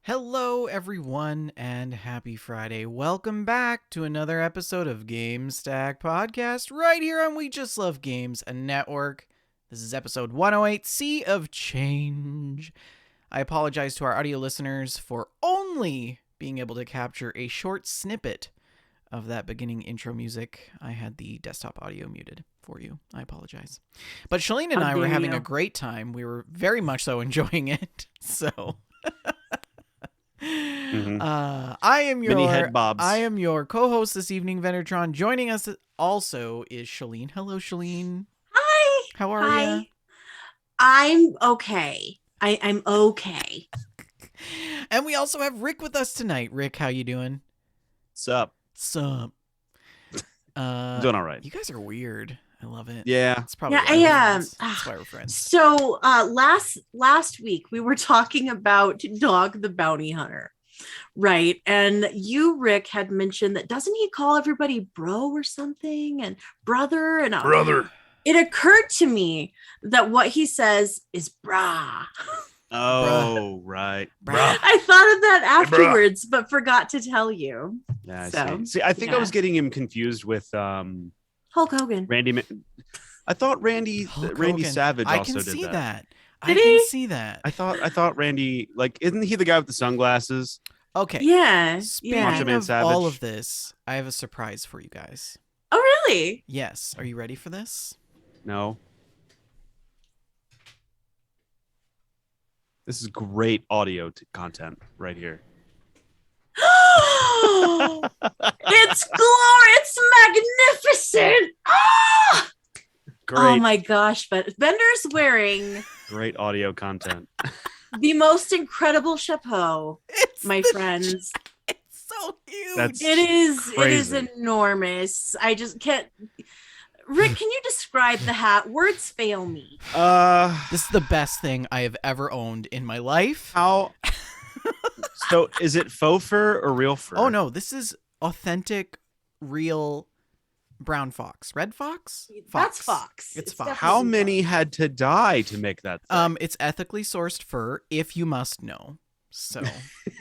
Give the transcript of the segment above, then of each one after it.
Hello, everyone, and happy Friday. Welcome back to another episode of Gamestack Podcast right here on We Just Love Games, a network. This is episode 108, Sea of Change. I apologize to our audio listeners for only being able to capture a short snippet of that beginning intro music. I had the desktop audio muted for you. I apologize. But Shalene and I were having a great time. We were very much so enjoying it. So... I am your co-host this evening, Vendertron. Joining us also is Shalene. Hello, Shalene. Hi. How are you? I'm okay. I'm okay. And we also have Rick with us tonight. Rick, how you doing? Sup? Sup? Doing all right. You guys are weird. I love it. Yeah. It's probably that's why we're friends. So last week we were talking about Dog the Bounty Hunter. Right. And you, Rick, had mentioned that doesn't he call everybody bro or something and brother and brother? It occurred to me that what he says is brah. Oh, right. Brah. I thought of that afterwards, but forgot to tell you. Yeah, So, see, I think I was getting him confused with Hulk Hogan. Randy. I thought Randy Savage I also can did see that. I can see that. I thought Randy, like, isn't he the guy with the sunglasses? Okay. Yeah. Speaking Macho Man of Savage. all of this, I have a surprise for you guys. Oh, really? Yes. Are you ready for this? No. This is great audio content right here. It's glorious, magnificent. Ah! Great. Oh my gosh, but Bender's wearing Great audio content. the most incredible chapeau, my friends. It's so huge. That's It is crazy. enormous. I just can't. Rick, can you describe the hat? Words fail me. This is the best thing I have ever owned in my life. How? So is it faux fur or real fur? Oh no, this is authentic, real brown fox. Red fox? That's fox. It's fox. definitely How many had to die to make that thing? It's ethically sourced fur, if you must know. So,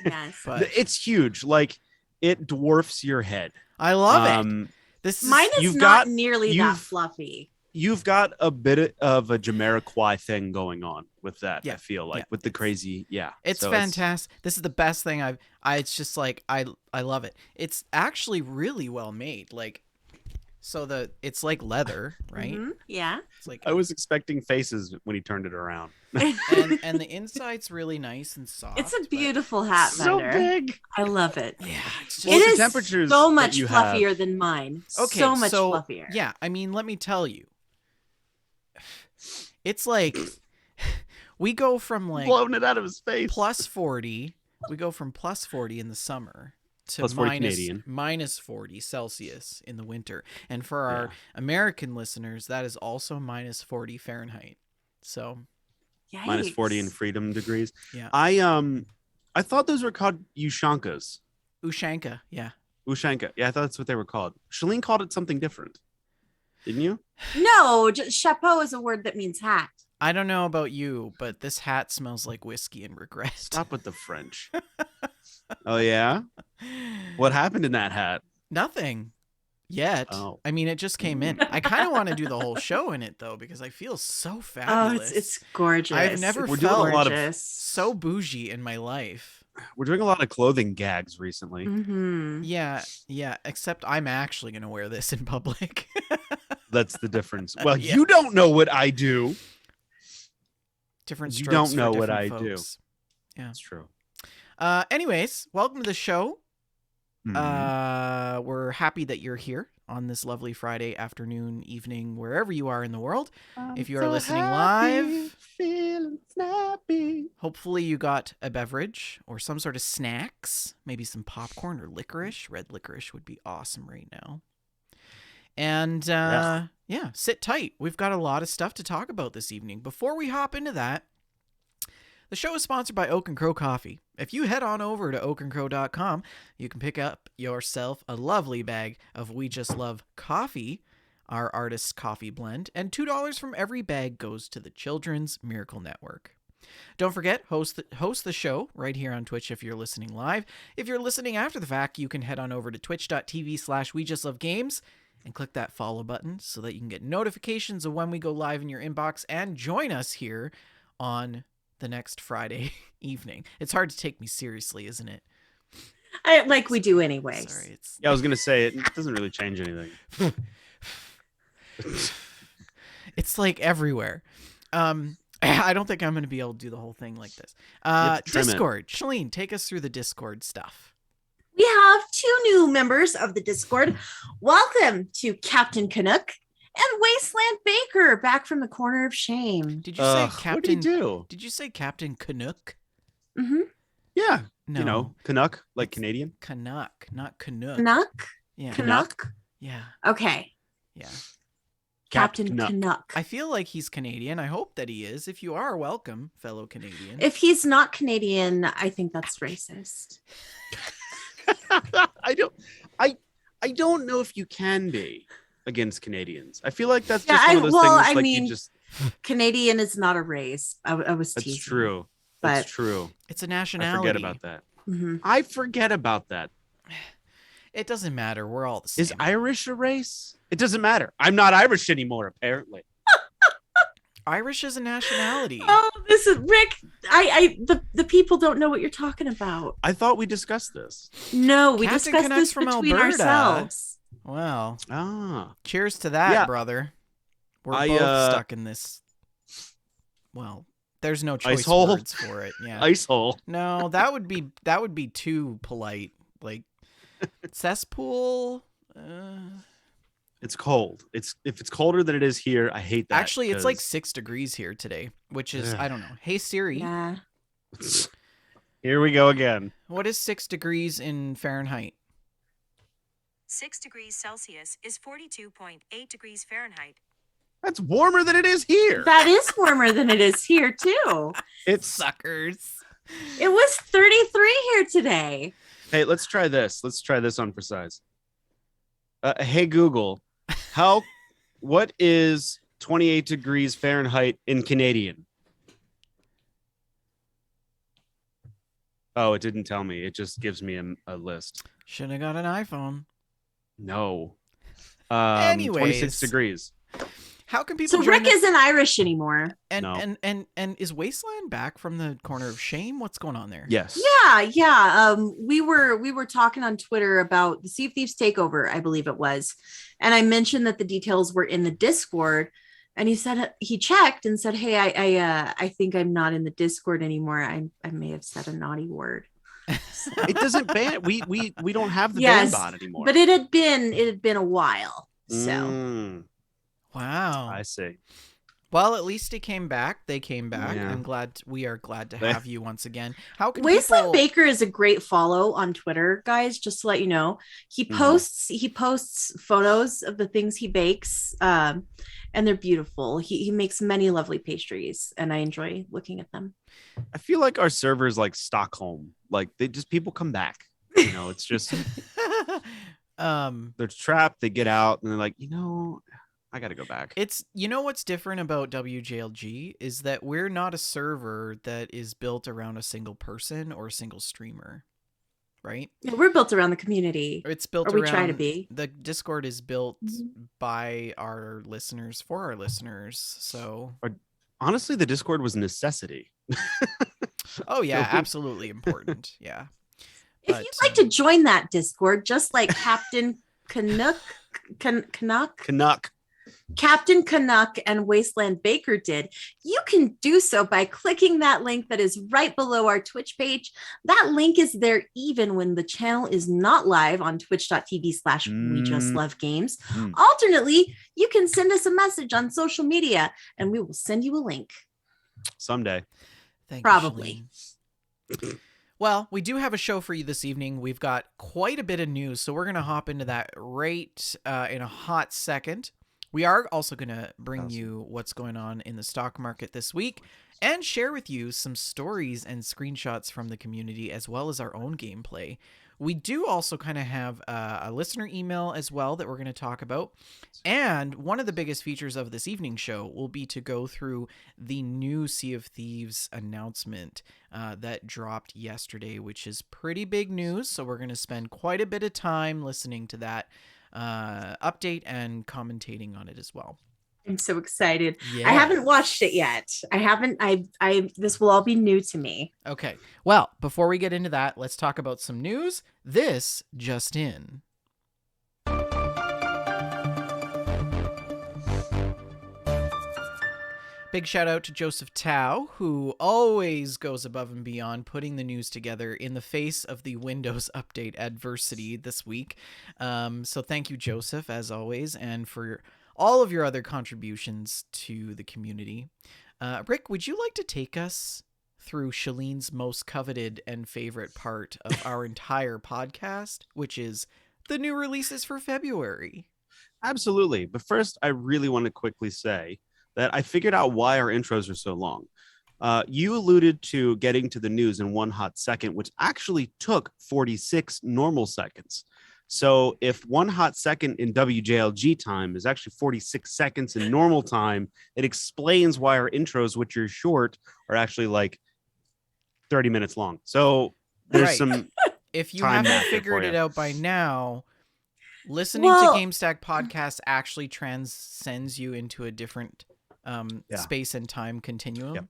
Yes. but It's huge. Like, it dwarfs your head. I love it. This is Mine is you've not got- nearly that you've- fluffy. You've got a bit of a Jamiroquai thing going on with that. Yeah, I feel like yeah. with the crazy, yeah. It's So fantastic. This is the best thing it's just like I love it. It's actually really well made. Like, so it's like leather, right? Mhm, yeah. It's like I was expecting faces when he turned it around. and the inside's really nice and soft. It's a but- beautiful hat, So Bender. big. I love it. Yeah, it's just Well, It the is temperatures so that much you have- fluffier than mine. okay. So much so, fluffier. Yeah, I mean, let me tell you, it's like we go from like Blown it out of his face. plus 40. We go from plus 40 in the summer to Plus 40 Canadian. minus 40 Celsius in the winter. And for our Yeah. American listeners, that is also minus 40 Fahrenheit. So, Yikes. Minus 40 in freedom degrees. yeah. I thought those were called Ushankas. Ushanka, yeah. Ushanka. Yeah, I thought that's what they were called. Shalene called it something different. Didn't you? No, chapeau is a word that means hat. I don't know about you, but this hat smells like whiskey and regret. Stop with the French. Oh, yeah? What happened in that hat? Nothing yet. Oh. I mean, it just came in. I kind of want to do the whole show in it, though, because I feel so Oh, fabulous. it's gorgeous. I've never It's We're doing a lot of- gorgeous. so bougie in my life. We're doing a lot of clothing gags recently. Mhm. Yeah, except I'm actually going to wear this in public. That's the difference. Well, Yeah. you don't know what I do. Different You strokes don't know for what different I do. folks. Yeah. That's true. Anyways, welcome to the show. Mhm. We're happy that you're here on this lovely Friday afternoon, evening, wherever you are in the world. If you are listening live, feeling snappy. hopefully you got a beverage or some sort of snacks, maybe some popcorn or licorice. Red licorice would be awesome right now. And yeah, sit tight. We've got a lot of stuff to talk about this evening. Before we hop into that, the show is sponsored by Oak and Crow Coffee. If you head on over to oakandcrow.com, you can pick up yourself a lovely bag of We Just Love Coffee, our artist's coffee blend, and $2 from every bag goes to the Children's Miracle Network. Don't forget, host the show right here on Twitch if you're listening live. If you're listening after the fact, you can head on over to twitch.tv/WeJustLoveGames and click that follow button so that you can get notifications of when we go live in your inbox and join us here on the next Friday evening. It's hard to take me seriously, isn't it? Like we do anyways. Sorry, Yeah, I was gonna say it doesn't really change anything. It's like everywhere. I don't think I'm going to be able to do the whole thing like this. Discord. Shalene, take us through the Discord stuff. We have 2 new members of the Discord. Welcome to Captain Canuck and Wasteland Baker, back from the corner of shame. Did you say Captain? What did he do? Did you say Captain Canuck? Mm-hmm. Yeah. No. You know, Canuck, like Canadian. Canuck, not Canuck. Canuck? Yeah. Canuck? Yeah. Okay. Yeah. Captain Canuck. I feel like he's Canadian. I hope that he is. If you are, welcome, fellow Canadian. If he's not Canadian, I think that's racist. I don't know if you can be against Canadians. I feel like that's just one of those things. Like you just Canadian is not a race. I was teasing. That's true. But that's true. It's a nationality. I forget about that. Mm-hmm. I forget about that. It doesn't matter. We're all the same. Is Irish a race? It doesn't matter. I'm not Irish anymore, apparently. Irish is a nationality. Oh, this is Rick. The people don't know what you're talking about. I thought we discussed this. No, we Captain discussed Canuck's this from between Alberta. ourselves. Wow. Ah. Cheers to that, Yeah. brother. We're both stuck in this. Well, there's no choice words for it. Yeah. Ice hole. No, that would be too polite. Like cesspool. It's cold. If it's colder than it is here, I hate that. Actually, it's like 6 degrees here today, which is I don't know. Hey Siri. Yeah. Here we go again. What is 6 degrees in Fahrenheit? 6 degrees Celsius is 42.8 degrees Fahrenheit. That's warmer than it is here. That is warmer than it is here too. It's Suckers. It was 33 here today. Hey, let's try this. Let's try this on for size. Hey Google, what is 28 degrees Fahrenheit in Canadian? Oh, it didn't tell me. It just gives me a list. Should have got an iPhone. No. Anyways. 26 degrees. How can people So join Rick the- isn't Irish anymore. and, No. and is Wasteland back from the corner of shame? What's going on there? Yes. Yeah. We were talking on Twitter about the Sea of Thieves takeover, I believe it was, and I mentioned that the details were in the Discord, and he said he checked and said, "Hey, I think I'm not in the Discord anymore. I may have said a naughty word." So. It doesn't ban. We don't have the Yes, ban bot anymore. But it had been a while. So Wow. I see. Well, at least it came back. They came back. Yeah. We are glad to have you once again. How can Wasteland people... Baker is a great follow on Twitter, guys. Just to let you know, he posts photos of the things he bakes, and they're beautiful. He makes many lovely pastries, and I enjoy looking at them. I feel like our server is like Stockholm. Like people come back. You know, it's just they're trapped. They get out, and they're like, I got to go back. It's, what's different about WJLG is that we're not a server that is built around a single person or a single streamer, right? Yeah, we're built around the community. It's built or we around, try to be. The Discord is built by our listeners for our listeners. So Honestly, the Discord was a necessity. oh yeah, absolutely important. Yeah. If you'd like to join that Discord, just like Captain Canuck, Captain Canuck and Wasteland Baker did, you can do so by clicking that link that is right below our Twitch page. That link is there even when the channel is not live on twitch.tv/WeJustLoveGames. Alternately, you can send us a message on social media and we will send you a link. Someday. Probably. Well, we do have a show for you this evening. We've got quite a bit of news, so we're going to hop into that right in a hot second. We are also going to bring you what's going on in the stock market this week and share with you some stories and screenshots from the community as well as our own gameplay. We do also kind of have a listener email as well that we're going to talk about. And one of the biggest features of this evening show will be to go through the new Sea of Thieves announcement that dropped yesterday, which is pretty big news. So we're going to spend quite a bit of time listening to that update and commentating on it as well. I'm so excited. Yeah. I haven't watched it yet. This will all be new to me. Okay. Well, before we get into that, let's talk about some news. This just in. Big shout out to Joseph Tao, who always goes above and beyond putting the news together in the face of the Windows Update adversity this week. So thank you, Joseph, as always, and for all of your other contributions to the community. Rick, would you like to take us through Shalene's most coveted and favorite part of our entire podcast, which is the new releases for February? Absolutely. But first, I really want to quickly say that I figured out why our intros are so long. You alluded to getting to the news in 1 hot second, which actually took 46 normal seconds. So if 1 hot second in WJLG time is actually 46 seconds in normal time, it explains why our intros, which are short, are actually like 30 minutes long. So there's Right. some If you time haven't back there figured for it you. out by now, listening Well- to Gamestack podcast actually transcends you into a different space and time continuum. Yep.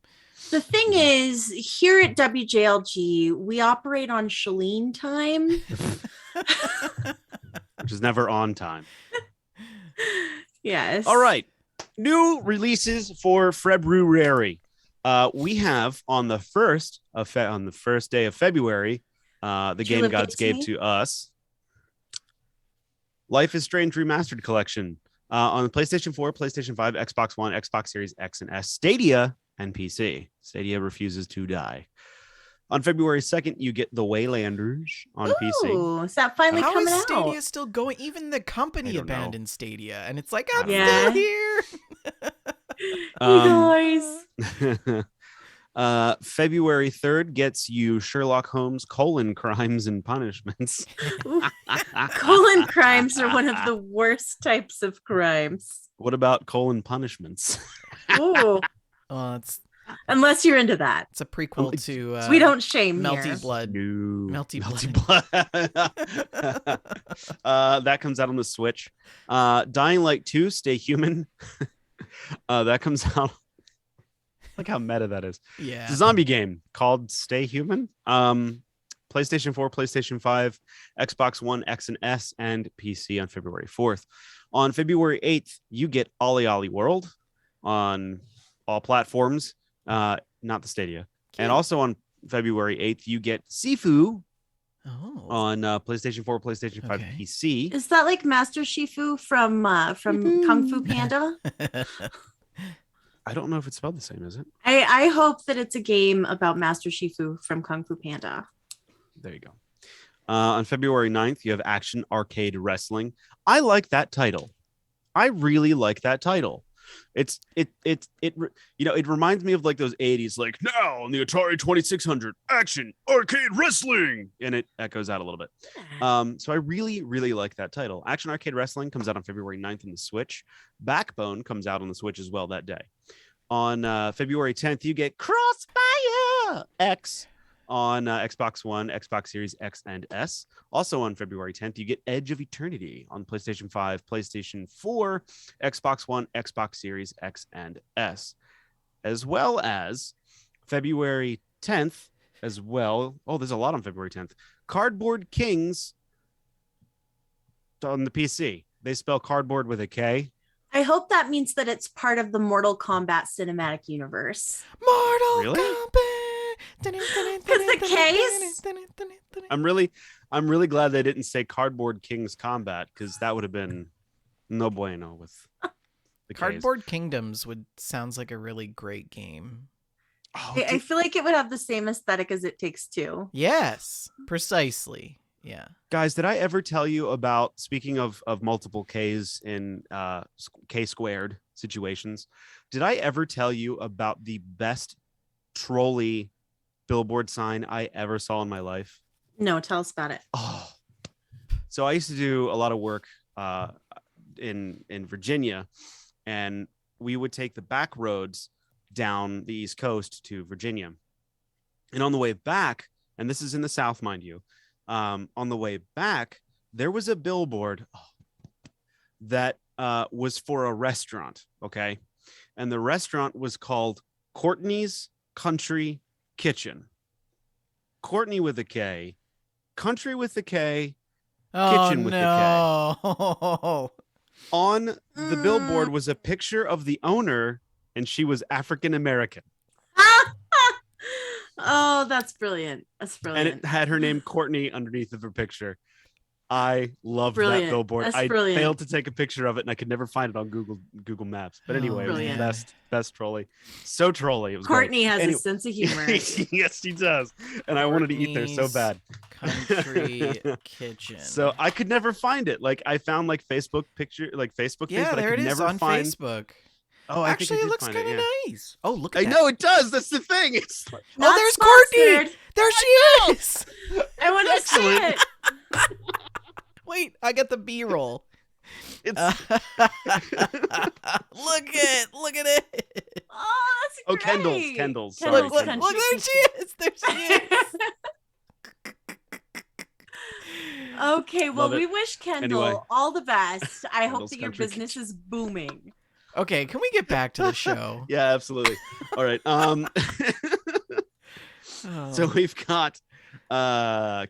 The thing is, here at WJLG, we operate on Shalene time. which is never on time. Yes. All right. New releases for February. We have on the first day of February, the Did you Game live Gods it to gave me? to us Life is Strange Remastered Collection on the PlayStation 4, PlayStation 5, Xbox One, Xbox Series X and S, Stadia, and PC. Stadia refuses to die. On February 2nd, you get The Waylanders on PC. Ooh, is that finally How coming is Stadia out? still going? Even the company I don't know. abandoned Stadia, and it's like, I I'm don't know. still here. You guys. February 3rd gets you Sherlock Holmes: Crimes and Punishments. Ooh, colon crimes are one of the worst types of crimes. What about colon punishments? Ooh, Well, it's unless you're into that. a prequel to We don't shame Melty here. Blood. No. Melty Blood. That comes out on the Switch. Dying Light 2, Stay Human. That comes out. Look how meta that is. Yeah. It's a zombie game called Stay Human. PlayStation 4, PlayStation 5, Xbox One, X and S, and PC on February 4th. On February 8th, you get Ollie Ollie World on all platforms, not the Stadia. And also on February 8th, you get Sifu Oh. on PlayStation 4, PlayStation 5, Okay. PC. Is that like Master Shifu from Kung Fu Panda? I don't know if it's spelled the same, is it? I hope that it's a game about Master Shifu from Kung Fu Panda. There you go. On February 9th, you have Action Arcade Wrestling. I like that title. I really like that title. It reminds me of like those 80s, like now on the Atari 2600 Action Arcade Wrestling, and it echoes out a little bit. So I really, really like that title. Action Arcade Wrestling comes out on February 9th on the Switch. Backbone comes out on the Switch as well that day. On February 10th, you get Crossfire X on Xbox One, Xbox Series X and S. Also on February 10th, you get Edge of Eternity on PlayStation 5, PlayStation 4, Xbox One, Xbox Series X and S. As well as February 10th as well. Oh, there's a lot on February 10th. Cardboard Kings on the PC. They spell cardboard with a K. I hope that means that it's part of the Mortal Kombat cinematic universe. Mortal Really? Kombat. the case? I'm really glad they didn't say Cardboard Kings Combat, because that would have been no bueno with the Ks. Cardboard Kingdoms sounds like a really great game. Oh, I feel like it would have the same aesthetic as It Takes Two. Yes, precisely. Yeah. guys, did I ever tell you about, speaking of multiple Ks in K squared situations, did I ever tell you about the best trolley billboard sign I ever saw in my life? No, tell us about it. Oh, so I used to do a lot of work in Virginia, and we would take the back roads down the East Coast to Virginia. And on the way back, and this is in the South, mind you, on the way back, there was a billboard that was for a restaurant. Okay. And the restaurant was called Courtney's Country Kitchen. Courtney with a K, country with a K, kitchen with a K. On the billboard was a picture of the owner, and she was African American. Oh, that's brilliant. That's brilliant. And it had her name Courtney underneath of her picture. I loved Brilliant. that billboard. That's I brilliant. failed to take a picture of it, and I could never find it on Google Maps. But anyway, it was the Brilliant. best trolly. So trolly. It was Courtney has Anyway. a sense of humor. Yes, she does. And I wanted to eat there so bad. Country Kitchen. So I could never find it. Like I found like Facebook things, yeah, but I there could it is never on find. Facebook. Oh, I Actually, think I it did looks find kind of yeah. nice. Oh, look at I that. know it does. That's the thing. It's like, Oh, Not there's Courtney. sponsored. There she is. I want to see it. Wait, I got the B-roll. it's Look at it. Oh, that's oh, great. Kendall's. Sorry, Look, look, Kendall's look, there she is. There she is. Okay, well, Love it. we wish Kendall Anyway. all the best. I hope Kendall's that your Country business is booming. Okay, can we get back to the show? Yeah, absolutely. All right. Oh. So we've got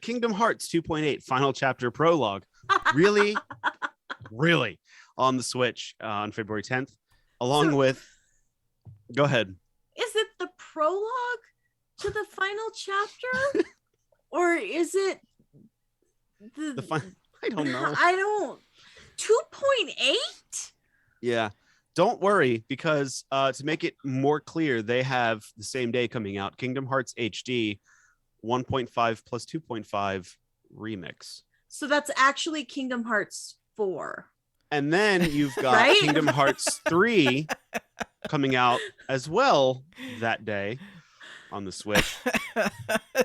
Kingdom Hearts 2.8 Final Chapter Prologue. Really, really on the Switch on February 10th, along with. Go ahead. Is it the prologue to the final chapter? Or is it I don't know. I don't 2.8? Yeah. Don't worry, because to make it more clear, they have the same day coming out Kingdom Hearts HD 1.5 plus 2.5 remix. So that's actually Kingdom Hearts 4. And then you've got Right? Kingdom Hearts 3 coming out as well that day on the Switch.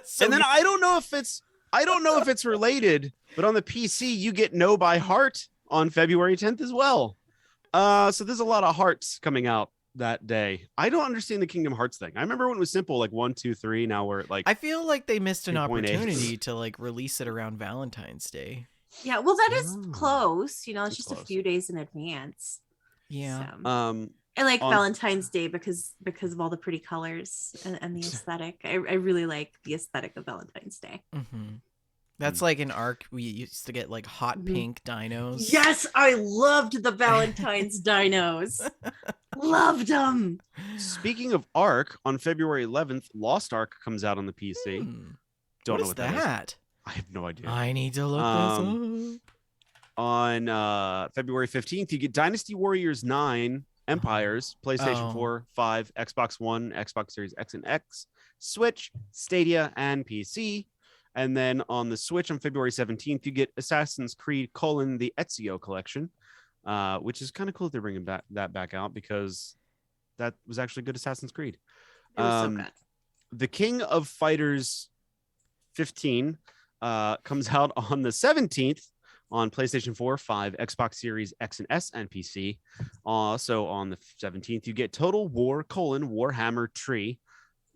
So And then I don't know if it's related, but on the PC you get No by Heart on February 10th as well. So there's a lot of hearts coming out that day. I don't understand the Kingdom Hearts thing. I remember when it was simple, like 1, 2, 3. Now we're at like I feel like they missed an 2.8. opportunity to like release it around Valentine's Day. Yeah, well, that is Oh. close. You know, it's It's just close. a few days in advance. Yeah. So. I like on- Valentine's Day because of all the pretty colors and the aesthetic. I really like the aesthetic of Valentine's Day. Mm-hmm. That's like an arc we used to get like hot Mhm. pink dinos. Yes, I loved the Valentine's dinos. Loved them. Speaking of Ark, on February 11th, Lost Ark comes out on the PC. Don't know What is what that is. that? I have no idea. I need to look this up. On February 15th, you get Dynasty Warriors 9 Empires, PlayStation Oh. 4, 5, Xbox One, Xbox Series X and X, Switch, Stadia, and PC. And then on the Switch on February 17th, you get Assassin's Creed: the Ezio Collection, which is kind of cool that they're bringing that back out because that was actually good Assassin's Creed. It was so good. The King of Fighters 15 comes out on the 17th on PlayStation 4, 5, Xbox Series X and S, and PC. Also on the 17th, you get Total War: Warhammer Tree.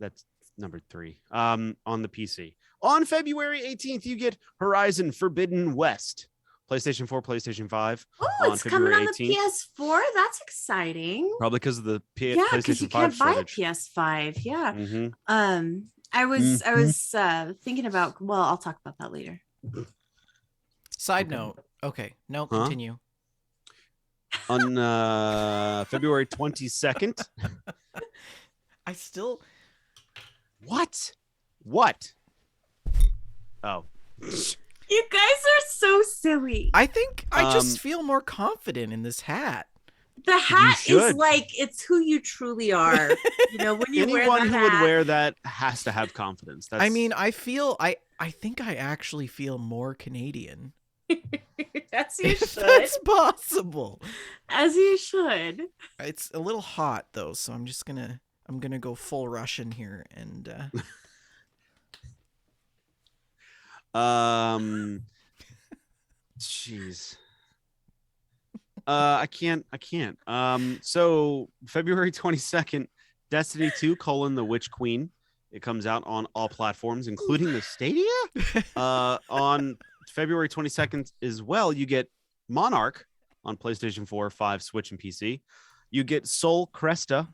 That's number 3 on the PC. On February 18th, you get Horizon Forbidden West, PlayStation 4, PlayStation 5. Oh, on it's coming February on the 18th. PS4. That's exciting. Probably because of the Yeah, because PlayStation you 5 can't buy a shortage. PS5. Yeah. Mhm. I was Mm-hmm. thinking about. Well, I'll talk about that later. Side Okay. note. Okay, no, Huh? continue. On February 22nd. I still. What? Oh. You guys are so silly. I think I just Um, feel more confident in this hat. The hat is should. like it's who you truly are. You know, when you wear Anyone the who hat. would wear that has to have confidence. That's, I mean, I think I actually feel more Canadian. As you If should. that's possible. As you should. It's a little hot though, so I'm gonna go full Russian here and Jeez. I can't. So February 22nd, Destiny 2: The Witch Queen. It comes out on all platforms, including the Stadia. On February 22nd as well, you get Monarch on PlayStation 4, 5, Switch, and PC. You get Sol Cresta,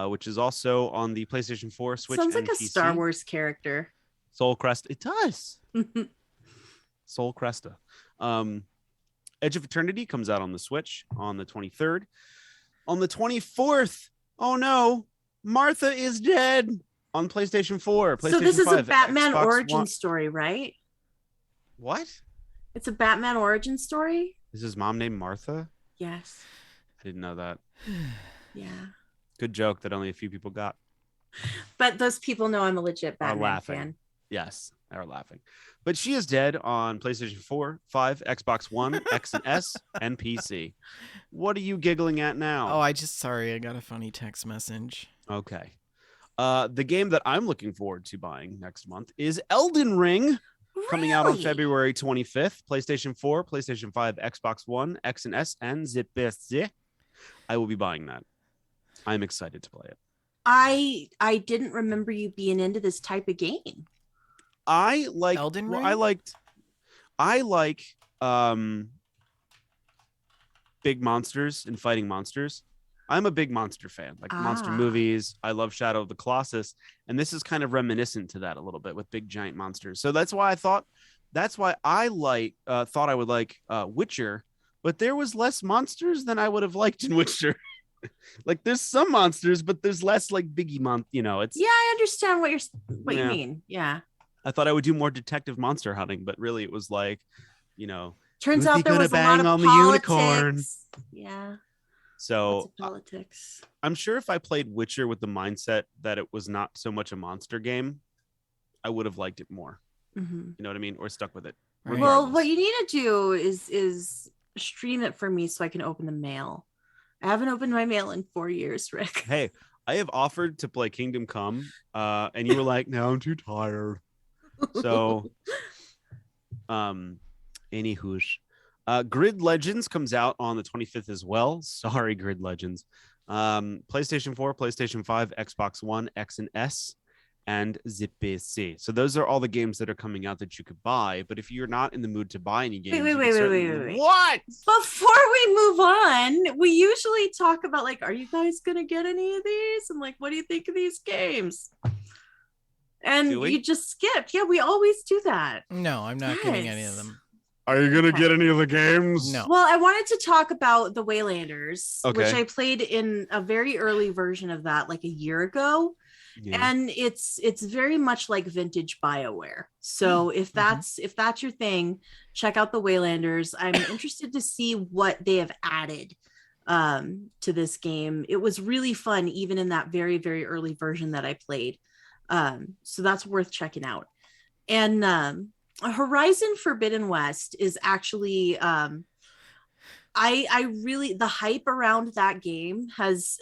which is also on the PlayStation 4, Switch, Sounds and like a PC. Star Wars character. Sol Cresta. It does. Sol Cresta. Edge of Eternity comes out on the Switch on the 23rd. On the 24th, oh no, Martha is dead on PlayStation 4. PlayStation So this is 5, a Batman Xbox origin One. story, right? What? It's a Batman origin story? Is his mom named Martha? Yes. I didn't know that. Yeah. Good joke that only a few people got. But those people know I'm a legit Batman laughing. fan. Yes, they are laughing. But she is dead on PlayStation 4, 5, Xbox One, X and S, and PC. What are you giggling at now? Oh, I got a funny text message. Okay. The game that I'm looking forward to buying next month is Elden Ring, coming out on Really? February 25th. PlayStation 4, PlayStation 5, Xbox One, X and S, and ZPC. I will be buying that. I'm excited to play it. I didn't remember you being into this type of game. I like Elden well, Ring? I like big monsters and fighting monsters. I'm a big monster fan, like monster movies. I love Shadow of the Colossus, and this is kind of reminiscent to that a little bit with big giant monsters. So that's why I thought I thought I would like Witcher, but there was less monsters than I would have liked in Witcher. Like there's some monsters, but there's less like biggie it's Yeah, I understand what you Yeah. mean. Yeah. I thought I would do more detective monster hunting, but really it was like, Turns who's out he there gonna was a bang lot of on the politics. unicorn? Yeah. Lots So of politics. I'm sure if I played Witcher with the mindset that it was not so much a monster game, I would have liked it more. Mm-hmm. You know what I mean? Or stuck with it. Right. Well, regardless. what you need to do is stream it for me so I can open the mail. I haven't opened my mail in 4 years, Rick. Hey, I have offered to play Kingdom Come, and you were like, "No, I'm too tired." So, anywho, Grid Legends comes out on the 25th as well. Sorry, Grid Legends. PlayStation 4, PlayStation 5, Xbox One, X and S, and ZPC. So those are all the games that are coming out that you could buy. But if you're not in the mood to buy any games, Wait. What? Before we move on, we usually talk about like, are you guys gonna get any of these? And like, what do you think of these games? And Do we? you just skipped. Yeah, we always do that. No, I'm not getting any of Yes. them. Are you gonna Okay. get any of the games? No. Well, I wanted to talk about the Waylanders, which Okay. I played in a very early version of that like a year ago. Yeah. And it's very much like vintage BioWare. So if that's your thing, check out the Waylanders. I'm interested to see what they have added to this game. It was really fun, even in that very, very early version that I played. So that's worth checking out. And Horizon Forbidden West is actually I really, the hype around that game has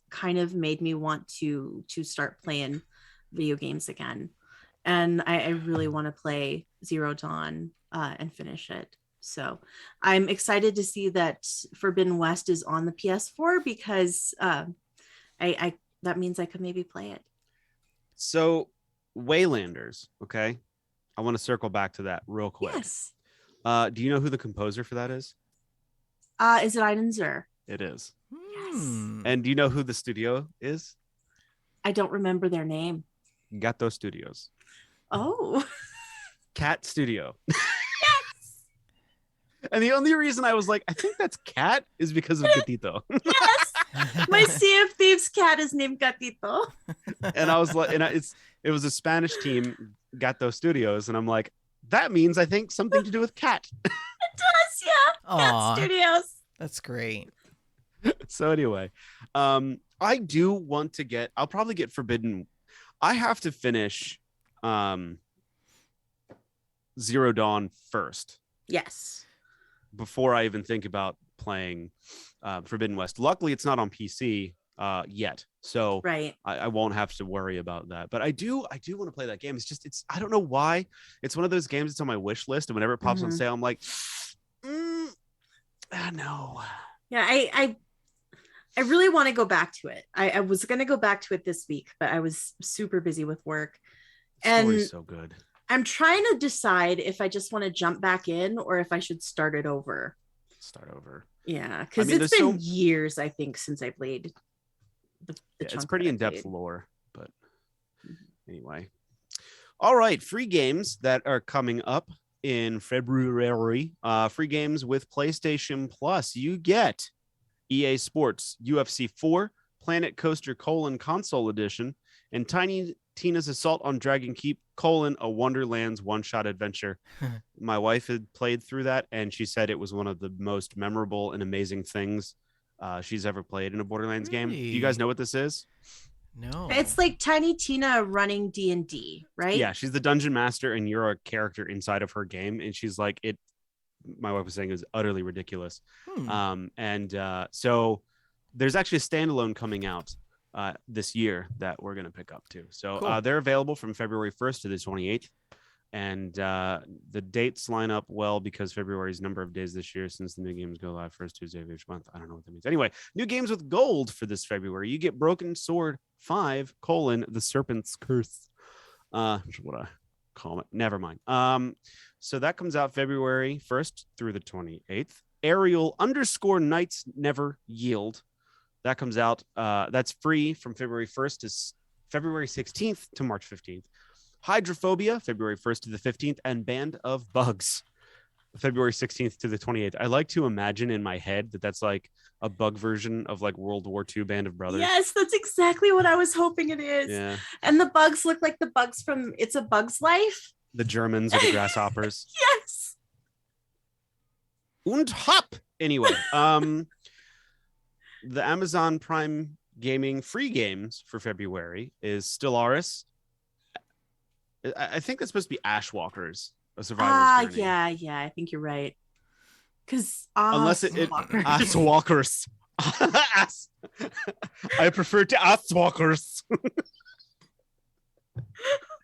kind of made me want to start playing video games again. And I really want to play Zero Dawn and finish it. So I'm excited to see that Forbidden West is on the PS4 because I that means I could maybe play it. So Waylanders, okay. I want to circle back to that real quick. Yes. Do you know who the composer for that is? Is it Iden Zur? It is. Hmm. And do you know who the studio is? I don't remember their name. Gato Studios. Oh. Cat Studio. And the only reason I was like, I think that's Cat is because of Gatito. Yes. My Sea of Thieves cat is named Gatito. And I was like, it was a Spanish team, Gato Studios, and I'm like, that means I think something to do with cat. It does, yeah. Aw, Cat Studios. that's great. So anyway, I do want to get. I'll probably get Forbidden. I have to finish Zero Dawn first Yes. before I even think about playing Forbidden West. Luckily, it's not on PC. yet, so Right. I won't have to worry about that. But I do want to play that game. It's I don't know why. It's one of those games that's on my wish list, and whenever it pops on sale, I'm like, no. Yeah, I really want to go back to it. I was going to go back to it this week, but I was super busy with work. Story's so good. I'm trying to decide if I just want to jump back in or if I should start it over. Yeah, because it's been years, I think, since I played it's pretty in-depth lore, but anyway. All right, free games that are coming up in February. Free games with PlayStation Plus. You get EA Sports UFC 4, Planet Coaster: Console Edition, and Tiny Tina's Assault on Dragon Keep: a Wonderland's one-shot adventure. My wife had played through that, and she said it was one of the most memorable and amazing things she's ever played in a Borderlands game. Do you guys know what this is? No. It's like Tiny Tina running D&D, right? Yeah, she's the dungeon master, and you're a character inside of her game, and she's like, my wife was saying it was utterly ridiculous. So there's actually a standalone coming out this year that we're going to pick up too. So cool. They're available from February 1st to the 28th. And the dates line up well because February's number of days this year, since the new games go live first Tuesday of each month. I don't know what that means. Anyway, new games with gold for this February. You get Broken Sword 5, the Serpent's Curse. What I call it. Never mind. So that comes out February 1st through the 28th. Ariel _ Knights Never Yield. That comes out. That's free from February 1st to February 16th to March 15th. Hydrophobia, February 1st to the 15th, and Band of Bugs, February 16th to the 28th. I like to imagine in my head that that's like a bug version of like World War II Band of Brothers. Yes, that's exactly what I was hoping it is. Yeah. And the bugs look like the bugs from It's a Bug's Life. The Germans or the grasshoppers. Yes. Und hop. Anyway, the Amazon Prime Gaming free games for February is Stellaris. I think that's supposed to be Ashwalkers, a survival journey. Yeah, I think you're right. Because unless it Ashwalkers. I prefer to Ashwalkers.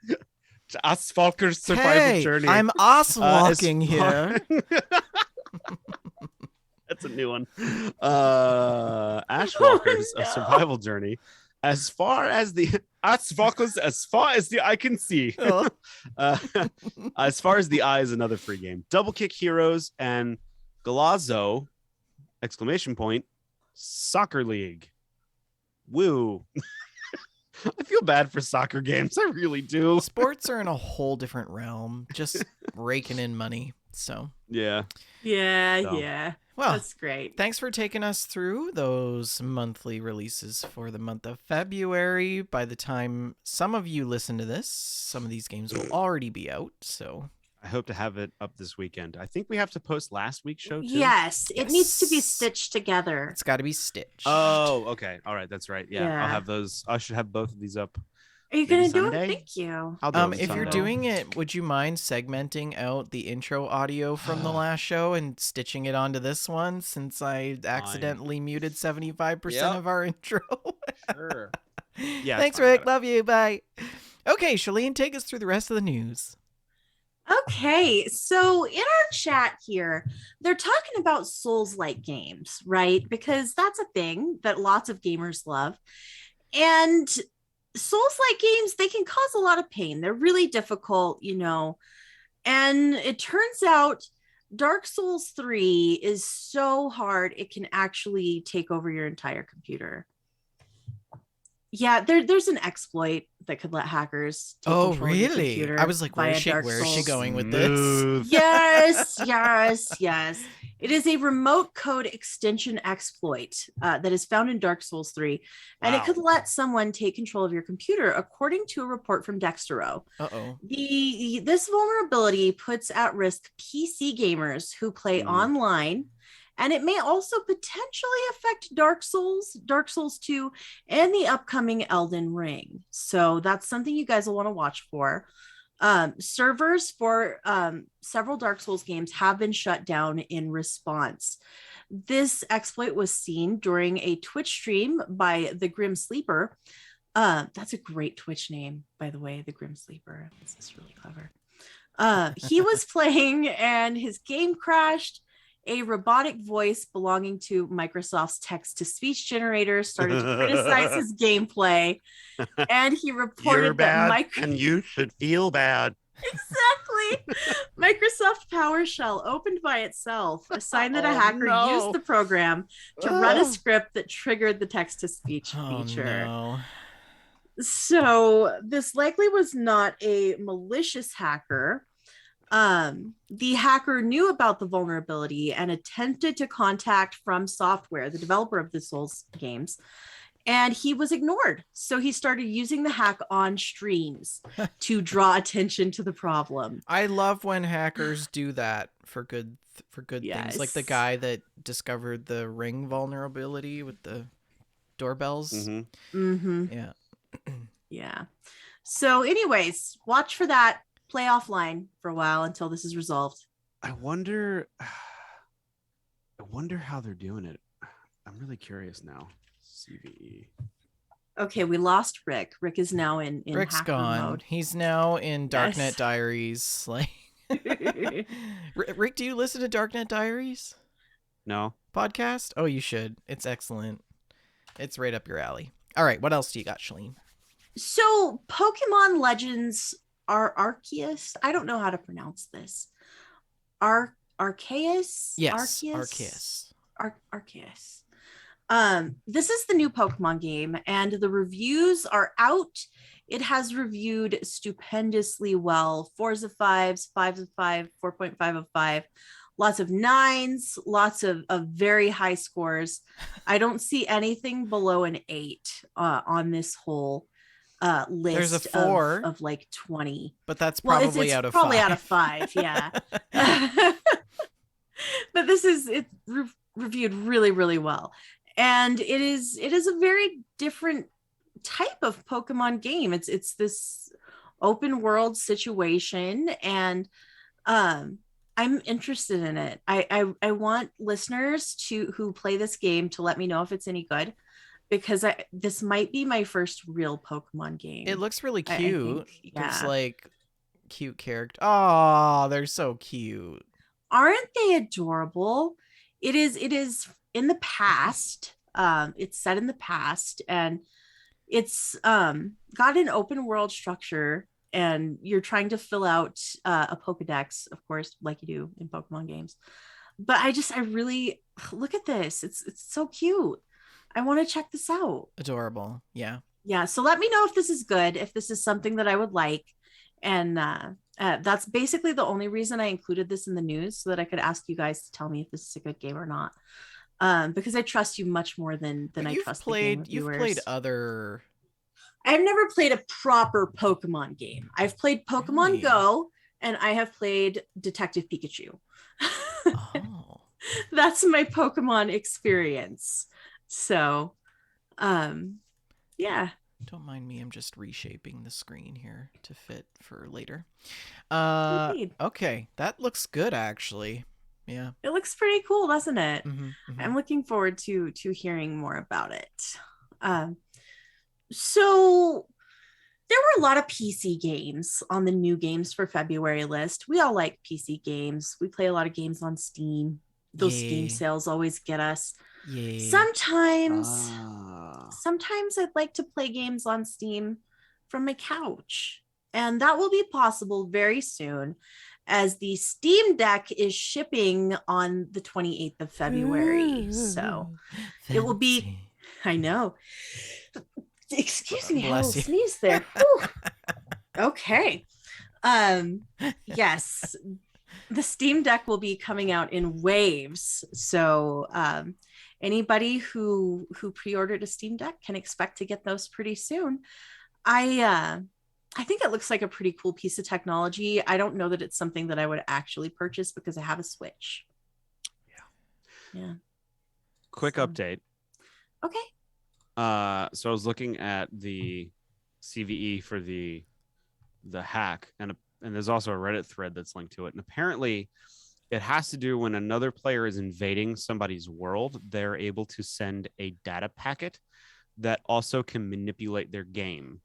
To Ashwalkers survival journey. I'm walking here. That's a new one. Ashwalkers, a survival journey. As far as the eye can see. As far as the eye is another free game. Double Kick Heroes and Galazzo ! Soccer League. Woo. I feel bad for soccer games. I really do. Sports are in a whole different realm, just raking in money. So yeah. Well, that's great. Thanks for taking us through those monthly releases for the month of February. By the time some of you listen to this, some of these games will already be out. So I hope to have it up this weekend. I think we have to post last week's show too. Yes, it needs to be stitched together. It's got to be stitched. Oh, okay. All right, that's right. Yeah, I'll have those. I should have both of these up. Are you going to do it? Thank you. I'll do it if Sunday. you're doing it, would you mind segmenting out the intro audio from the last show and stitching it onto this one, since I accidentally muted 75% of our intro? Sure. Yeah. Thanks, Rick. Love you. Bye. Okay, Shalene, take us through the rest of the news. Okay, so in our chat here, they're talking about Souls-like games, right? Because that's a thing that lots of gamers love. And Souls-like games, they can cause a lot of pain. They're really difficult, and it turns out Dark Souls 3 is so hard, it can actually take over your entire computer. Yeah, there's an exploit that could let hackers take control of your computer. I was like, where is she going with this? Yes. It is a remote code extension exploit that is found in Dark Souls 3, and it could let someone take control of your computer, according to a report from Dextero. This vulnerability puts at risk PC gamers who play online, and it may also potentially affect Dark Souls 2, and the upcoming Elden Ring. So that's something you guys will want to watch for. Servers for several Dark Souls games have been shut down in response. This exploit was seen during a Twitch stream by the Grim Sleeper. That's a great Twitch name, by the way, the Grim Sleeper. This is really clever. He was playing and his game crashed. A robotic voice belonging to Microsoft's text-to-speech generator started to criticize his gameplay, and he reported You're that bad, and you should feel bad. Exactly. Microsoft PowerShell opened by itself, a sign that a hacker used the program to run a script that triggered the text-to-speech feature. No. So this likely was not a malicious hacker. The hacker knew about the vulnerability and attempted to contact From Software, the developer of the Souls games, and he was ignored. So he started using the hack on streams to draw attention to the problem. I love when hackers do that for good things, like the Yes. guy that discovered the Ring vulnerability with the doorbells. Mm-hmm. Yeah. Yeah. So anyways, watch for that. Play offline for a while until this is resolved. I wonder how they're doing it. I'm really curious now. CVE. Okay, we lost Rick. Rick is now in Rick's hacker gone. mode. He's now in Darknet Yes. Diaries. Like, Rick, do you listen to Darknet Diaries No. podcast? Oh, you should. It's excellent. It's right up your alley. All right, what else do you got, Shalene? So Pokemon Legends are Arceus. I don't know how to pronounce this. Arceus? Yes, Arceus. Arceus. Arceus. This is the new Pokemon game, and the reviews are out. It has reviewed stupendously well. 4s of 5s, 5s of 5, 4.5 of 5. Lots of 9s, lots of very high scores. I don't see anything below an 8 on this whole list. There's a 4 of like 20. But that's Well, probably it's out of probably 5. out of 5, yeah. But this is reviewed really, really well, and it is a very different type of Pokemon game. It's this open world situation, and I'm interested in it. I want listeners who play this game to let me know if it's any good, because this might be my first real Pokemon game. It looks really I cute. think, There's yeah. like cute character. Oh, they're so cute. Aren't they adorable? It is in the past. It's set in the past, and it's got an open world structure, and you're trying to fill out a Pokedex, of course, like you do in Pokemon games. But I really look at this. It's so cute. I want to check this out. Adorable. Yeah. Yeah, so let me know if this is good, if this is something that I would like. And that's basically the only reason I included this in the news, so that I could ask you guys to tell me if this is a good game or not. Because I trust you much more than But I trust the game you've reviewers. played other I've never played a proper Pokemon game. I've played Pokemon Really? Go, and I have played Detective Pikachu. Oh. That's my Pokemon experience. So, yeah. Don't mind me, I'm just reshaping the screen here to fit for later. Indeed. Okay, that looks good actually. Yeah. It looks pretty cool, doesn't it? Mhm, mhm. I'm looking forward to hearing more about it. So there were a lot of PC games on the new games for February list. We all like PC games. We play a lot of games on Steam. Those Steam Yay. sales always get us. Yay. Sometimes Ah. I'd like to play games on Steam from my couch. And that will be possible very soon, as the Steam Deck is shipping on the 28th of February. So it will be- Fancy. I know. Excuse me, I had a Bless little you. sneeze there. Whew. Okay. Yes, the Steam Deck will be coming out in waves. So anybody who pre-ordered a Steam Deck can expect to get those pretty soon. I think it looks like a pretty cool piece of technology. I don't know that it's something that I would actually purchase because I have a Switch. Yeah. Quick So- update. Okay. So I was looking at the CVE for the hack, and there's also a Reddit thread that's linked to it. And apparently, it has to do when another player is invading somebody's world, they're able to send a data packet that also can manipulate their game.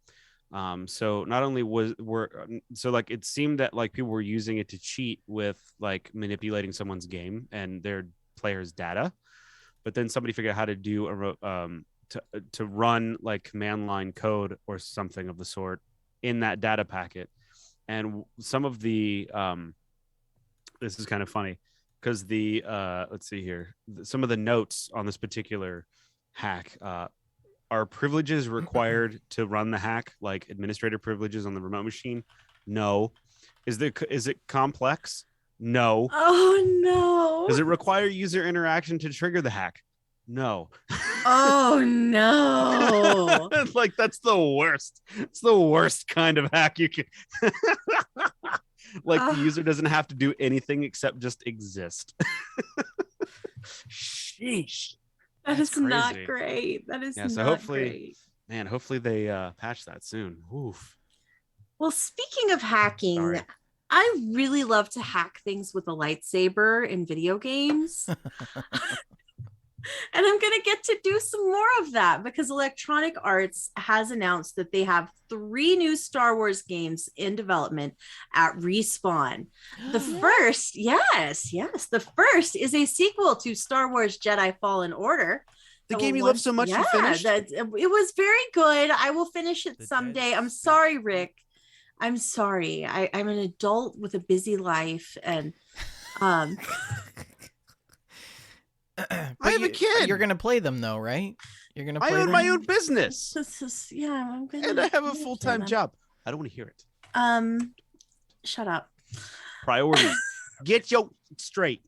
So not only like it seemed that like people were using it to cheat with like manipulating someone's game and their players' data, but then somebody figured out how to do to run like command line code or something of the sort in that data packet. And some of the this is kind of funny because the let's see here, some of the notes on this particular hack are privileges required to run the hack, like administrator privileges on the remote machine? No. Is it complex? No. Oh no. Does it require user interaction to trigger the hack? No. Oh no. Like that's the worst. It's the worst kind of hack you can. Like the user doesn't have to do anything except just exist. Sheesh. That That's is not crazy. great. That is So not hopefully, great. man, hopefully they patch that soon. Oof. Well, speaking of hacking, Sorry. I really love to hack things with a lightsaber in video games. And I'm going to get to do some more of that because Electronic Arts has announced that they have 3 new Star Wars games in development at Respawn. The first, the first is a sequel to Star Wars Jedi Fallen Order. The game you love so much, you finished? It was very good. I will finish it The someday. Dead I'm sorry, Rick. I'm sorry. I'm an adult with a busy life and I have a kid. You're gonna play them though, right? You're gonna play I own them? my own business, this is, yeah, I'm gonna, and I have I'm a gonna full-time play job. I don't want to hear it. them. Shut up. Priorities. Get your straight.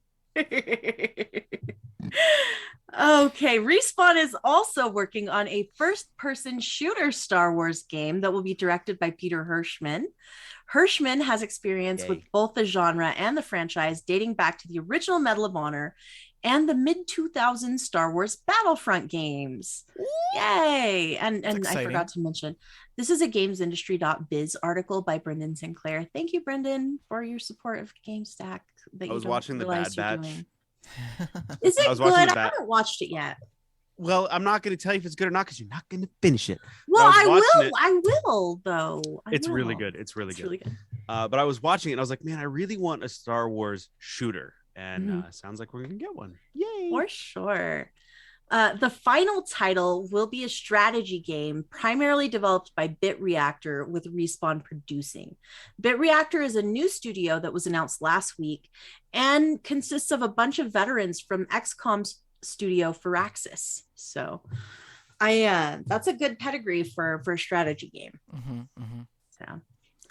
Okay, Respawn is also working on a first-person shooter Star Wars game that will be directed by Peter Hirschman. Hirschman has experience with Yay. both the genre and the franchise dating back to the original Medal of Honor and the mid-2000s Star Wars Battlefront games. Yay! And I exciting. forgot to mention, this is a gamesindustry.biz article by Brendan Sinclair. Thank you, Brendan, for your support of Gamestack. That I was watching The Bad Batch. Is it I was watching good? The I Bad- haven't watched it yet. Well, I'm not going to tell you if it's good or not because you're not going to finish it. Well, I I was watching will. it. I will, though. It's really good. It's really It's good. really good. But I was watching it and I was like, man, I really want a Star Wars shooter. And Mhm. sounds like we're going to get one. Yay. For sure. The final title will be a strategy game primarily developed by BitReactor with Respawn producing. BitReactor is a new studio that was announced last week and consists of a bunch of veterans from XCOM's studio Firaxis. So that's a good pedigree for a strategy game. So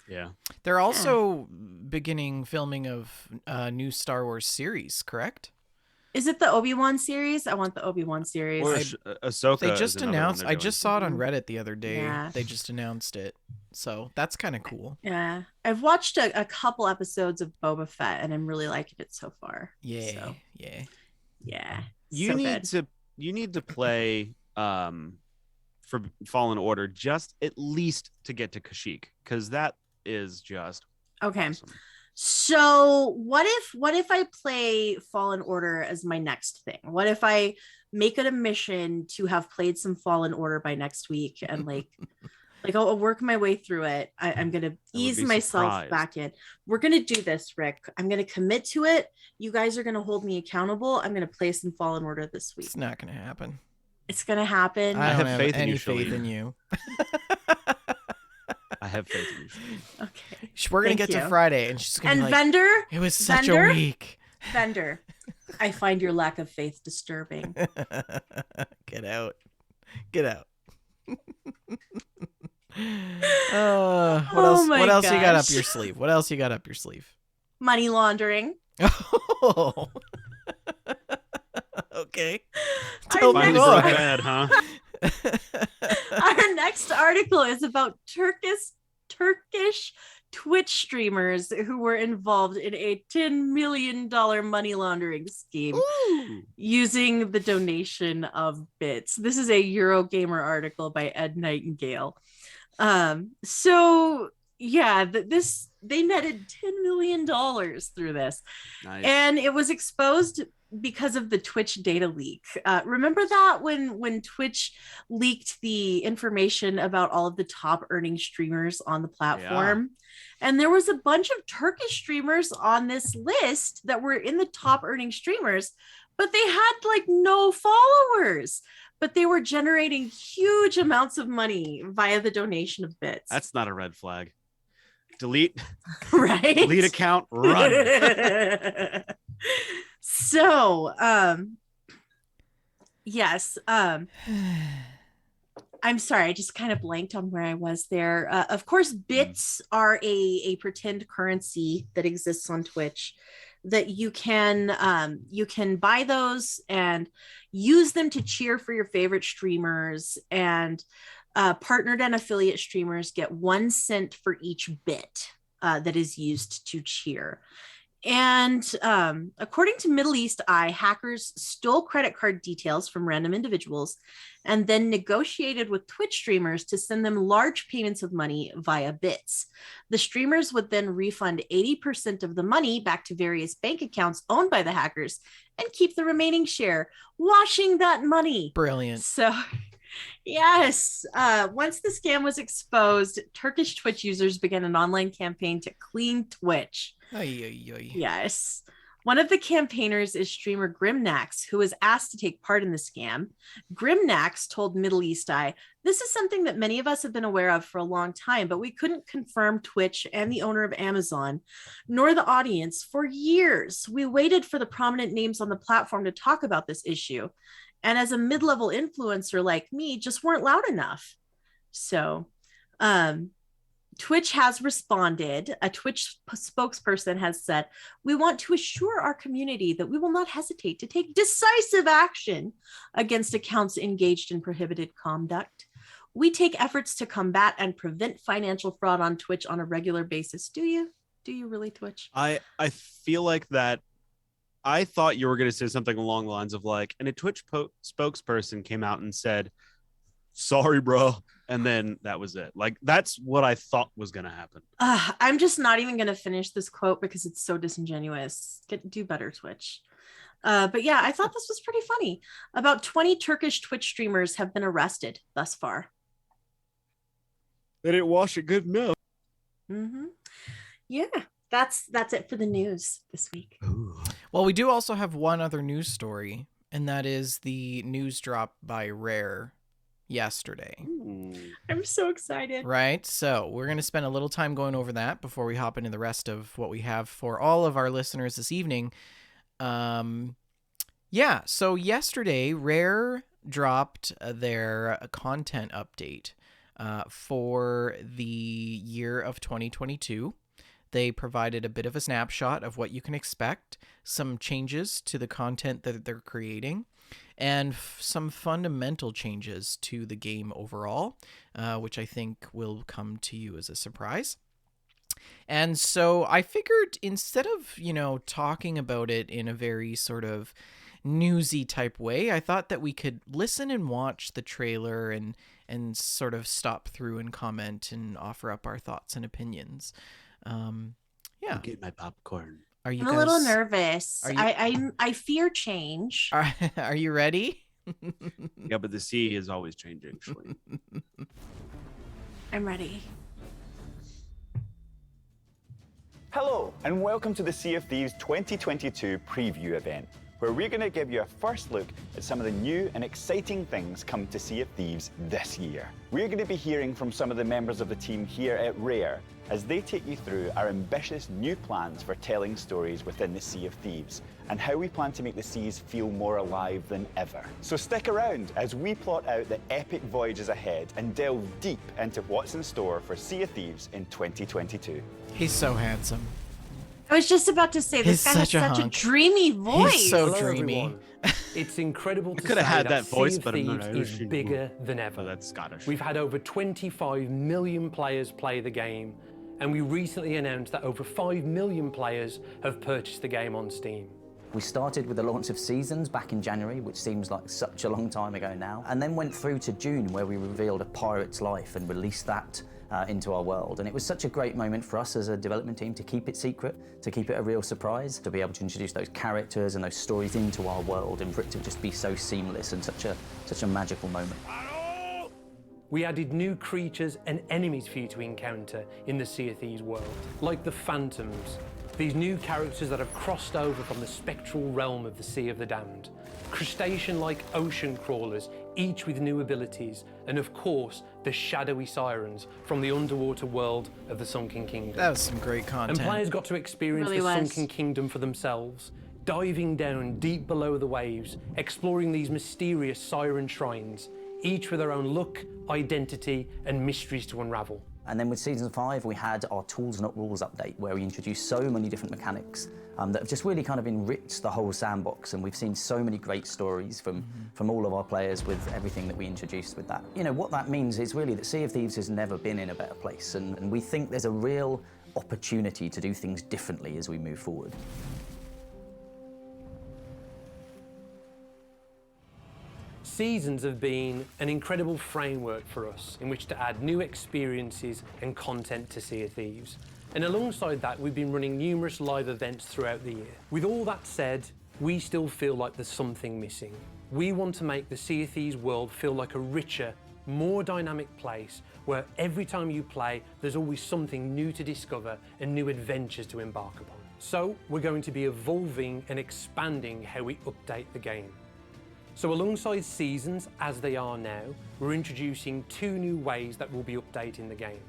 Yeah. They're also beginning filming of a new Star Wars series, correct? is it the Obi-Wan series? I want the Obi-Wan series. Or Ahsoka. They is just another one announced. they're I doing. just saw it on Reddit the other day. Yeah. They just announced it, so that's kind of cool. Yeah, I've watched a couple episodes of Boba Fett and I'm really liking it so far. Yeah, So, yeah. yeah. You so need good. to play for Fallen Order just at least to get to Kashyyyk because that is just Okay. awesome. So what if I play Fallen Order as my next thing? What if I make it a mission to have played some Fallen Order by next week and like I'll work my way through it. I'm gonna ease be myself surprised. back in. We're gonna do this, Rick. I'm gonna commit to it. You guys are gonna hold me accountable. I'm gonna play some Fallen Order this week. It's not gonna happen. It's gonna happen. I don't have have faith in any you, faith Shalene. in you. I have faith in you. Okay. We're gonna Thank get to you. Friday, and she's gonna And be like, Vendor, "It was such Vendor? a week." Vendor, I find your lack of faith disturbing. Get out. Get out. What Oh else? my What else you got up gosh. your sleeve? What else you got up your sleeve? Money laundering. Oh. Okay. Our Tell me next, Finally broke more. bad, huh? our next article is about Turkish Twitch streamers who were involved in a $10 million money laundering scheme Ooh. using the donation of bits. This is a Eurogamer article by Ed Nightingale. So Yeah, they netted $10 million through this. Nice. And it was exposed because of the Twitch data leak. Remember that when Twitch leaked the information about all of the top earning streamers on the platform? And there was a bunch of Turkish streamers on this list that were in the top earning streamers, but they had like no followers. But they were generating huge amounts of money via the donation of bits. That's not a red flag. Delete. Right. Delete account. Run. So, yes. I'm sorry, I just kind of blanked on where I was there. Of course, bits are a pretend currency that exists on Twitch that you can buy those and use them to cheer for your favorite streamers, and partnered and affiliate streamers get 1 cent for each bit that is used to cheer. And according to Middle East Eye, hackers stole credit card details from random individuals and then negotiated with Twitch streamers to send them large payments of money via bits. The streamers would then refund 80% of the money back to various bank accounts owned by the hackers and keep the remaining share, washing that money. Brilliant. So, yes, once the scam was exposed, Turkish Twitch users began an online campaign to clean Twitch. Yes. One of the campaigners is streamer Grimnax, who was asked to take part in the scam. Grimnax told Middle East Eye, "This is something that many of us have been aware of for a long time, but we couldn't confirm Twitch and the owner of Amazon, nor the audience for years. We waited for the prominent names on the platform to talk about this issue. And as a mid-level influencer like me, just weren't loud enough." So, Twitch has responded. A Twitch spokesperson has said, "We want to assure our community that we will not hesitate to take decisive action against accounts engaged in prohibited conduct. We take efforts to combat and prevent financial fraud on Twitch on a regular basis." Do you? Do you really, Twitch? I feel like that. I thought you were going to say something along the lines of like, and a Twitch spokesperson came out and said, "Sorry, bro." And then that was it. Like, that's what I thought was going to happen. I'm just not even going to finish this quote because it's so disingenuous. Do better, Twitch. But yeah, I thought this was pretty funny. About 20 Turkish Twitch streamers have been arrested thus far. They didn't wash it good enough. Mm-hmm. Yeah, that's it for the news this week. Ooh. Well, we do also have one other news story, and that is the news drop by Rare yesterday. Ooh. I'm so excited. Right? So we're going to spend a little time going over that before we hop into the rest of what we have for all of our listeners this evening. Yeah, so yesterday, Rare dropped their content update for the year of 2022. They provided a bit of a snapshot of what you can expect, some changes to the content that they're creating, and some fundamental changes to the game overall, which I think will come to you as a surprise. And so I figured instead of, talking about it in a very sort of newsy type way, I thought that we could listen and watch the trailer and sort of stop through and comment and offer up our thoughts and opinions. Yeah. Get my popcorn. Are you I'm a little nervous. are you- I fear change. Are you ready? Yeah, but the sea is always changing. Actually. I'm ready. Hello, and welcome to the Sea of Thieves 2022 preview event, where we're going to give you a first look at some of the new and exciting things come to Sea of Thieves this year. We're going to be hearing from some of the members of the team here at Rare as they take you through our ambitious new plans for telling stories within the Sea of Thieves and how we plan to make the seas feel more alive than ever. So stick around as we plot out the epic voyages ahead and delve deep into what's in store for Sea of Thieves in 2022. He's so handsome. I was just about to say, this He's guy has such a such a hunk. dreamy voice. He's so Hello, dreamy. everyone. It's incredible to could have say had that Sea voice, of but I'm not Thieves is Irish. bigger than Oh, ever. that's Scottish. We've had over 25 million players play the game, and we recently announced that over 5 million players have purchased the game on Steam. We started with the launch of Seasons back in January, which seems like such a long time ago now, and then went through to June where we revealed A Pirate's Life and released that into our world. And it was such a great moment for us as a development team to keep it secret, to keep it a real surprise, to be able to introduce those characters and those stories into our world, and for it to just be so seamless and such a magical moment. We added new creatures and enemies for you to encounter in the Sea of Thieves world, like the Phantoms, these new characters that have crossed over from the spectral realm of the Sea of the Damned, crustacean-like ocean crawlers, each with new abilities, and of course, the shadowy sirens from the underwater world of the Sunken Kingdom. That was some great content. And players got to experience Really the was. Sunken Kingdom for themselves, diving down deep below the waves, exploring these mysterious siren shrines, each with their own look, identity, and mysteries to unravel. And then with Season 5, we had our Tools Not Rules update, where we introduced so many different mechanics that have just really kind of enriched the whole sandbox. And we've seen so many great stories from all of our players with everything that we introduced with that. You know, what that means is really that Sea of Thieves has never been in a better place. And we think there's a real opportunity to do things differently as we move forward. Seasons have been an incredible framework for us in which to add new experiences and content to Sea of Thieves. And alongside that, we've been running numerous live events throughout the year. With all that said, we still feel like there's something missing. We want to make the Sea of Thieves world feel like a richer, more dynamic place where every time you play, there's always something new to discover and new adventures to embark upon. So we're going to be evolving and expanding how we update the game. So alongside seasons as they are now, we're introducing two new ways that we'll be updating the game: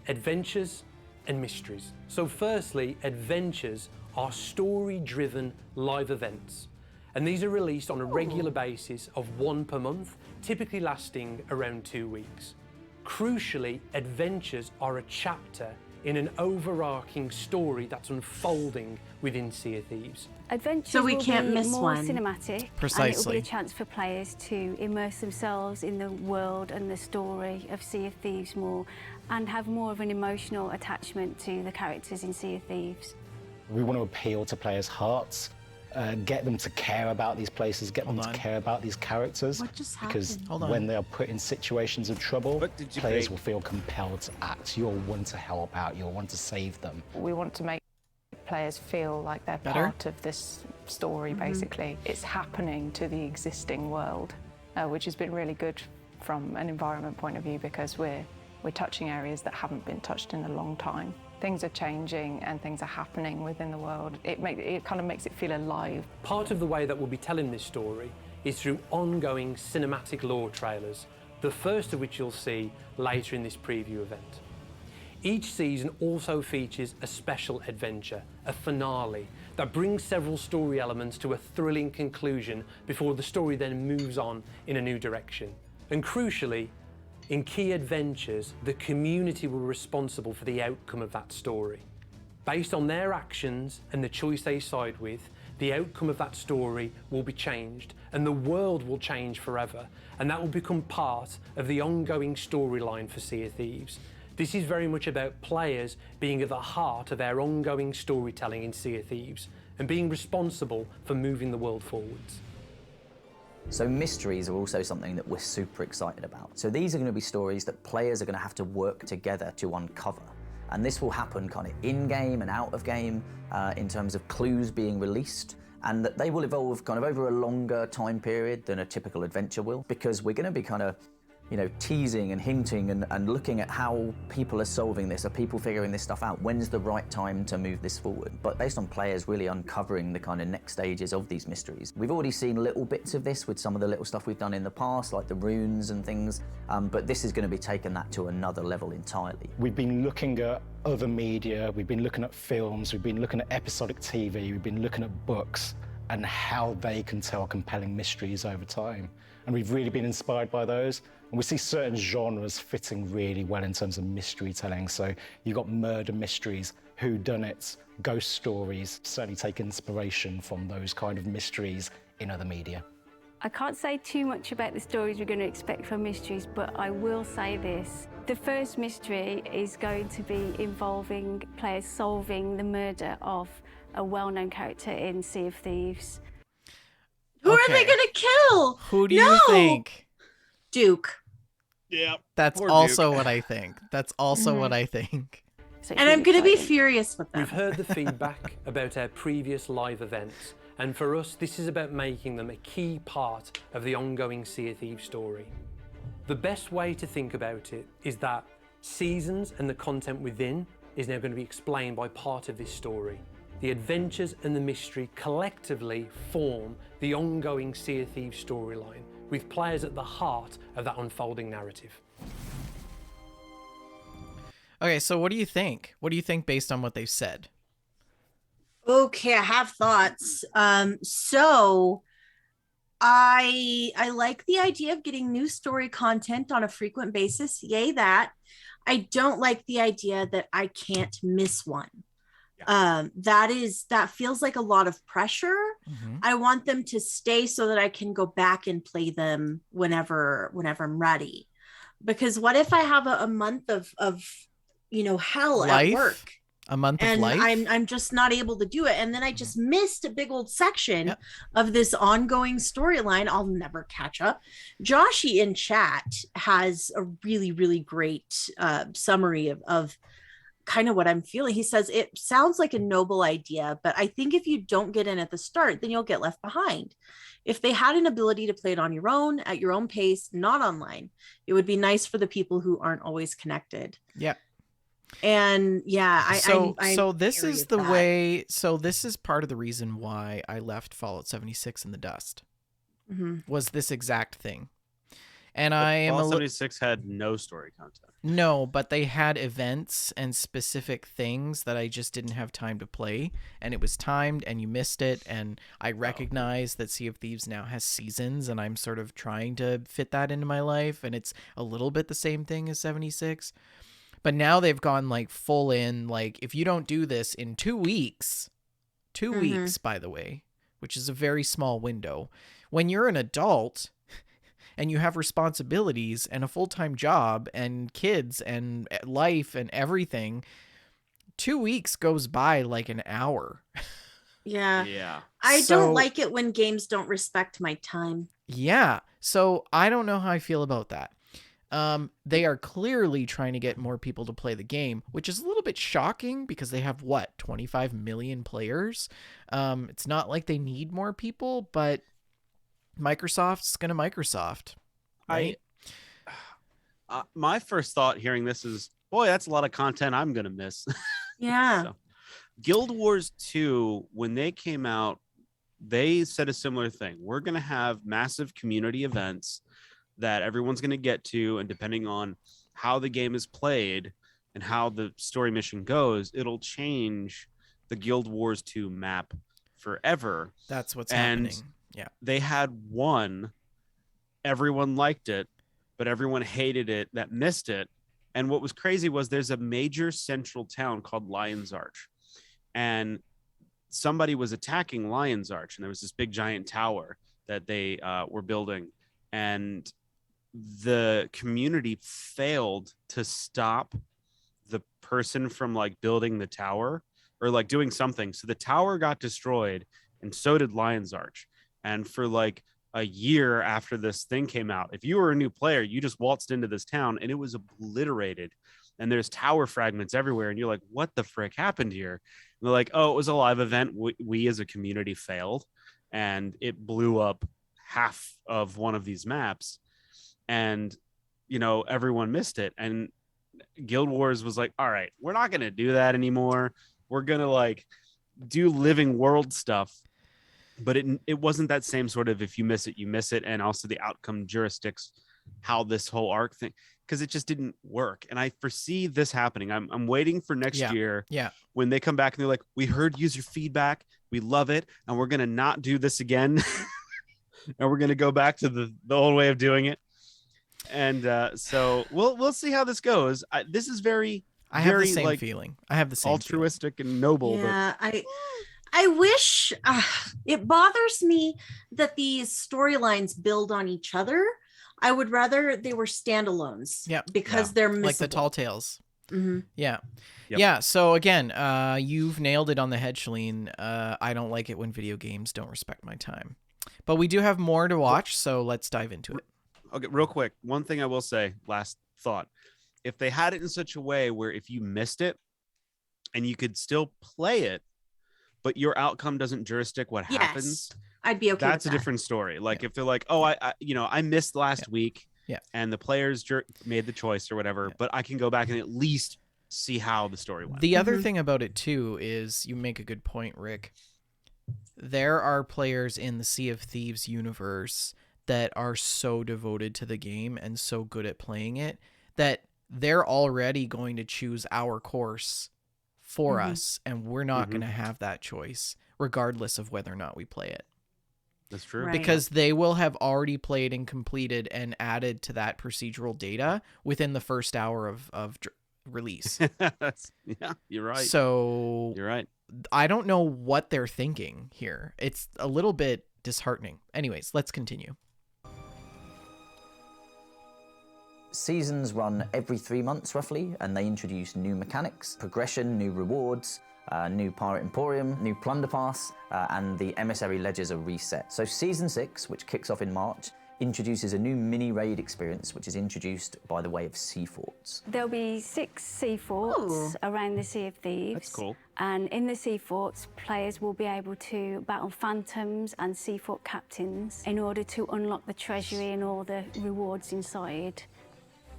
adventures and mysteries. So firstly, adventures are story-driven live events. And these are released on a regular basis of one per month, typically lasting around 2 weeks. Crucially, adventures are a chapter in an overarching story that's unfolding within Sea of Thieves. Adventures So we will can't be miss more one. cinematic, and it will Precisely. be a chance for players to immerse themselves in the world and the story of Sea of Thieves more, and have more of an emotional attachment to the characters in Sea of Thieves. We want to appeal to players' hearts, get them to care about these places, get them to care about these characters. What just Because happened? Hold on. when they are put in situations of trouble, What did you players create? will feel compelled to act. You'll want to help out, you'll want to save them. We want to make players feel like they're Better? part of this story, basically. It's happening to the existing world, which has been really good from an environment point of view, because we're touching areas that haven't been touched in a long time. Things are changing and things are happening within the world. It kind of makes it feel alive. Part of the way that we'll be telling this story is through ongoing cinematic lore trailers, the first of which you'll see later in this preview event. Each season also features a special adventure, a finale, that brings several story elements to a thrilling conclusion before the story then moves on in a new direction. And crucially, in key adventures, the community were responsible for the outcome of that story. Based on their actions and the choice they side with, the outcome of that story will be changed, and the world will change forever, and that will become part of the ongoing storyline for Sea of Thieves. This is very much about players being at the heart of our ongoing storytelling in Sea of Thieves, and being responsible for moving the world forwards. So mysteries are also something that we're super excited about. So these are going to be stories that players are going to have to work together to uncover. And this will happen kind of in-game and out of game in terms of clues being released, and that they will evolve kind of over a longer time period than a typical adventure will, because we're going to be kind of, you know, teasing and hinting and looking at how people are solving this. Are people figuring this stuff out? When's the right time to move this forward? But based on players really uncovering the kind of next stages of these mysteries. We've already seen little bits of this with some of the little stuff we've done in the past, like the runes and things, but this is going to be taking that to another level entirely. We've been looking at other media, we've been looking at films, we've been looking at episodic TV, we've been looking at books and how they can tell compelling mysteries over time. And we've really been inspired by those. And we see certain genres fitting really well in terms of mystery telling. So you've got murder mysteries, whodunits, ghost stories. Certainly take inspiration from those kind of mysteries in other media. I can't say too much about the stories we're going to expect from mysteries, but I will say this. The first mystery is going to be involving players solving the murder of a well-known character in Sea of Thieves. Who are they Okay. gonna kill? Who do you No! think? Duke. Yeah. That's poor also Duke. what I think. That's also what I think. So And I'm going to be furious with them. We've heard the feedback about our previous live events, and for us, this is about making them a key part of the ongoing Sea of Thieves story. The best way to think about it is that seasons and the content within is now going to be explained by part of this story. The adventures and the mystery collectively form the ongoing Sea of Thieves storyline, with players at the heart of that unfolding narrative. Okay, so what do you think? What do you think based on what they've said? Okay, I have thoughts. So I like the idea of getting new story content on a frequent basis. Yay, that. I don't like the idea that I can't miss one. That feels like a lot of pressure. I want them to stay so that I can go back and play them whenever I'm ready. Because what if I have a month of hell Life? at work? A month of And life? I'm just not able to do it. And then I just missed a big old section of this ongoing storyline. I'll never catch up. Joshy in chat has a really, really great summary of kind of what I'm feeling. He says, it sounds like a noble idea, but I think if you don't get in at the start, then you'll get left behind. If they had an ability to play it on your own, at your own pace, not online, it would be nice for the people who aren't always connected. Yeah. And yeah, so this is the that. way. So this is part of the reason why I left Fallout 76 in the dust. Was this exact thing. And But I am Fallout 76 had no story content. No, but they had events and specific things that I just didn't have time to play, and it was timed and you missed it, and I recognize that Sea of Thieves now has seasons, and I'm sort of trying to fit that into my life, and it's a little bit the same thing as 76. But now they've gone like full in, like if you don't do this in 2 weeks, 2 weeks, by the way, which is a very small window, when you're an adult and you have responsibilities and a full-time job and kids and life and everything, 2 weeks goes by like an hour. Yeah. I don't like it when games don't respect my time. Yeah. So I don't know how I feel about that. They are clearly trying to get more people to play the game, which is a little bit shocking because they have 25 million players. It's not like they need more people, but Microsoft's gonna Microsoft, right? My first thought hearing this is, boy, that's a lot of content I'm gonna miss. Yeah. So, Guild Wars 2, when they came out, they said a similar thing. We're gonna have massive community events that everyone's gonna get to, and depending on how the game is played and how the story mission goes, it'll change the Guild Wars 2 map forever. That's what's happening. Yeah. They had one, everyone liked it, but everyone hated it that missed it. And what was crazy was there's a major central town called Lion's Arch, and somebody was attacking Lion's Arch, and there was this big giant tower that they were building, and the community failed to stop the person from like building the tower or like doing something. So the tower got destroyed, and so did Lion's Arch. And for like a year after this thing came out, if you were a new player, you just waltzed into this town and it was obliterated. And there's tower fragments everywhere. And you're like, what the frick happened here? And they're like, oh, it was a live event. We as a community failed, and it blew up half of one of these maps. And, everyone missed it. And Guild Wars was like, all right, we're not going to do that anymore. We're going to like do living world stuff. But it wasn't that same sort of, if you miss it, you miss it. And also the outcome jurisdicts how this whole arc thing, because it just didn't work. And I foresee this happening. I'm waiting for next year when they come back and they're like, we heard user feedback. We love it. And we're going to not do this again. And we're going to go back to the old way of doing it. And so we'll see how this goes. This is very, I have the same feeling. I have the same altruistic and noble. Yeah, I wish it bothers me that these storylines build on each other. I would rather they were standalones. Yeah, because they're missable. Like the Tall Tales. Mm-hmm. Yeah. Yep. Yeah. So again, you've nailed it on the head, Shalene. I don't like it when video games don't respect my time. But we do have more to watch, so let's dive into it. Okay, real quick. One thing I will say, last thought. If they had it in such a way where if you missed it and you could still play it, but your outcome doesn't jurisdict what happens, I'd be okay. That's with a that. different story. Like if they're like, oh, I missed last week, and the players made the choice or whatever, but I can go back and at least see how the story went. The other thing about it too is you make a good point, Rick. There are players in the Sea of Thieves universe that are so devoted to the game and so good at playing it that they're already going to choose our course for us, and we're not going to have that choice regardless of whether or not we play it. That's true. Right. Because they will have already played and completed and added to that procedural data within the first hour of release. Yeah, you're right. So you're right. I don't know what they're thinking here. It's a little bit disheartening. Anyways, let's continue. Seasons run every 3 months roughly, and they introduce new mechanics, progression, new rewards, new Pirate Emporium, new Plunder Pass, and the Emissary Ledgers are reset. So Season 6, which kicks off in March, introduces a new mini-raid experience, which is introduced by the way of sea forts. There'll be 6 sea forts around the Sea of Thieves. That's cool. And in the sea forts, players will be able to battle phantoms and sea fort captains in order to unlock the treasury and all the rewards inside.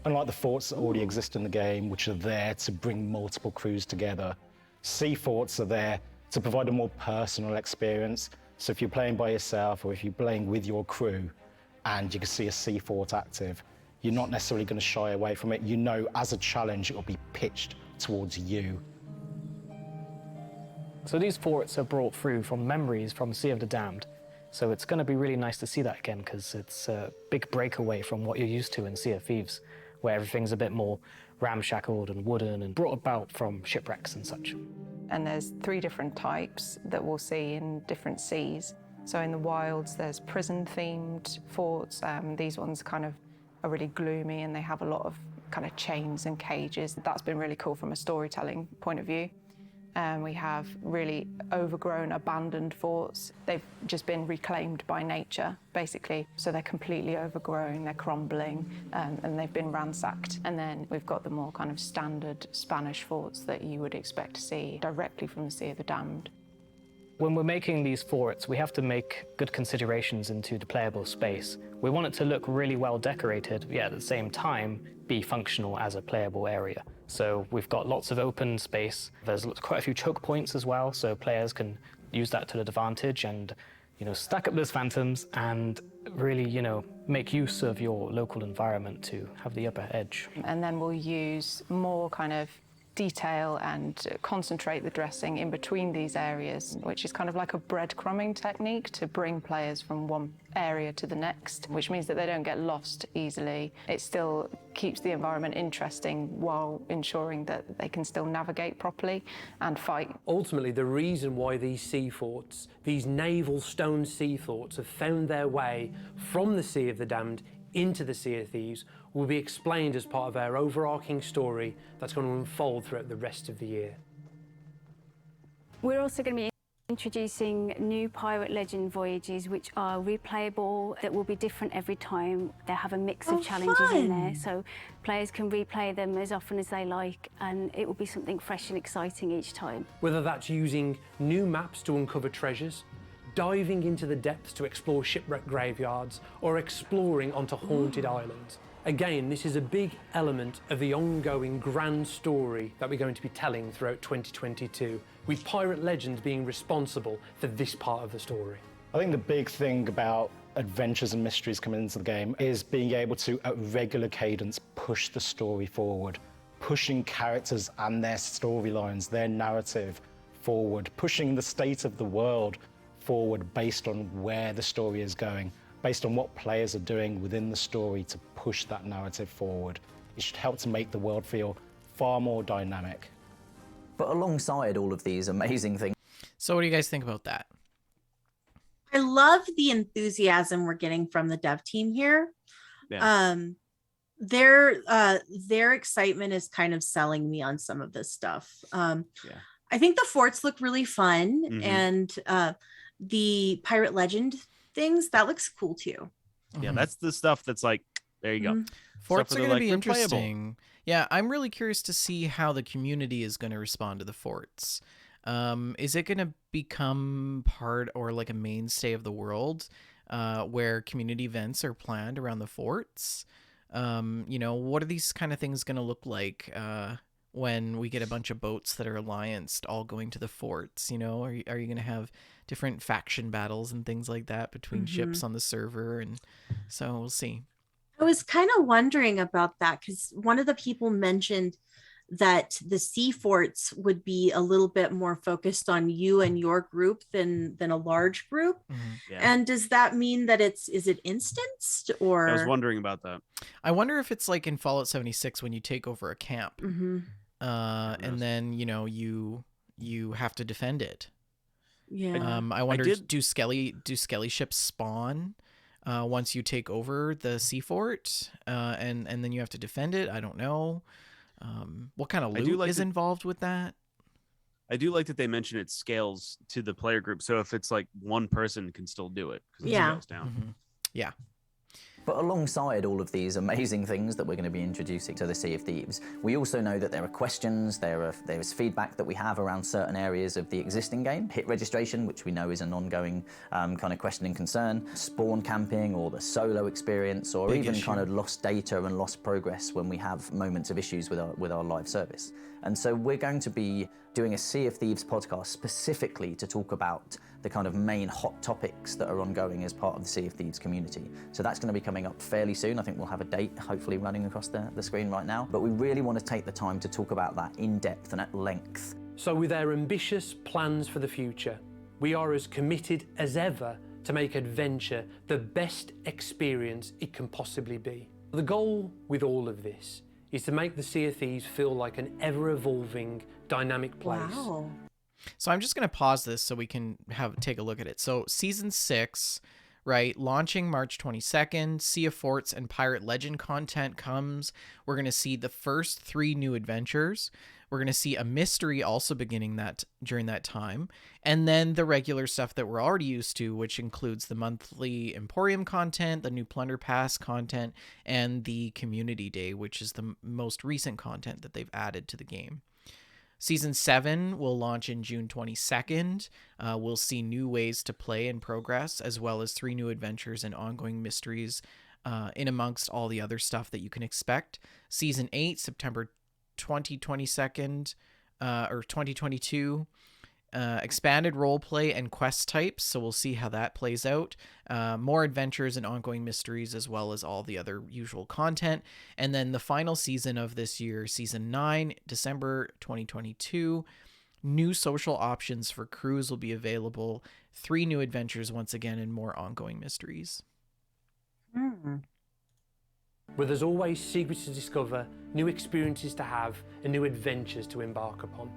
Unlike the forts that already exist in the game, which are there to bring multiple crews together, sea forts are there to provide a more personal experience. So if you're playing by yourself or if you're playing with your crew and you can see a sea fort active, you're not necessarily going to shy away from it. You know, as a challenge, it will be pitched towards you. So these forts are brought through from memories from Sea of the Damned. So it's going to be really nice to see that again, because it's a big breakaway from what you're used to in Sea of Thieves, where everything's a bit more ramshackled and wooden and brought about from shipwrecks and such. And there's 3 different types that we'll see in different seas. So in the wilds, there's prison-themed forts. These ones kind of are really gloomy and they have a lot of kind of chains and cages. That's been really cool from a storytelling point of view. We have really overgrown, abandoned forts. They've just been reclaimed by nature, basically. So they're completely overgrown, they're crumbling, and they've been ransacked. And then we've got the more kind of standard Spanish forts that you would expect to see directly from the Sea of the Damned. When we're making these forts, we have to make good considerations into the playable space. We want it to look really well decorated, yet at the same time be functional as a playable area. So we've got lots of open space. There's quite a few choke points as well, so players can use that to their advantage and, stack up those phantoms and really, make use of your local environment to have the upper edge. And then we'll use more kind of detail and concentrate the dressing in between these areas, which is kind of like a breadcrumbing technique to bring players from one area to the next, which means that they don't get lost easily. It still keeps the environment interesting while ensuring that they can still navigate properly and fight. Ultimately, the reason why these sea forts, these naval stone sea forts, have found their way from the Sea of the Damned into the Sea of Thieves will be explained as part of our overarching story that's going to unfold throughout the rest of the year. We're also going to be introducing new Pirate Legend voyages, which are replayable, that will be different every time. They have a mix of challenges in there, so players can replay them as often as they like, and it will be something fresh and exciting each time. Whether that's using new maps to uncover treasures, diving into the depths to explore shipwreck graveyards, or exploring onto haunted islands. Again, this is a big element of the ongoing grand story that we're going to be telling throughout 2022, with Pirate Legends being responsible for this part of the story. I think the big thing about adventures and mysteries coming into the game is being able to, at regular cadence, push the story forward, pushing characters and their storylines, their narrative forward, pushing the state of the world forward based on where the story is going, based on what players are doing within the story to push that narrative forward. It should help to make the world feel far more dynamic. But alongside all of these amazing things... So what do you guys think about that? I love the enthusiasm we're getting from the dev team here. Yeah. Their excitement is kind of selling me on some of this stuff. I think the forts look really fun, and the Pirate Legend things, that looks cool too. Yeah, that's the stuff that's like There you go. Forts Stuff are where going to they're be like, replayable. interesting. Yeah, I'm really curious to see how the community is going to respond to the forts. Is it going to become part or like a mainstay of the world where community events are planned around the forts? What are these kind of things going to look like when we get a bunch of boats that are allianced all going to the forts? Are you going to have different faction battles and things like that between ships on the server? And so we'll see. I was kind of wondering about that because one of the people mentioned that the sea forts would be a little bit more focused on you and your group than a large group. Yeah. And does that mean that is it instanced or? I was wondering about that. I wonder if it's like in Fallout 76 when you take over a camp, Mhm. and then you have to defend it. Yeah. I wonder, do skelly ships spawn once you take over the sea fort, and then you have to defend it? I don't know. What kind of loot is involved with that? I do like that they mention it scales to the player group. So if it's like one person can still do it because it scales down. Yeah. But alongside all of these amazing things that we're going to be introducing to the Sea of Thieves, we also know that there are questions, there is feedback that we have around certain areas of the existing game. Hit registration, which we know is an ongoing kind of question and concern. Spawn camping or the solo experience, or even kind of lost data and lost progress when we have moments of issues with our live service. And so we're going to be doing a Sea of Thieves podcast specifically to talk about the kind of main hot topics that are ongoing as part of the Sea of Thieves community. So that's going to be coming up fairly soon. I think we'll have a date hopefully running across the screen right now. But we really want to take the time to talk about that in depth and at length. So with our ambitious plans for the future, we are as committed as ever to make adventure the best experience it can possibly be. The goal with all of this is to make the Sea of Thieves feel like an ever-evolving, dynamic place. Wow. So I'm just going to pause this so we can take a look at it. So season 6, right, launching March 22nd, Sea of Forts and Pirate Legend content comes. We're going to see the first 3 new adventures. We're going to see a mystery also beginning during that time. And then the regular stuff that we're already used to, which includes the monthly Emporium content, the new Plunder Pass content, and the Community Day, which is the most recent content that they've added to the game. Season 7 will launch in June 22nd. We'll see new ways to play and progress, as well as 3 new adventures and ongoing mysteries in amongst all the other stuff that you can expect. Season 8, September 2022, expanded roleplay and quest types, so we'll see how that plays out. More adventures and ongoing mysteries, as well as all the other usual content. And then the final season of this year, season 9, December 2022. New social options for crews will be available. 3 new adventures once again, and more ongoing mysteries. Where there's always secrets to discover, new experiences to have, and new adventures to embark upon.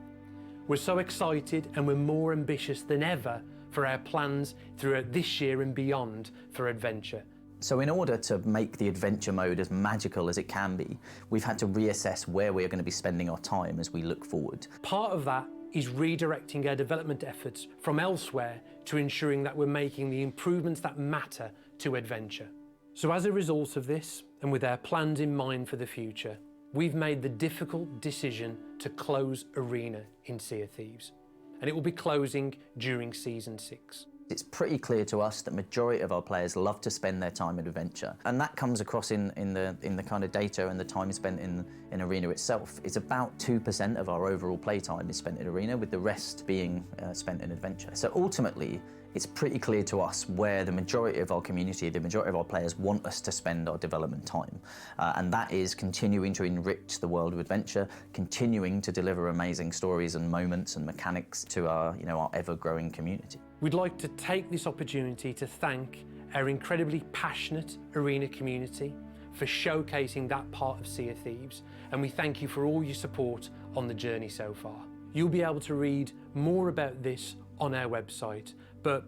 We're so excited and we're more ambitious than ever for our plans throughout this year and beyond for adventure. So in order to make the adventure mode as magical as it can be, we've had to reassess where we're going to be spending our time as we look forward. Part of that is redirecting our development efforts from elsewhere to ensuring that we're making the improvements that matter to adventure. So as a result of this, and with our plans in mind for the future, we've made the difficult decision to close Arena in Sea of Thieves, and it will be closing during Season 6. It's pretty clear to us that majority of our players love to spend their time in adventure, and that comes across in the kind of data and the time spent in Arena itself. It's about 2% of our overall playtime is spent in Arena, with the rest being spent in adventure. So ultimately, it's pretty clear to us where the majority of our community, the majority of our players want us to spend our development time. And that is continuing to enrich the world of adventure, continuing to deliver amazing stories and moments and mechanics to our ever-growing community. We'd like to take this opportunity to thank our incredibly passionate Arena community for showcasing that part of Sea of Thieves, and we thank you for all your support on the journey so far. You'll be able to read more about this on our website, but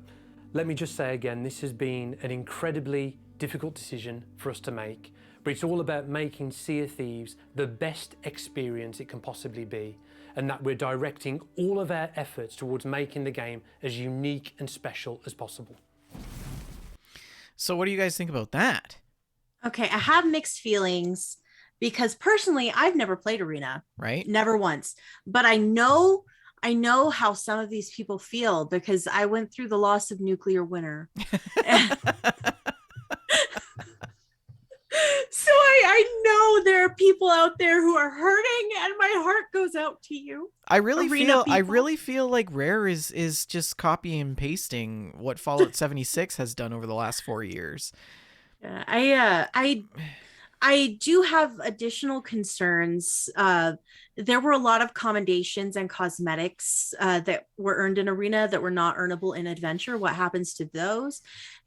let me just say again, this has been an incredibly difficult decision for us to make, but it's all about making Sea of Thieves the best experience it can possibly be, and that we're directing all of our efforts towards making the game as unique and special as possible. So what do you guys think about that? Okay, I have mixed feelings because personally, I've never played Arena. Right? Never once. But I know how some of these people feel because I went through the loss of Nuclear Winter. So I know there are people out there who are hurting, and my heart goes out to you. I really Arena feel like Rare is just copying and pasting what Fallout 76 has done over the last 4 years. Yeah, I do have additional concerns. There were a lot of commendations and cosmetics that were earned in Arena that were not earnable in Adventure. What happens to those?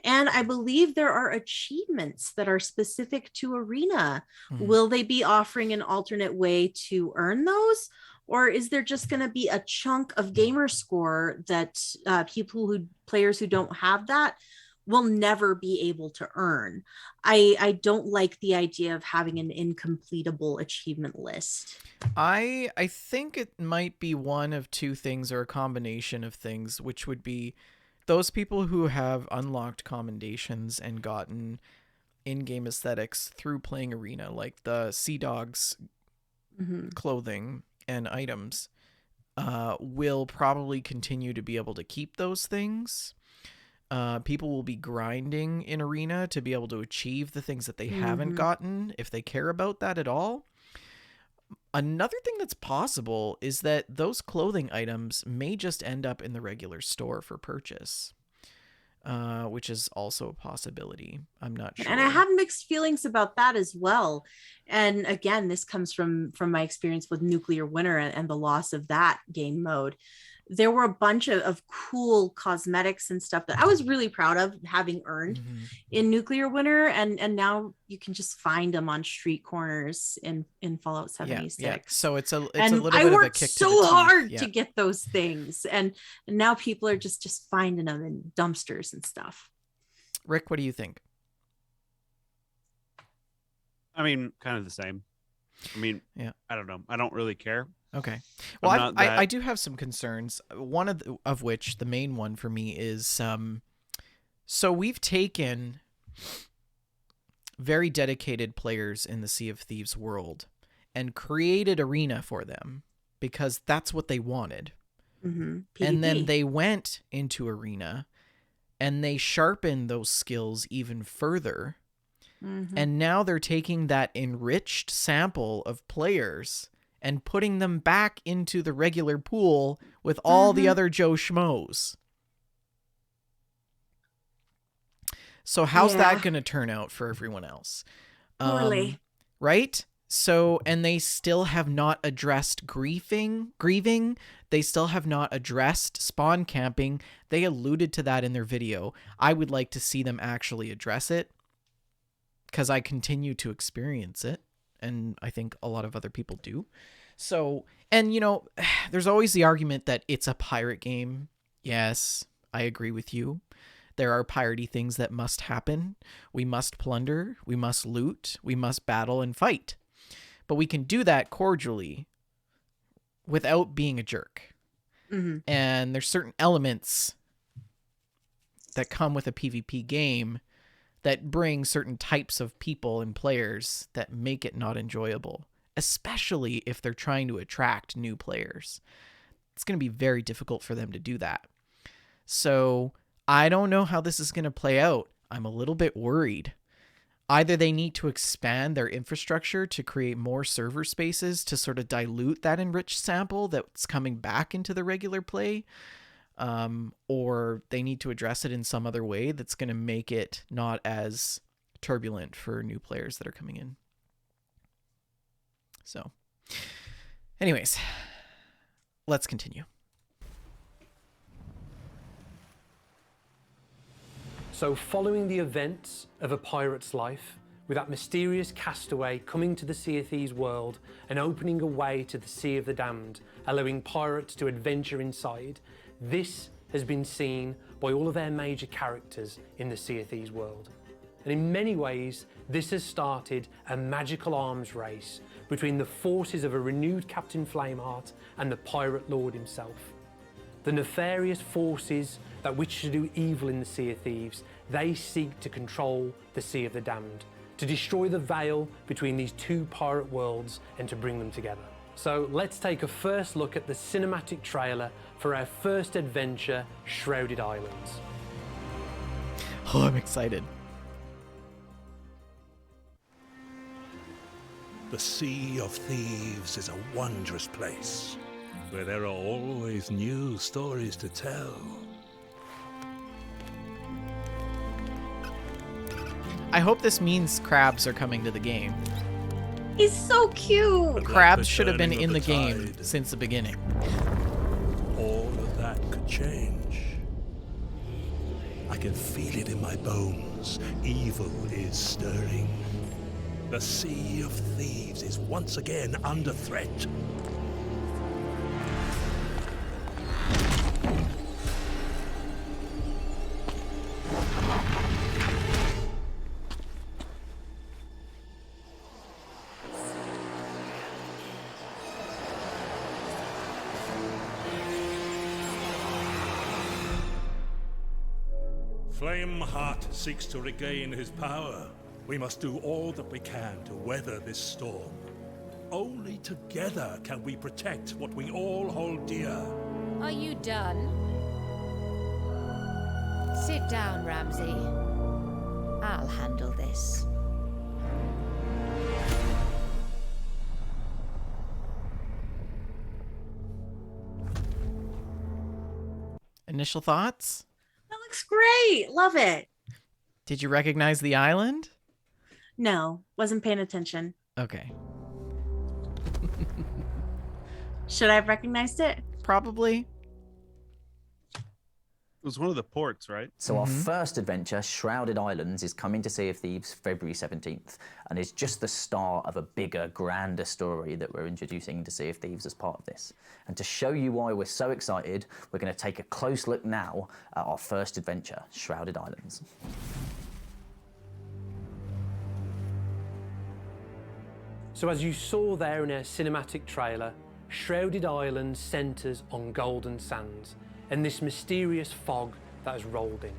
And I believe there are achievements that are specific to Arena. Mhm. Will they be offering an alternate way to earn those? Or is there just going to be a chunk of gamer score that players who don't have that will never be able to earn? I don't like the idea of having an incompletable achievement list. I think it might be one of two things or a combination of things, which would be those people who have unlocked commendations and gotten in-game aesthetics through playing Arena, like the Sea Dogs clothing and items, will probably continue to be able to keep those things. People will be grinding in Arena to be able to achieve the things that they haven't gotten, if they care about that at all. Another thing that's possible is that those clothing items may just end up in the regular store for purchase, which is also a possibility. I'm not sure. And I have mixed feelings about that as well. And again, this comes from my experience with Nuclear Winter and the loss of that game mode. There were a bunch of cool cosmetics and stuff that I was really proud of having earned in Nuclear Winter, and now you can just find them on street corners in Fallout 76. Yeah. So it's a little and bit I of a worked kick to so the teeth. hard Yeah. to get those things, and now people are just finding them in dumpsters and stuff. Rick, what do you think? I mean, kind of the same. I mean, yeah. I don't know. I don't really care. Okay. Well, I do have some concerns. One of which, the main one for me, is so we've taken very dedicated players in the Sea of Thieves world and created Arena for them because that's what they wanted. And then they went into Arena and they sharpened those skills even further. And now they're taking that enriched sample of players and putting them back into the regular pool with all the other Joe Schmoes. So how's that going to turn out for everyone else? Poorly. Right? So, and they still have not addressed grieving. They still have not addressed spawn camping. They alluded to that in their video. I would like to see them actually address it, because I continue to experience it, and I think a lot of other people do. So, and there's always the argument that it's a pirate game. Yes, I agree with you. There are piratey things that must happen. We must plunder, we must loot, we must battle and fight. But we can do that cordially without being a jerk. And there's certain elements that come with a PvP game that bring certain types of people and players that make it not enjoyable, especially if they're trying to attract new players. It's going to be very difficult for them to do that. So I don't know how this is going to play out. I'm a little bit worried. Either they need to expand their infrastructure to create more server spaces to sort of dilute that enriched sample that's coming back into the regular play, or they need to address it in some other way that's going to make it not as turbulent for new players that are coming in. So, anyways, let's continue. So following the events of A Pirate's Life, with that mysterious castaway coming to the Sea of Thieves world and opening a way to the Sea of the Damned, allowing pirates to adventure inside, this has been seen by all of their major characters in the Sea of Thieves world. And in many ways, this has started a magical arms race between the forces of a renewed Captain Flameheart and the Pirate Lord himself. The nefarious forces that wish to do evil in the Sea of Thieves, they seek to control the Sea of the Damned, to destroy the veil between these two pirate worlds and to bring them together. So let's take a first look at the cinematic trailer for our first adventure, Shrouded Islands. Oh, I'm excited. The Sea of Thieves is a wondrous place where there are always new stories to tell. I hope this means crabs are coming to the game. He's so cute. Crabs should have been in the game since the beginning. All of that could change. I can feel it in my bones. Evil is stirring. The Sea of Thieves is once again under threat. Flameheart seeks to regain his power. We must do all that we can to weather this storm. Only together can we protect what we all hold dear. Are you done? Sit down, Ramsay. I'll handle this. Initial thoughts? That looks great. Love it. Did you recognize the island? No, wasn't paying attention. Okay. Should I have recognized it? Probably. It was one of the ports, right? So our first adventure, Shrouded Islands, is coming to Sea of Thieves February 17th, and is just the start of a bigger, grander story that we're introducing to Sea of Thieves as part of this. And to show you why we're so excited, we're going to take a close look now at our first adventure, Shrouded Islands. So as you saw there in our cinematic trailer, Shrouded Islands centres on golden sands and this mysterious fog that has rolled in.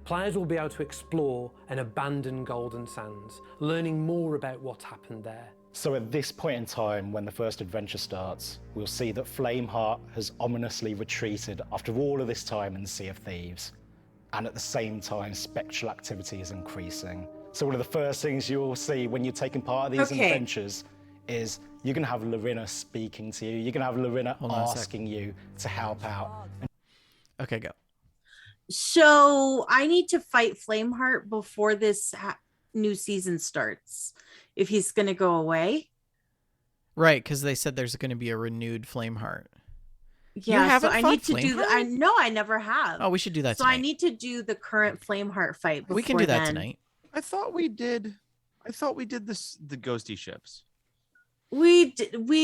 Players will be able to explore and abandon golden sands, learning more about what happened there. So at this point in time, when the first adventure starts, we'll see that Flameheart has ominously retreated after all of this time in the Sea of Thieves. And at the same time, spectral activity is increasing. So one of the first things you'll see when you're taking part of these adventures is you're going to have Lorena speaking to you. You're going to have Lorena asking you to help out. Okay, go. So I need to fight Flameheart before this new season starts. If he's going to go away. Right, because they said there's going to be a renewed Flameheart. Yeah, so I need to do that. No, I never have. Oh, we should do that so tonight. I need to do the current Flameheart fight before We can do that then. tonight. I thought we did this, the ghosty ships. We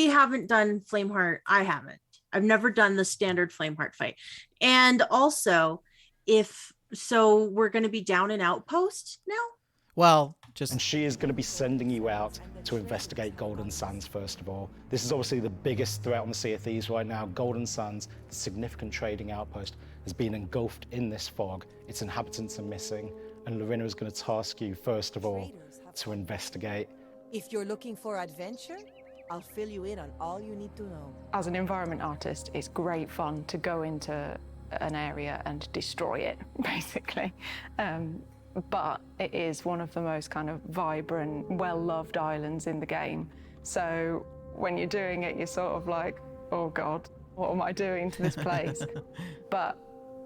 haven't done Flameheart. I haven't. I've never done the standard Flameheart fight. And also, we're going to be down an outpost now. Well, And she is going to be sending you out to investigate Golden Sands, first of all. This is obviously the biggest threat on the Sea of Thieves right now. Golden Sands, the significant trading outpost, has been engulfed in this fog. Its inhabitants are missing. And Lorena is going to task you, first of all, to investigate. If you're looking for adventure, I'll fill you in on all you need to know. As an environment artist, it's great fun to go into an area and destroy it, basically. But it is one of the most kind of vibrant, well-loved islands in the game. So when you're doing it, you're sort of like, oh God, what am I doing to this place? But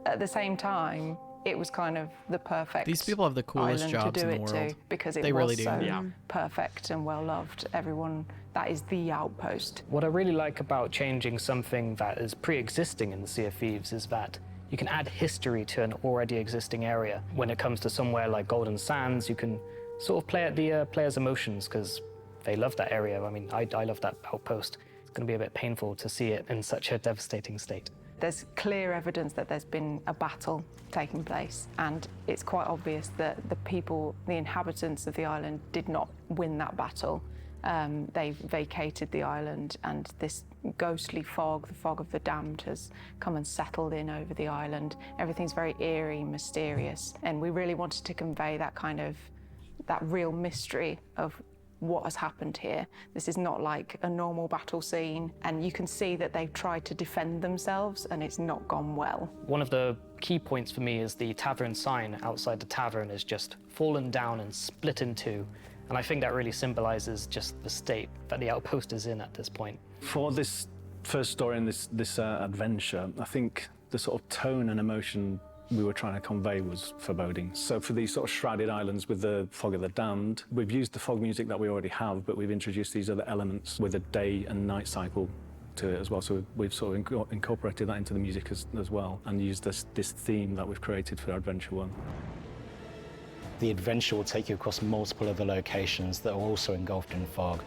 at the same time, it was kind of the perfect These people have the coolest island jobs to do in the it world. to, because it They was really do. so Yeah. perfect and well-loved. Everyone, that is the outpost. What I really like about changing something that is pre-existing in the Sea of Thieves is that you can add history to an already existing area. When it comes to somewhere like Golden Sands, you can sort of play at the players' emotions because they love that area. I mean, I love that outpost. It's going to be a bit painful to see it in such a devastating state. There's clear evidence that there's been a battle taking place, and it's quite obvious that the inhabitants of the island did not win that battle. They vacated the island, and this ghostly fog, the fog of the damned, has come and settled in over the island. Everything's very eerie, mysterious, and we really wanted to convey that kind of that real mystery of what has happened here. This is not like a normal battle scene, and you can see that they've tried to defend themselves and it's not gone well. One of the key points for me is the tavern sign outside the tavern is just fallen down and split in two. And I think that really symbolizes just the state that the outpost is in at this point. For this first story and this adventure, I think the sort of tone and emotion we were trying to convey was foreboding. So for these sort of Shrouded Islands with the Fog of the Damned, we've used the fog music that we already have, but we've introduced these other elements with a day and night cycle to it as well. So we've sort of incorporated that into the music as well, and used this theme that we've created for Adventure 1. The adventure will take you across multiple other locations that are also engulfed in fog,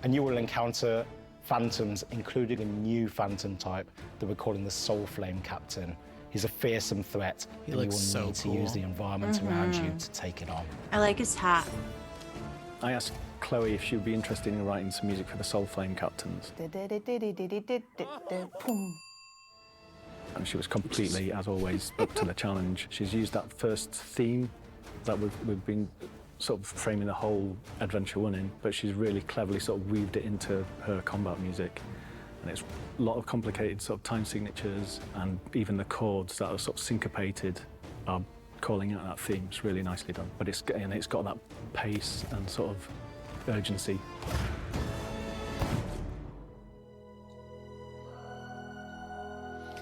and you will encounter phantoms, including a new phantom type that we're calling the Soul Flame Captain. He's a fearsome threat, He and you will looks so need to cool. use the environment around you to take it on. I like his hat. I asked Chloe if she would be interested in writing some music for the Soul Flame Captains, and she was completely, as always, up to the challenge. She's used that first theme that we've been sort of framing the whole Adventure 1 in, but she's really cleverly sort of weaved it into her combat music. And it's a lot of complicated sort of time signatures, and even the chords that are sort of syncopated are calling out that theme. It's really nicely done, but it's got that pace and sort of urgency.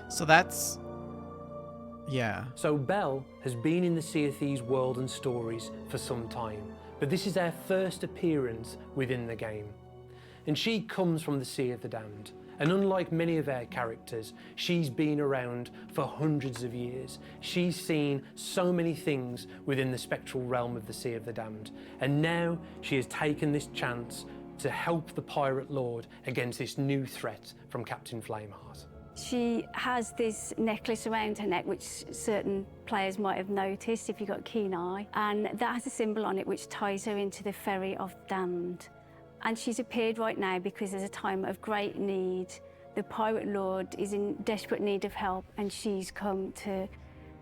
So that's... yeah. So Belle has been in the Sea of Thieves world and stories for some time, but this is her first appearance within the game. And she comes from the Sea of the Damned. And unlike many of our characters, she's been around for hundreds of years. She's seen so many things within the spectral realm of the Sea of the Damned. And now she has taken this chance to help the Pirate Lord against this new threat from Captain Flameheart. She has this necklace around her neck, which certain players might have noticed if you've got a keen eye. And that has a symbol on it which ties her into the Ferry of Damned. And she's appeared right now because there's a time of great need. The Pirate Lord is in desperate need of help, and she's come to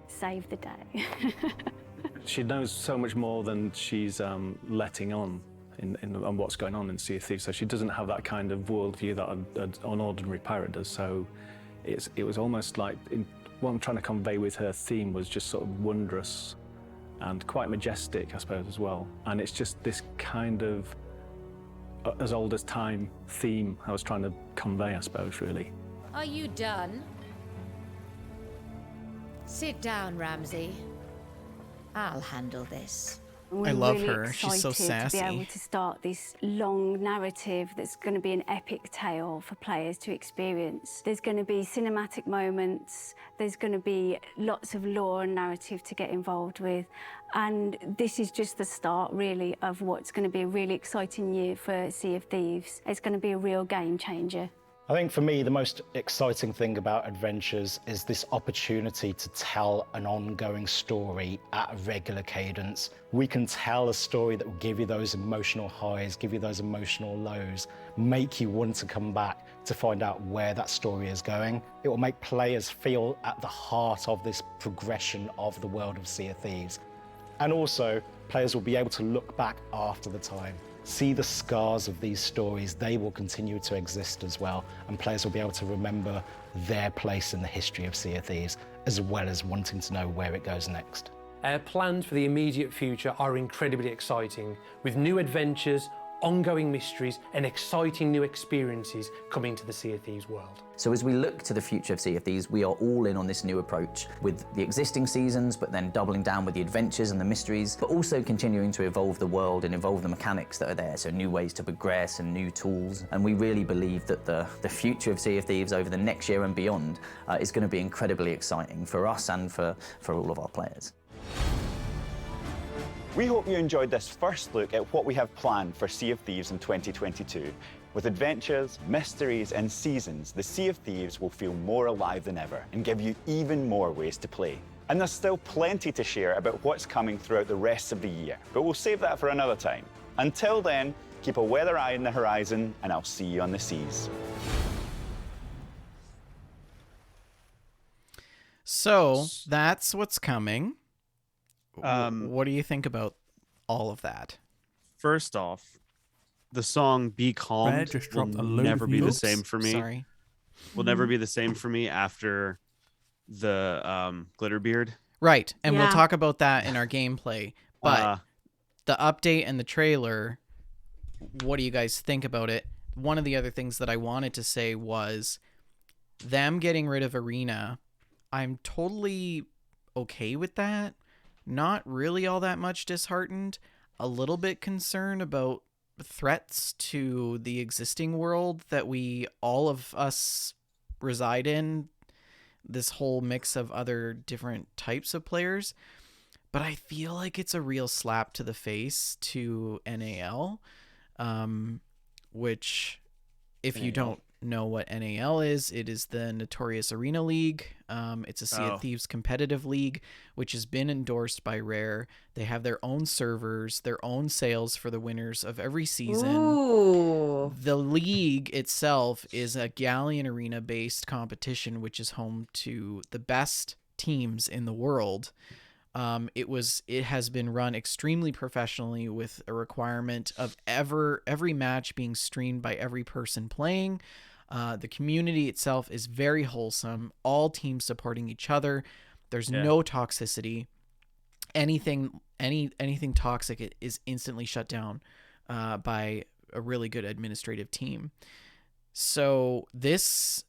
save the day. She knows so much more than she's letting on on what's going on in Sea of Thieves. So she doesn't have that kind of worldview that an ordinary pirate does. So it was almost like what I'm trying to convey with her theme was just sort of wondrous and quite majestic, I suppose, as well. And it's just this kind of as old as time theme I was trying to convey, I suppose, really. Are you done? Sit down, Ramsey. I'll handle this. We're I love really her. She's so excited to be able sassy. to start this long narrative that's going to be an epic tale for players to experience. There's going to be cinematic moments, there's going to be lots of lore and narrative to get involved with, and this is just the start, really, of what's going to be a really exciting year for Sea of Thieves. It's going to be a real game changer. I think for me, the most exciting thing about Adventures is this opportunity to tell an ongoing story at a regular cadence. We can tell a story that will give you those emotional highs, give you those emotional lows, make you want to come back to find out where that story is going. It will make players feel at the heart of this progression of the world of Sea of Thieves. And also, players will be able to look back after the time, see the scars of these stories. They will continue to exist as well, and players will be able to remember their place in the history of Sea of Thieves, as well as wanting to know where it goes next. Our plans for the immediate future are incredibly exciting, with new adventures, ongoing mysteries, and exciting new experiences coming to the Sea of Thieves world. So as we look to the future of Sea of Thieves, we are all in on this new approach with the existing seasons, but then doubling down with the adventures and the mysteries, but also continuing to evolve the world and evolve the mechanics that are there, so new ways to progress and new tools. And we really believe that the future of Sea of Thieves over the next year and beyond is going to be incredibly exciting for us and for all of our players. We hope you enjoyed this first look at what we have planned for Sea of Thieves in 2022. With adventures, mysteries, and seasons, the Sea of Thieves will feel more alive than ever and give you even more ways to play. And there's still plenty to share about what's coming throughout the rest of the year, but we'll save that for another time. Until then, keep a weather eye on the horizon, and I'll see you on the seas. So that's what's coming. What do you think about all of that. First off, the song "Be Calmed" Brad just will dropped a load never of be the notes. same for me. Sorry. Will never be the same for me after the Glitterbeard. Right, and we'll Yeah. talk about that in our gameplay. But the update and the trailer, what do you guys think about it? One of the other things that I wanted to say was them getting rid of Arena. I'm totally okay with that. Not really all that much disheartened. A little bit concerned about threats to the existing world that all of us reside in. This whole mix of other different types of players. But I feel like it's a real slap to the face to NAL, which, if you don't know what NAL is, it is the Notorious Arena League. It's a Sea of Thieves competitive league, which has been endorsed by Rare. They have their own servers, their own sales for the winners of every season. Ooh. The league itself is a Galleon Arena based competition, which is home to the best teams in the world. It has been run extremely professionally with a requirement of every match being streamed by every person playing. The community itself is very wholesome. All teams supporting each other. There's no toxicity. Anything toxic is instantly shut down by a really good administrative team. So this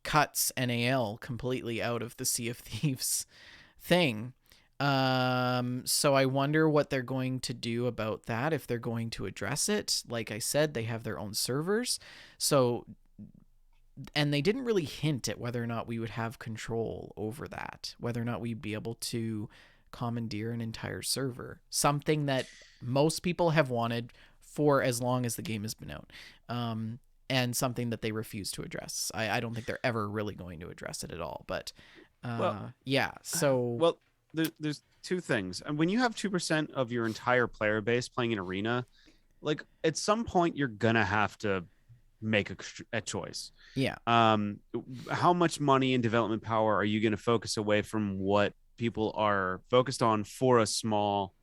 cuts NAL completely out of the Sea of Thieves thing. So I wonder what they're going to do about that, if they're going to address it. Like I said, they have their own servers. And they didn't really hint at whether or not we would have control over that, whether or not we'd be able to commandeer an entire server, something that most people have wanted for as long as the game has been out. And something that they refuse to address. I don't think they're ever really going to address it at all, but so there's two things. And when you have 2% of your entire player base playing an arena, like at some point you're gonna have to make a choice. Yeah. How much money and development power are you going to focus away from what people are focused on for a small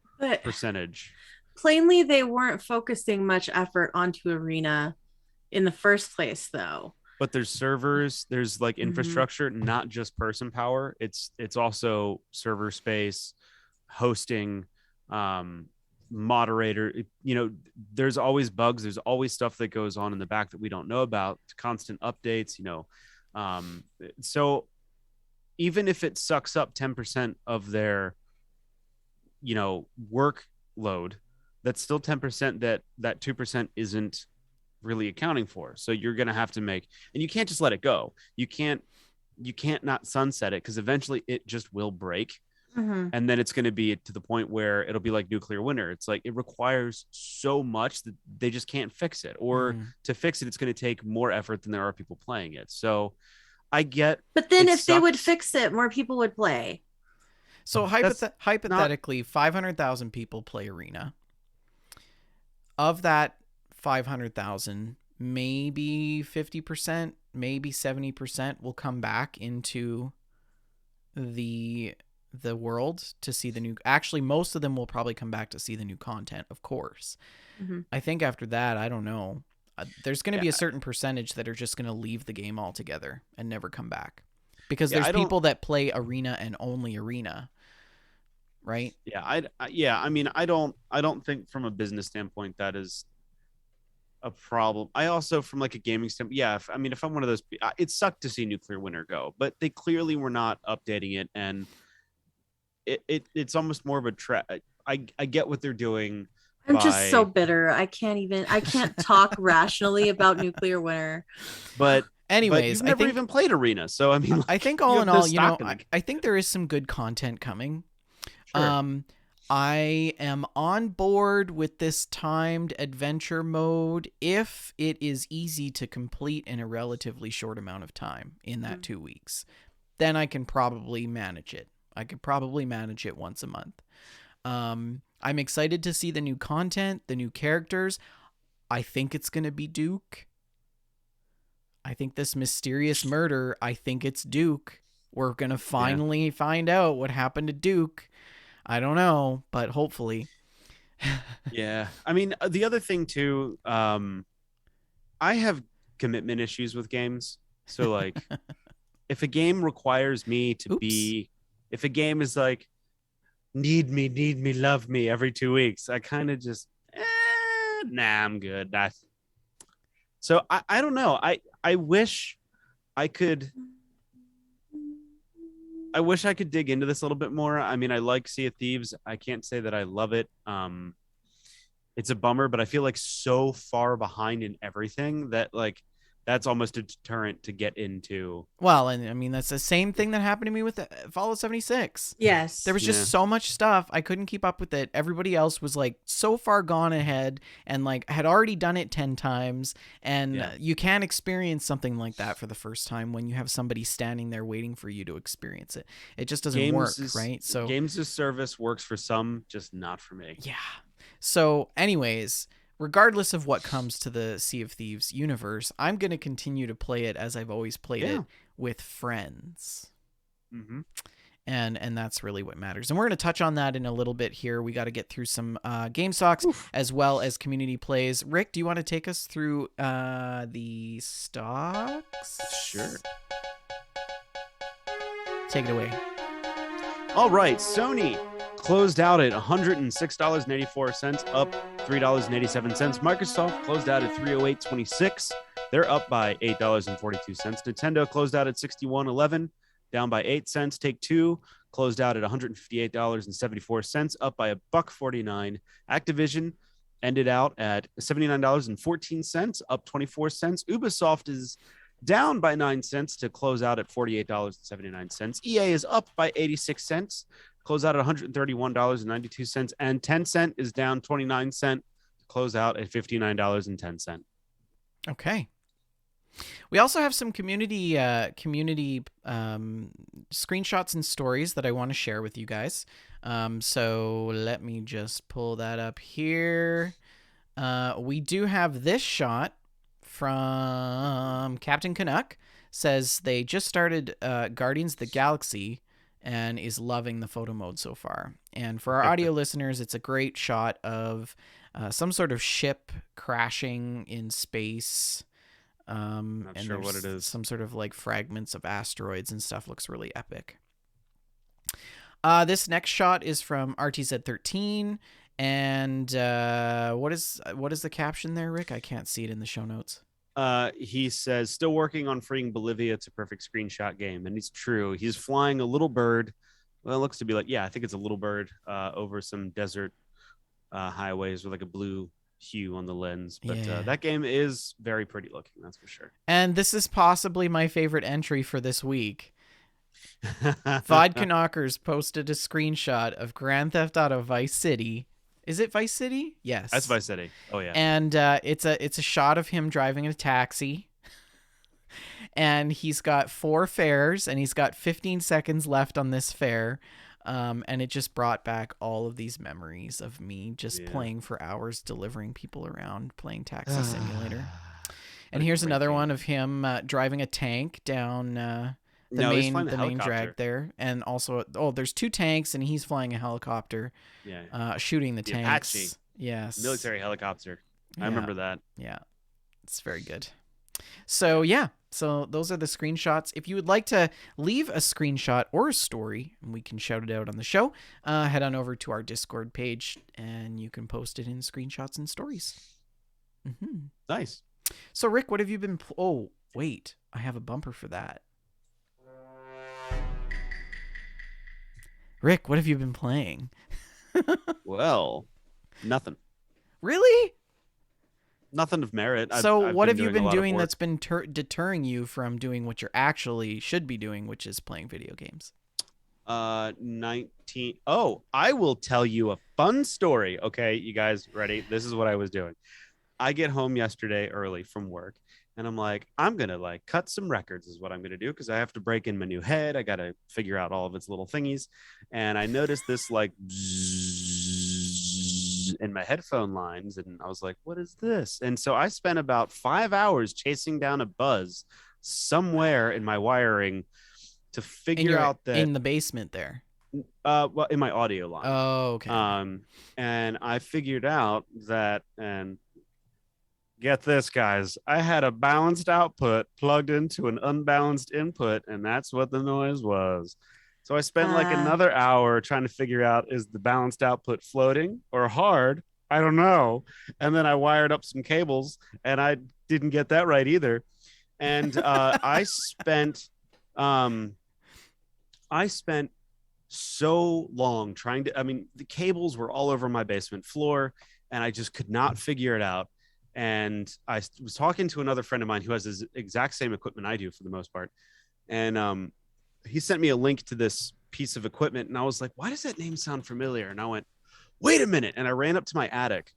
percentage? Plainly, they weren't focusing much effort onto Arena in the first place, though. But there's servers, there's like infrastructure, not just person power. It's also server space, hosting, moderator. There's always bugs. There's always stuff that goes on in the back that we don't know about. Constant updates. So even if it sucks up 10% of their, workload, that's still 10% that 2% isn't really accounting for. So you're going to have to make, and you can't just let it go. You can't not sunset it, because eventually it just will break. And then it's going to be to the point where it'll be like Nuclear Winter. It's like it requires so much that they just can't fix it, or to fix it, it's going to take more effort than there are people playing it. So I get, but then if they would fix it, more people would play. So hypothetically, 500,000 people play Arena. Of that 500,000, maybe 50%, maybe 70% will come back into the world to see the new. Actually, most of them will probably come back to see the new content, of course. I think after that, I don't know. There's going to be a certain percentage that are just going to leave the game altogether and never come back, because there's people that play Arena and only Arena. Right? Yeah, I mean, I don't think from a business standpoint that is a problem. I also, from like a gaming standpoint, if I'm one of those, it sucked to see Nuclear Winter go, but they clearly were not updating it, and it's almost more of a I get what they're doing. I'm just so bitter. I can't talk rationally about Nuclear Winter. But anyways, you've never even played Arena, so I mean, I think all in all, I think there is some good content coming. Sure. I am on board with this timed adventure mode if it is easy to complete in a relatively short amount of time in that 2 weeks. Then I can probably manage it. I could probably manage it once a month. I'm excited to see the new content, the new characters. I think it's going to be Duke. I think this mysterious murder, I think it's Duke. We're going to finally find out what happened to Duke. I don't know, but hopefully. Yeah. I mean, the other thing too, I have commitment issues with games. So like if a game requires me to be, if a game is like, need me, love me every 2 weeks, I kind of just, nah, I'm good. So I don't know. I wish I could dig into this a little bit more. I mean, I like Sea of Thieves. I can't say that I love it. It's a bummer, but I feel like so far behind in everything that like that's almost a deterrent to get into. Well, and I mean, that's the same thing that happened to me with Fallout 76. Yes. There was just so much stuff. I couldn't keep up with it. Everybody else was like so far gone ahead and like had already done it 10 times. And you can't experience something like that for the first time when you have somebody standing there waiting for you to experience it. It just doesn't work, right? So games as service works for some, just not for me. Yeah. So anyways, regardless of what comes to the Sea of Thieves universe, I'm going to continue to play it as I've always played it with friends. Mm-hmm. And that's really what matters. And we're going to touch on that in a little bit here. We got to get through some game stocks as well as community plays. Rick, do you want to take us through the stocks? Sure. Take it away. All right. Sony closed out at $106.84, up $3.87. Microsoft closed out at $308.26. They're up by $8.42. Nintendo closed out at $61.11, down by 8 cents. Take-Two closed out at $158.74, up by $1.49. Activision ended out at $79.14, up 24 cents. Ubisoft is down by 9 cents to close out at $48.79. EA is up by 86 cents, close out at $131.92, and Tencent is down 29 cents to close out at $59.10. Okay. We also have some community screenshots and stories that I want to share with you guys. So let me just pull that up here. We do have this shot from Captain Canuck. Says they just started Guardians of the Galaxy and is loving the photo mode so far. And for our audio listeners, it's a great shot of some sort of ship crashing in space. Not and sure what it is. Some sort of like fragments of asteroids and stuff. Looks really epic. This next shot is from RTZ13. And what is the caption there, Rick? I can't see it in the show notes. He says, still working on freeing Bolivia. It's a perfect screenshot game. And it's true. He's flying a little bird. Well, it looks to be like, I think it's a little bird over some desert highways with like a blue hue on the lens. But that game is very pretty looking. That's for sure. And this is possibly my favorite entry for this week. Vodka Knockers posted a screenshot of Grand Theft Auto Vice City. Is it Vice City? Yes. That's Vice City. Oh, yeah. And it's a shot of him driving in a taxi. And he's got 4 fares, and he's got 15 seconds left on this fare. And it just brought back all of these memories of me just playing for hours, delivering people around, playing Taxi Simulator. And here's another one of him driving a tank down the main drag there. And also, there's 2 tanks, and he's flying a helicopter, shooting the tanks. Apache. Yes. Military helicopter. I remember that. Yeah. It's very good. So, So those are the screenshots. If you would like to leave a screenshot or a story, and we can shout it out on the show, head on over to our Discord page, and you can post it in screenshots and stories. Mm-hmm. Nice. So, Rick, what have you been... Oh, wait. I have a bumper for that. Rick, what have you been playing? Well, nothing. Really? Nothing of merit. So what have you been doing that's been deterring you from doing what you're actually should be doing, which is playing video games? 19. Oh, I will tell you a fun story. Okay, you guys ready? This is what I was doing. I get home yesterday early from work, and I'm like, I'm going to like cut some records is what I'm going to do, because I have to break in my new head. I got to figure out all of its little thingies. And I noticed this like in my headphone lines, and I was like, what is this? And so I spent about 5 hours chasing down a buzz somewhere in my wiring to figure out that in the basement there. Well, in my audio line. Oh, okay. And I figured out that, and get this, guys, I had a balanced output plugged into an unbalanced input, and that's what the noise was. So I spent like another hour trying to figure out, is the balanced output floating or hard? I don't know. And then I wired up some cables, and I didn't get that right either. And I spent so long trying to, I mean, the cables were all over my basement floor, and I just could not figure it out. And I was talking to another friend of mine who has this exact same equipment I do for the most part. And he sent me a link to this piece of equipment, and I was like, why does that name sound familiar? And I went, wait a minute. And I ran up to my attic,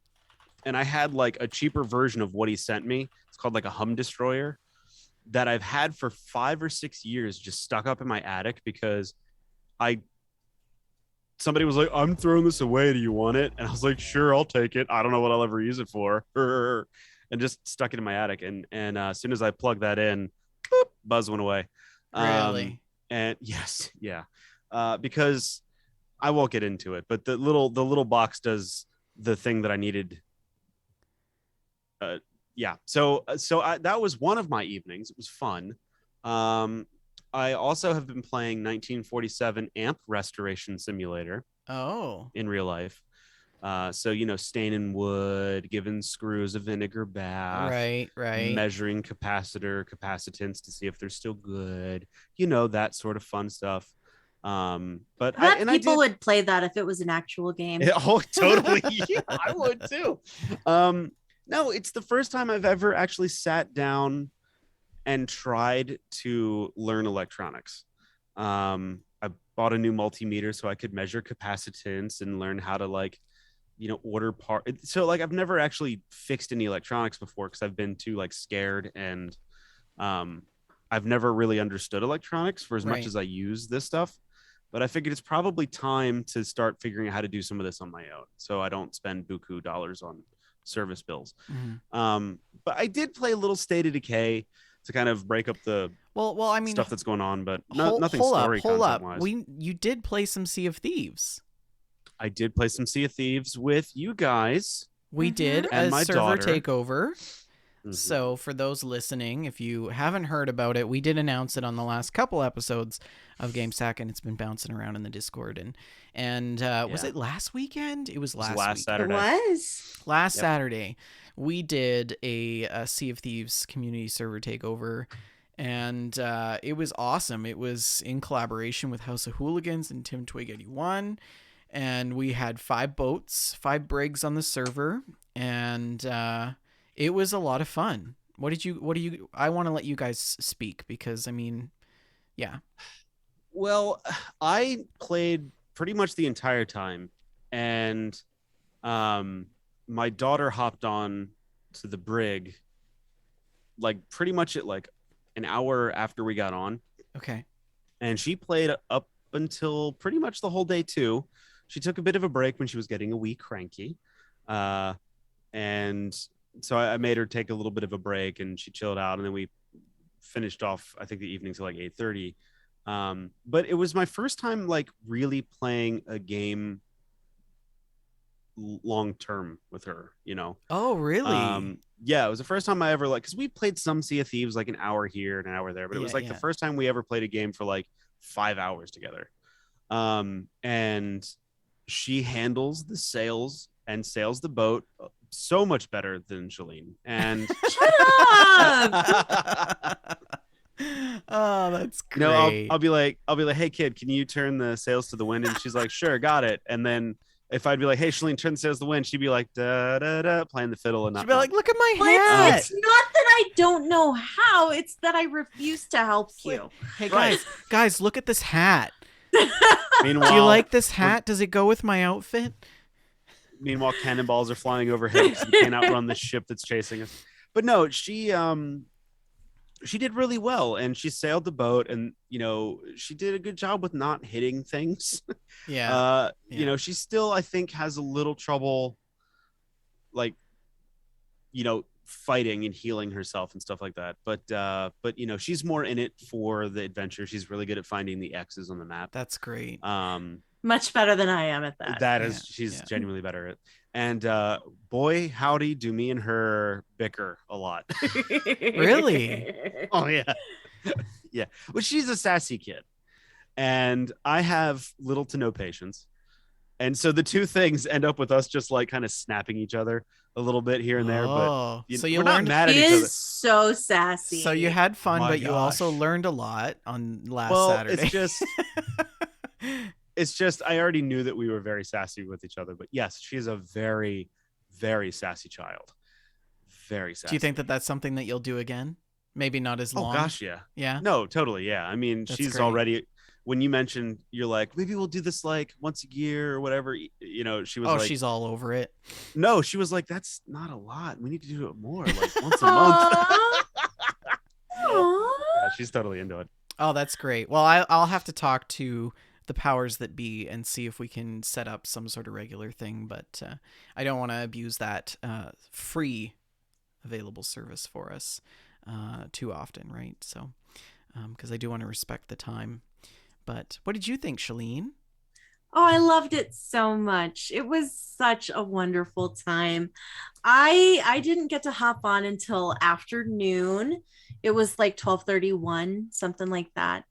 and I had like a cheaper version of what he sent me. It's called like a hum destroyer that I've had for 5 or 6 years, just stuck up in my attic because somebody was like, I'm throwing this away. Do you want it? And I was like, sure, I'll take it. I don't know what I'll ever use it for. And just stuck it in my attic. And as soon as I plugged that in, boop, buzz went away. Really? And yes, yeah. Because I won't get into it, but the little box does the thing that I needed. Yeah. So that was one of my evenings. It was fun. I also have been playing 1947 Amp Restoration Simulator. Oh. In real life. So, staining wood, giving screws a vinegar bath. Right. Measuring capacitance to see if they're still good. That sort of fun stuff. But people would play that if it was an actual game. Oh, totally. Yeah, I would too. No, it's the first time I've ever actually sat down and tried to learn electronics. I bought a new multimeter so I could measure capacitance and learn how to order parts. So I've never actually fixed any electronics before because I've been too scared, and I've never really understood electronics for as much as I use this stuff. But I figured it's probably time to start figuring out how to do some of this on my own, so I don't spend buku dollars on service bills. Mm-hmm. But I did play a little State of Decay to kind of break up the stuff that's going on, but nothing story content wise. You did play some Sea of Thieves. I did play some Sea of Thieves with you guys. We did and a my server daughter. takeover. Mhm. So for those listening, if you haven't heard about it, we did announce it on the last couple episodes of Gamestack, and it's been bouncing around in the Discord. And was it last weekend? It was last week. Saturday. It was last Saturday. We did a Sea of Thieves community server takeover, and it was awesome. It was in collaboration with House of Hooligans and Tim Twig 81, and we had 5 boats, 5 brigs on the server, and it was a lot of fun. What do you? I want to let you guys speak because yeah. Well, I played pretty much the entire time, and my daughter hopped on to the brig pretty much at an hour after we got on. Okay. And she played up until pretty much the whole day too. She took a bit of a break when she was getting a wee cranky. And so I made her take a little bit of a break, and she chilled out, and then we finished off, I think, the evening till 8:30. But it was my first time really playing a game long term with her, Oh, really? Yeah, it was the first time I ever because we played some Sea of Thieves an hour here and an hour there, but it was the first time we ever played a game for 5 hours together. And she handles the sails and sails the boat so much better than Shalene. And shut up. Oh, that's great. No, I'll be like, hey kid, can you turn the sails to the wind? And she's like, sure, got it. And then if I'd be like, hey Shalene, turn the sails to the wind, she'd be like, da da da, playing the fiddle and not. She'd be like, look at my Well, hat. it's not that I don't know how; it's that I refuse to help you. Hey guys, look at this hat. Meanwhile, do you like this hat? Does it go with my outfit? Meanwhile, cannonballs are flying overhead because we can't outrun the ship that's chasing us. But no, she did really well, and she sailed the boat, and she did a good job with not hitting things. Yeah. She still, I think, has a little trouble fighting and healing herself and stuff like that, but she's more in it for the adventure. She's really good at finding the X's on the map. That's great. Much better than I am at that. That is, she's genuinely better at. And boy, howdy, do me and her bicker a lot. Really? Oh yeah, yeah. Well, she's a sassy kid, and I have little to no patience, and so the two things end up with us just like kind of snapping each other a little bit here and there. Oh, But so you we're not learned- mad at He each other. is so sassy. So you had fun, My but you also gosh. learned a lot on last Well, Saturday. it's just I already knew that we were very sassy with each other. But yes, she's a very, very sassy child. Very sassy. Do you think that that's something that you'll do again? Maybe not as long. Oh gosh, yeah. Yeah. No, totally, yeah. I mean, That's she's great. already. When you mentioned, you're like, maybe we'll do this like once a year or whatever. You know, she was Oh, like, she's all over it. no, she was like, that's not a lot. We need to do it more, like once a month. Yeah, she's totally into it. Oh, that's great. Well, I'll have to talk to the powers that be and see if we can set up some sort of regular thing, but I don't want to abuse that free available service for us too often, right? So, because I do want to respect the time. But what did you think, Shalene? Oh, I loved it so much. It was such a wonderful time. I didn't get to hop on until afternoon. It was like 12:31, something like that.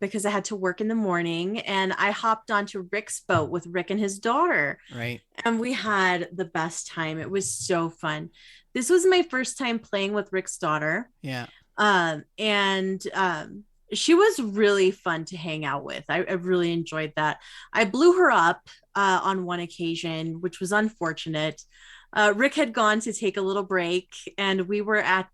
Because I had to work in the morning, and I hopped onto Rick's boat with Rick and his daughter. Right. And we had the best time. It was so fun. This was my first time playing with Rick's daughter. Yeah. She was really fun to hang out with. I really enjoyed that. I blew her up on one occasion, which was unfortunate. Rick had gone to take a little break, and we were at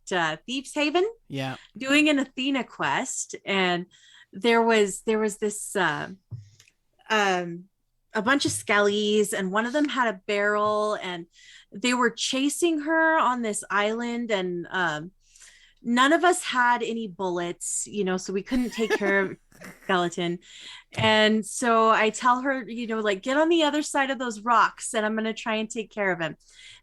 Thieves Haven Yeah. doing an Athena quest, and there was this a bunch of skellies, and one of them had a barrel, and they were chasing her on this island, and none of us had any bullets, so we couldn't take care of skeleton. And so I tell her, like, get on the other side of those rocks, and I'm going to try and take care of him.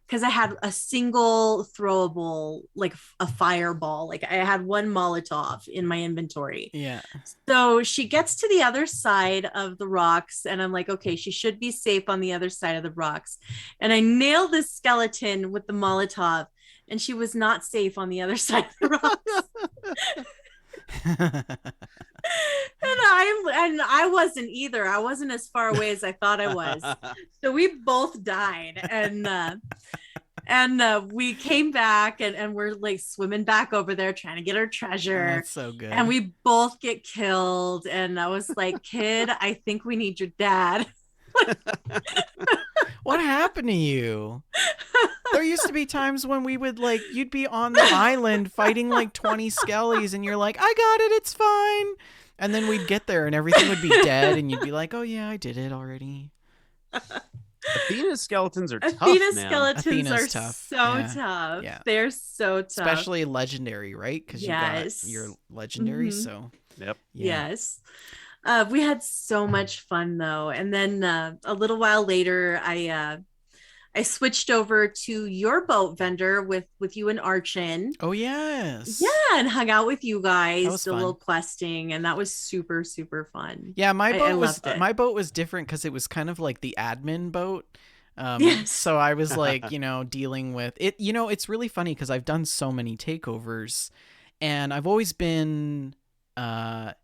Because I had a single throwable, like a fireball. Like I had one Molotov in my inventory. Yeah. So she gets to the other side of the rocks, and I'm like, okay, she should be safe on the other side of the rocks. And I nailed this skeleton with the Molotov, and she was not safe on the other side of the rocks. And I wasn't either. I wasn't as far away as I thought I was. So we both died, and we came back, and we're like swimming back over there trying to get our treasure. Oh, that's so good. And we both get killed. And I was like, kid, I think we need your dad. What happened to you? There used to be times when we would you'd be on the island fighting like 20 skellies, and you're like, I got it, it's fine. And then we'd get there and everything would be dead, and you'd be like, oh yeah, I did it already. Athena's skeletons are tough, Athena's man. skeletons Athena's are tough. so Yeah. tough. Yeah. They're so tough. Especially legendary, right? Because Yes. you got your legendary, Mhm. so. Yep. Yeah. Yes. We had so much fun though. And then a little while later, I switched over to your boat vendor with you and Archin. Oh yes. Yeah, and hung out with you guys, was a fun. little questing, and that was super, super fun. Yeah, my I boat was loved it. my boat was different because it was kind of like the admin boat. Yes. So I was like, dealing with it. It's really funny because I've done so many takeovers, and I've always been, a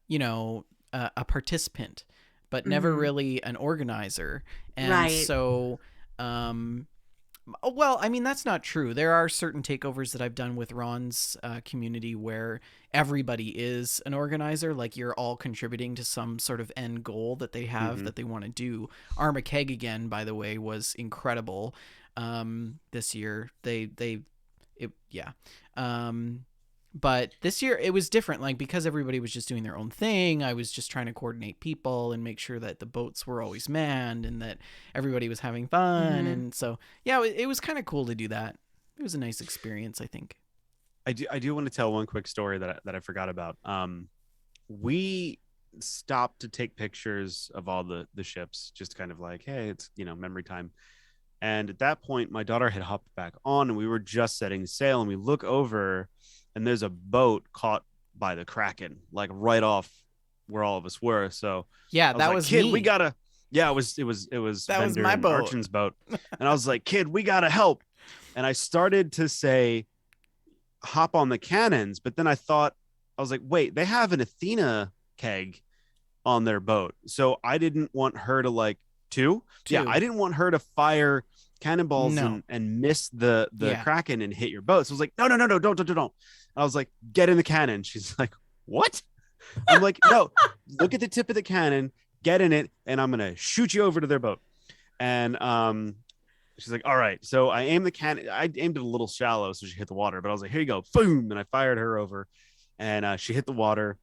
participant, but never Mhm. really an organizer. And Right. so, well, I mean, that's not true. There are certain takeovers that I've done with Ron's community where everybody is an organizer. Like you're all contributing to some sort of end goal that they have that they want to do. Armakeg again, by the way, was incredible this year. But this year it was different, like because everybody was just doing their own thing. I was just trying to coordinate people and make sure that the boats were always manned and that everybody was having fun. Mhm. And so, yeah, it was kind of cool to do that. It was a nice experience, I think. I do want to tell one quick story that I forgot about. We stopped to take pictures of all the ships, just kind of like, hey, it's memory time. And at that point, my daughter had hopped back on, and we were just setting sail, and we look over, and there's a boat caught by the Kraken, like right off where all of us were. So Yeah, I that like, was kid, me. we gotta. Yeah, it was That was Bender my and boat. Archin's boat, and I was like, kid, we gotta help. And I started to say, hop on the cannons, but then I was like, wait, they have an Athena keg on their boat, so I didn't want her to like yeah, I didn't want her to fire cannonballs and miss the Kraken and hit your boat. So I was like, no, don't. I was like, get in the cannon. She's like, what? I'm like, no, look at the tip of the cannon, get in it, and I'm gonna shoot you over to their boat. And she's like, all right. So I aimed the cannon. I aimed it a little shallow, so she hit the water. But I was like, here you go, boom, and I fired her over, and she hit the water.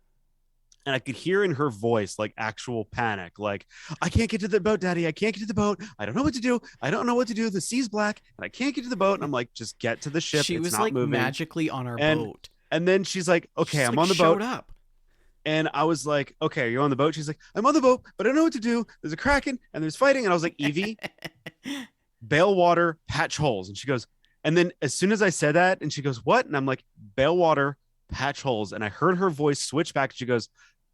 And I could hear in her voice like actual panic, like, I can't get to the boat, Daddy. I can't get to the boat. I don't know what to do. I don't know what to do. The sea's black, and I can't get to the boat. And I'm like, just get to the ship. She it's was not like moving. magically on our boat. And then she's like, okay, She's, I'm like, on the showed boat. up. And I was like, okay, you're on the boat. She's like, I'm on the boat, but I don't know what to do. There's a Kraken and there's fighting. And I was like, Evie, bail water, patch holes. And she goes, and then as soon as I said that, and she goes, what? And I'm like, bail water, patch holes. And I heard her voice switch back. She goes,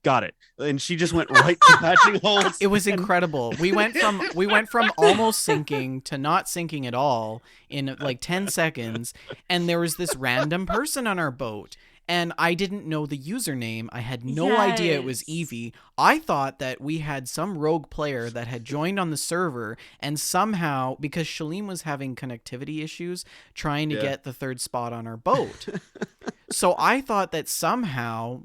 got it. And she just went right to patching holes. It was incredible. We went from almost sinking to not sinking at all in like 10 seconds. And there was this random person on our boat. And I didn't know the username. I had no idea it was Evie. I thought that we had some rogue player that had joined on the server, and somehow, because Shalem was having connectivity issues, trying to get the third spot on our boat. So I thought that somehow,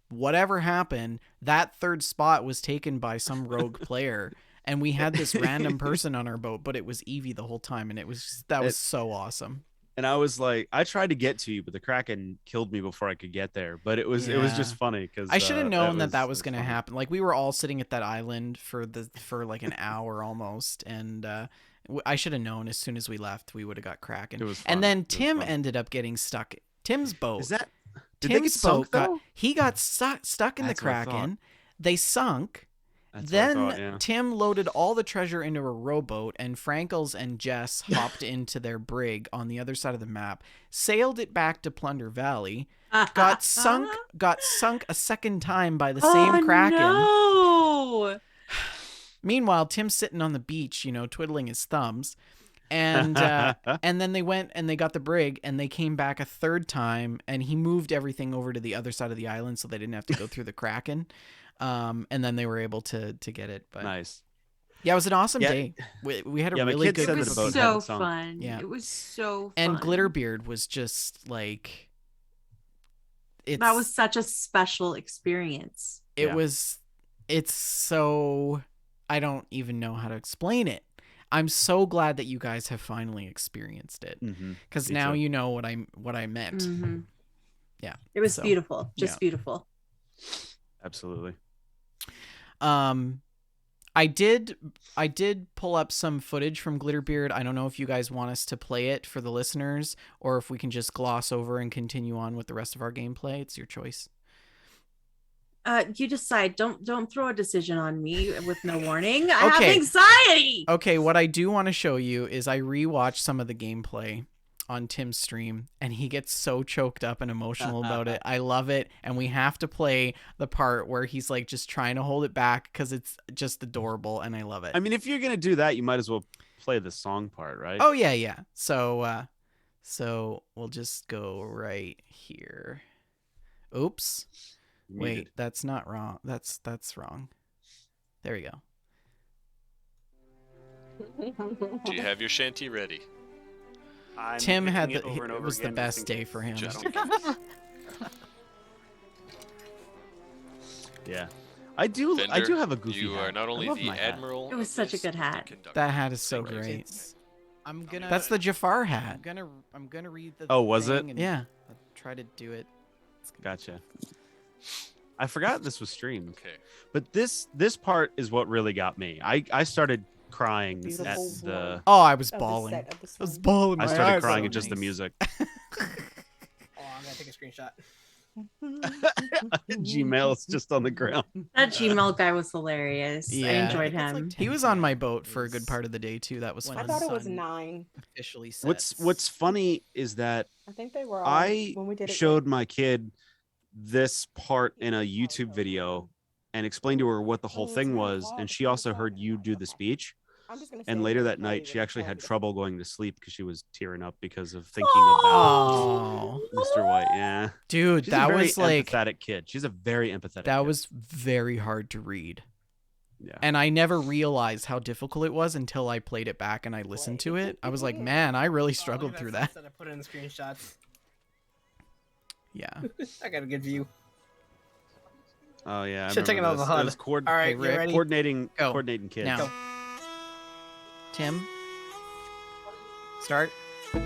whatever happened, that third spot was taken by some rogue player. And we had this random person on our boat, but it was Evie the whole time. And that was so awesome. And I was like, I tried to get to you, but the Kraken killed me before I could get there. But it was just funny because I should have known that was going to happen. Like, we were all sitting at that island for like an hour almost, and I should have known as soon as we left we would have got Kraken. It was fun. And then Tim ended up getting stuck. Tim's boat. Is that did they get sunk though? He got stuck in the Kraken. They sunk. Then Tim loaded all the treasure into a rowboat, and Frankels and Jess hopped into their brig on the other side of the map, sailed it back to Plunder Valley, got sunk a second time by the same Kraken. No! Meanwhile, Tim's sitting on the beach, twiddling his thumbs. And then they went and they got the brig, and they came back a third time, and he moved everything over to the other side of the island so they didn't have to go through the Kraken. And then they were able to get it. But nice. Yeah, it was an awesome day. We had a really good group. It was so fun. Yeah. It was so fun. And Glitterbeard was just like... that was such a special experience. It's so... I don't even know how to explain it. I'm so glad that you guys have finally experienced it. Because now you know what I meant. Mm-hmm. Yeah. It was beautiful. Just beautiful. Absolutely. I did pull up some footage from Glitterbeard. I don't know if you guys want us to play it for the listeners, or if we can just gloss over and continue on with the rest of our gameplay. It's your choice. You decide. Don't throw a decision on me with no warning. I have anxiety. Okay, what I do want to show you is I rewatched some of the gameplay on Tim's stream, and he gets so choked up and emotional about it. I love it, and we have to play the part where he's like just trying to hold it back because it's just adorable, and I love it. I mean, if you're gonna do that, you might as well play the song part, right? Oh yeah. So we'll just go right here. Oops. Wait, that's not wrong. That's wrong. There we go. Do you have your shanty ready? Tim had it was the best day for him. Yeah, I do have a goofy you hat. are not only the admiral. It was such a good hat. That hat is so great. That's the Jafar hat. I'm gonna read the. Oh, was it? Yeah. I'll try to do it. Gotcha. I forgot this was streamed. Okay. But this part is what really got me. I started crying at the. Oh, I was bawling. I was bawling. I started crying at just the music. Oh, I'm gonna take a screenshot. Gmail is just on the ground. That Gmail guy was hilarious. I enjoyed him. He was on my boat for a good part of the day too. That was fun. I thought it was 9. Officially set. What's funny is that I think they were. I when we did it showed my kid this part in a YouTube video and explained to her what the whole thing was. And she also heard you do the speech. And later that night, she actually had trouble going to sleep because she was tearing up because of thinking about Mr. White. Yeah, dude, she's that a very was like empathetic kid. She's a very empathetic. That kid. was very hard to read. Yeah. And I never realized how difficult it was until I played it back and I listened to it. I was like, man, I really struggled through that. I put it in the screenshots. Yeah. I got a good view. Oh yeah, I Should've taken remember out the this. HUD. It was All right, you ready? coordinating kids. Now. Go. Tim. Start.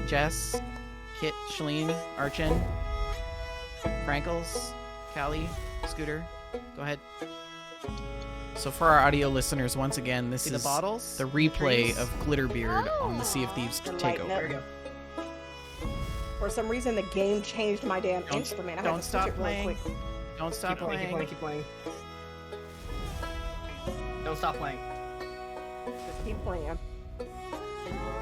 Jess. Kit. Shalene. Archin. Frankles. Callie. Scooter. Go ahead. So for our audio listeners, once again, this is bottles? the replay Trees? of Glitterbeard on the Sea of Thieves Takeover. There we go. For some reason, the game changed my damn instrument. I had Don't to stop switch it real playing. quick. Don't stop Keep playing. Keep playing. Don't stop playing. Just keep playing.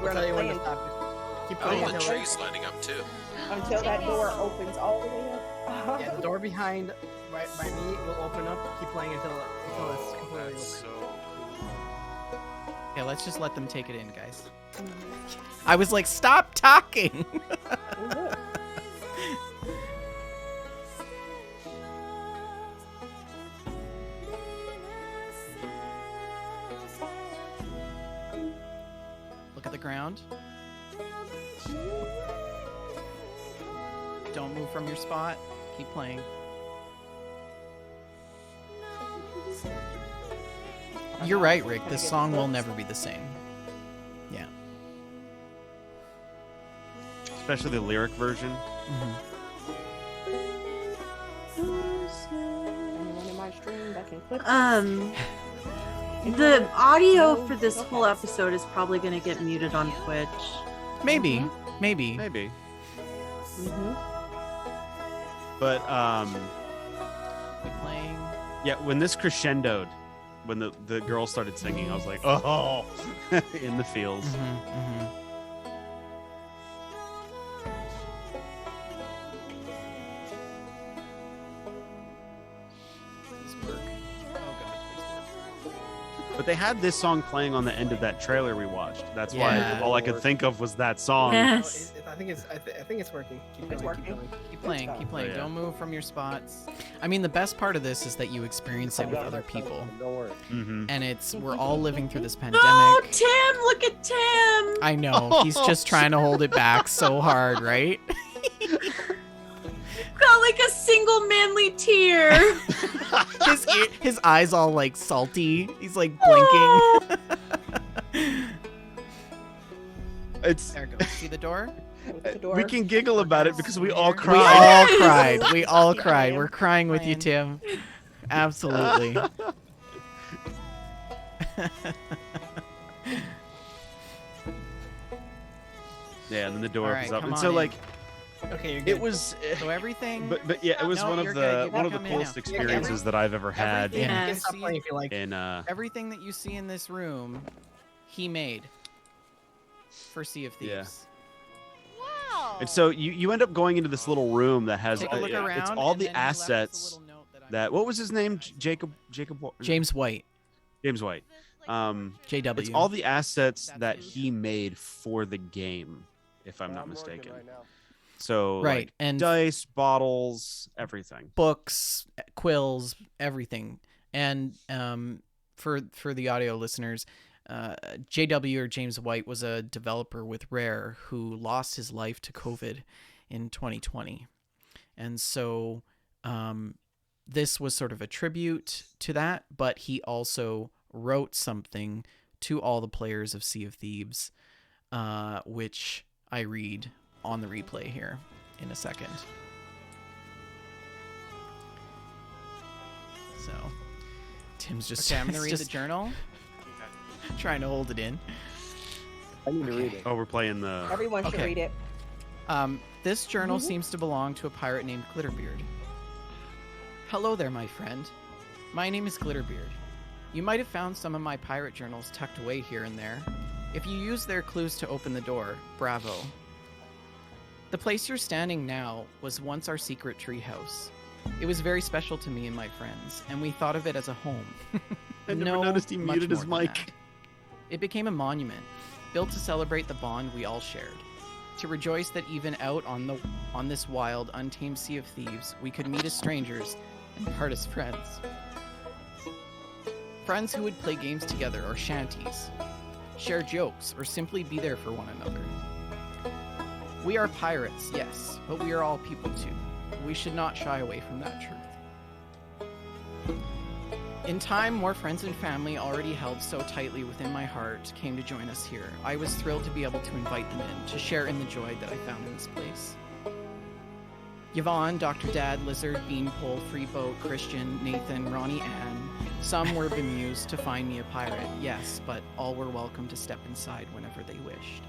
We'll tell you when to stop. Keep playing Oh, the until, tree's lighting up too. Until that door opens all the way up. yeah, the door behind right by me will open up. Keep playing until it's completely That's open. so cool. Yeah, let's just let them take it in, guys. I was like, stop talking. Look at the ground. Don't move from your spot. Keep playing. You're right, Rick. This song will never be the same. Yeah. Especially the lyric version. Anyone in my stream that can click. The audio for this whole episode is probably going to get muted on Twitch. Maybe. Maybe. Maybe. Mm-hmm. But Keep playing. yeah, when this crescendoed, when the girl started singing, I was like, oh, in the feels. But they had this song playing on the end of that trailer we watched. That's Yeah. why all I could think of was that song. Yes. I think it's working. Keep It's going. working. Keep playing. Keep playing. Oh, yeah. Don't move from your spots. I mean, the best part of this is that you experience it with other people. Don't worry. Mm-hmm. And we're all living through this pandemic. Oh, Tim! Look at Tim! I know. He's just trying to hold it back so hard, right? Got like a single manly tear. his eyes all like salty. He's like blinking. It's There it goes. See the door? The door. we can giggle about it because we all We cried. all cried. We all Yeah, cried. man. We're crying with you, Tim. Absolutely. Yeah, and then the door All right, opens up, come and on so in. like Okay, you're good. it was. So everything. But yeah, it was No, one of you're the good. You one can of the come in coolest now. experiences that I've ever had. Everything Yeah. You you can stop see- playing if you like. In everything that you see in this room, he made for Sea of Thieves. and so you end up going into this little room that has Take a look it's around, all and the then he left us a assets little note that I- that what was his name? Jacob James White. James White. JW. It's all the assets that he made for the game, if I'm not mistaken. So Right, like and- dice, bottles, everything. Books, quills, everything. And for the audio listeners, JW or James White was a developer with Rare who lost his life to COVID in 2020. And so this was sort of a tribute to that, but he also wrote something to all the players of Sea of Thieves, which I read on the replay here in a second. So Tim's just Okay, I'm gonna read the just journal. trying to hold it in. I need to read it. Oh, we're playing the. Everyone should Okay. read it. This journal seems to belong to a pirate named Glitterbeard. Hello there, my friend. My name is Glitterbeard. You might have found some of my pirate journals tucked away here and there. If you use their clues to open the door, bravo. The place you're standing now was once our secret treehouse. It was very special to me and my friends, and we thought of it as a home. I never noticed he much muted his more than mic. that. It became a monument, built to celebrate the bond we all shared. To rejoice that even out on this wild, untamed sea of thieves, we could meet as strangers and part as friends. Friends who would play games together or shanties, share jokes, or simply be there for one another. We are pirates, yes, but we are all people too. We should not shy away from that truth. In time, more friends and family already held so tightly within my heart came to join us here. I was thrilled to be able to invite them in, to share in the joy that I found in this place. Yvonne, Dr. Dad, Lizard, Beanpole, Freeboat, Christian, Nathan, Ronnie, Ann. Some were bemused to find me a pirate, yes, but all were welcome to step inside whenever they wished.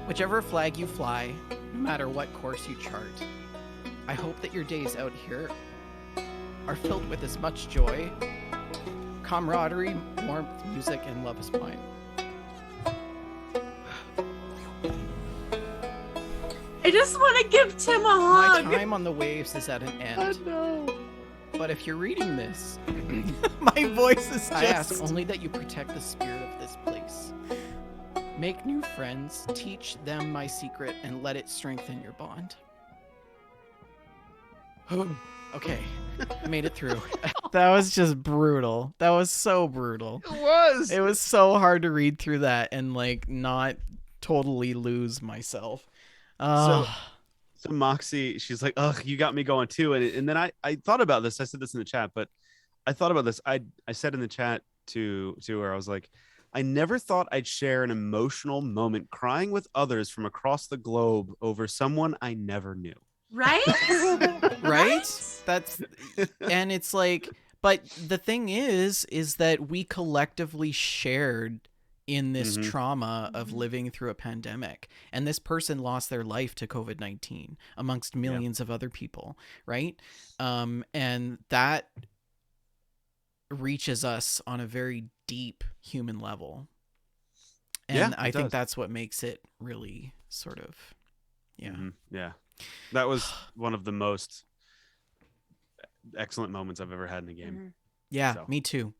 Whichever flag you fly, no matter what course you chart, I hope that your days out here are filled with as much joy, camaraderie, warmth, music, and love as mine. I just want to give Tim a hug. My time on the waves is at an end. Oh no. But if you're reading this, My voice is I ask just. only that you protect the spirit of this place. Make new friends, teach them my secret, and let it strengthen your bond. Okay, I made it through. That was just brutal. That was so brutal. It was. It was so hard to read through that and like not totally lose myself. So Moxie, she's like, "Ugh, you got me going too." And then I thought about this. I said this in the chat, but I thought about this. I said in the chat to her, I was like, I never thought I'd share an emotional moment crying with others from across the globe over someone I never knew. Right? Right? And it's like, but the thing is that we collectively shared in this trauma of living through a pandemic, and this person lost their life to COVID-19 amongst millions of other people, right? And that reaches us on a very deep human level. And I think that's what makes it really sort of, Yeah. That was one of the most excellent moments I've ever had in a game. Yeah, So. me too.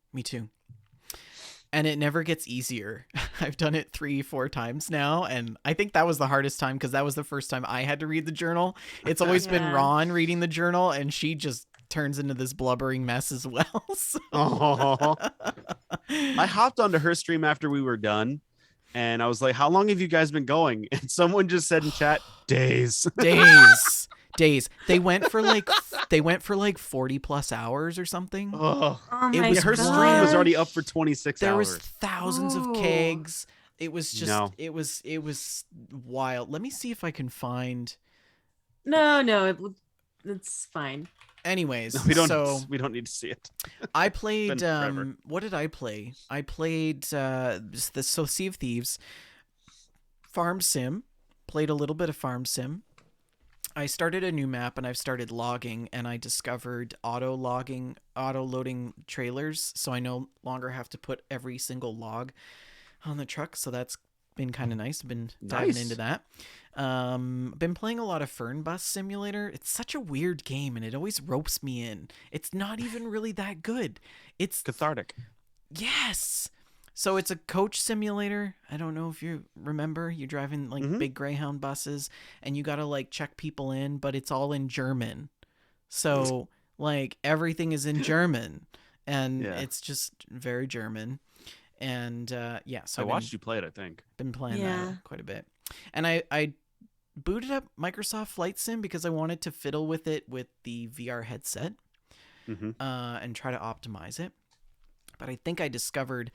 And it never gets easier. I've done it 3-4 times now, and I think that was the hardest time because that was the first time I had to read the journal. It's always been Ron reading the journal, and she just turns into this blubbering mess as well. So. I hopped onto her stream after we were done, and I was like, "How long have you guys been going?" And someone just said in chat, "Days." Days. They went for like 40 plus hours or something. Oh it was her stream was already up for 26 there hours. There was thousands of kegs. It was just it was wild. Let me see if I can find. No, it's fine. Anyways, we don't need to see it. I played what did I play? I played the Sea of Thieves, Farm Sim. Played a little bit of Farm Sim. I started a new map and I've started logging, and I discovered auto loading trailers, so I no longer have to put every single log on the truck. So that's been kind of nice. I've been diving into that. Been playing a lot of Fern Bus Simulator. It's such a weird game and it always ropes me in. It's not even really that good. It's cathartic. Yes. So it's a coach simulator. I don't know if you remember, you're driving like big Greyhound buses and you got to like check people in, but it's all in German. So like everything is in German and it's just very German. And so I watched you play it, I think. Been playing that quite a bit. And I booted up Microsoft Flight Sim because I wanted to fiddle with it with the VR headset and try to optimize it. But I think I discovered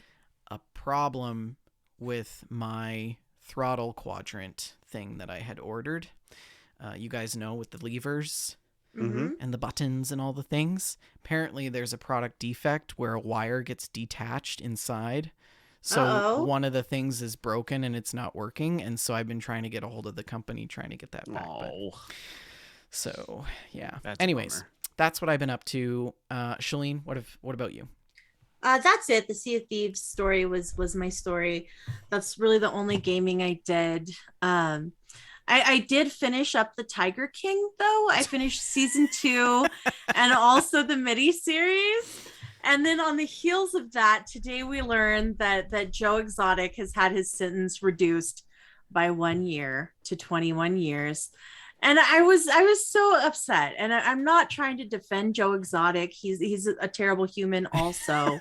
a problem with my throttle quadrant thing that I had ordered. You guys know, with the levers and the buttons and all the things. Apparently there's a product defect where a wire gets detached inside. So one of the things is broken and it's not working. And so I've been trying to get a hold of the company trying to get that back. So yeah. Anyways, that's what I've been up to. Shalene, what about you? That's it. The Sea of Thieves story was my story. That's really the only gaming I did. I I did finish up the Tiger King, though. I finished season 2 and also the mini series. And then on the heels of that, today we learned that Joe Exotic has had his sentence reduced by 1 year to 21 years. And I was so upset. And I'm not trying to defend Joe Exotic. He's a terrible human also.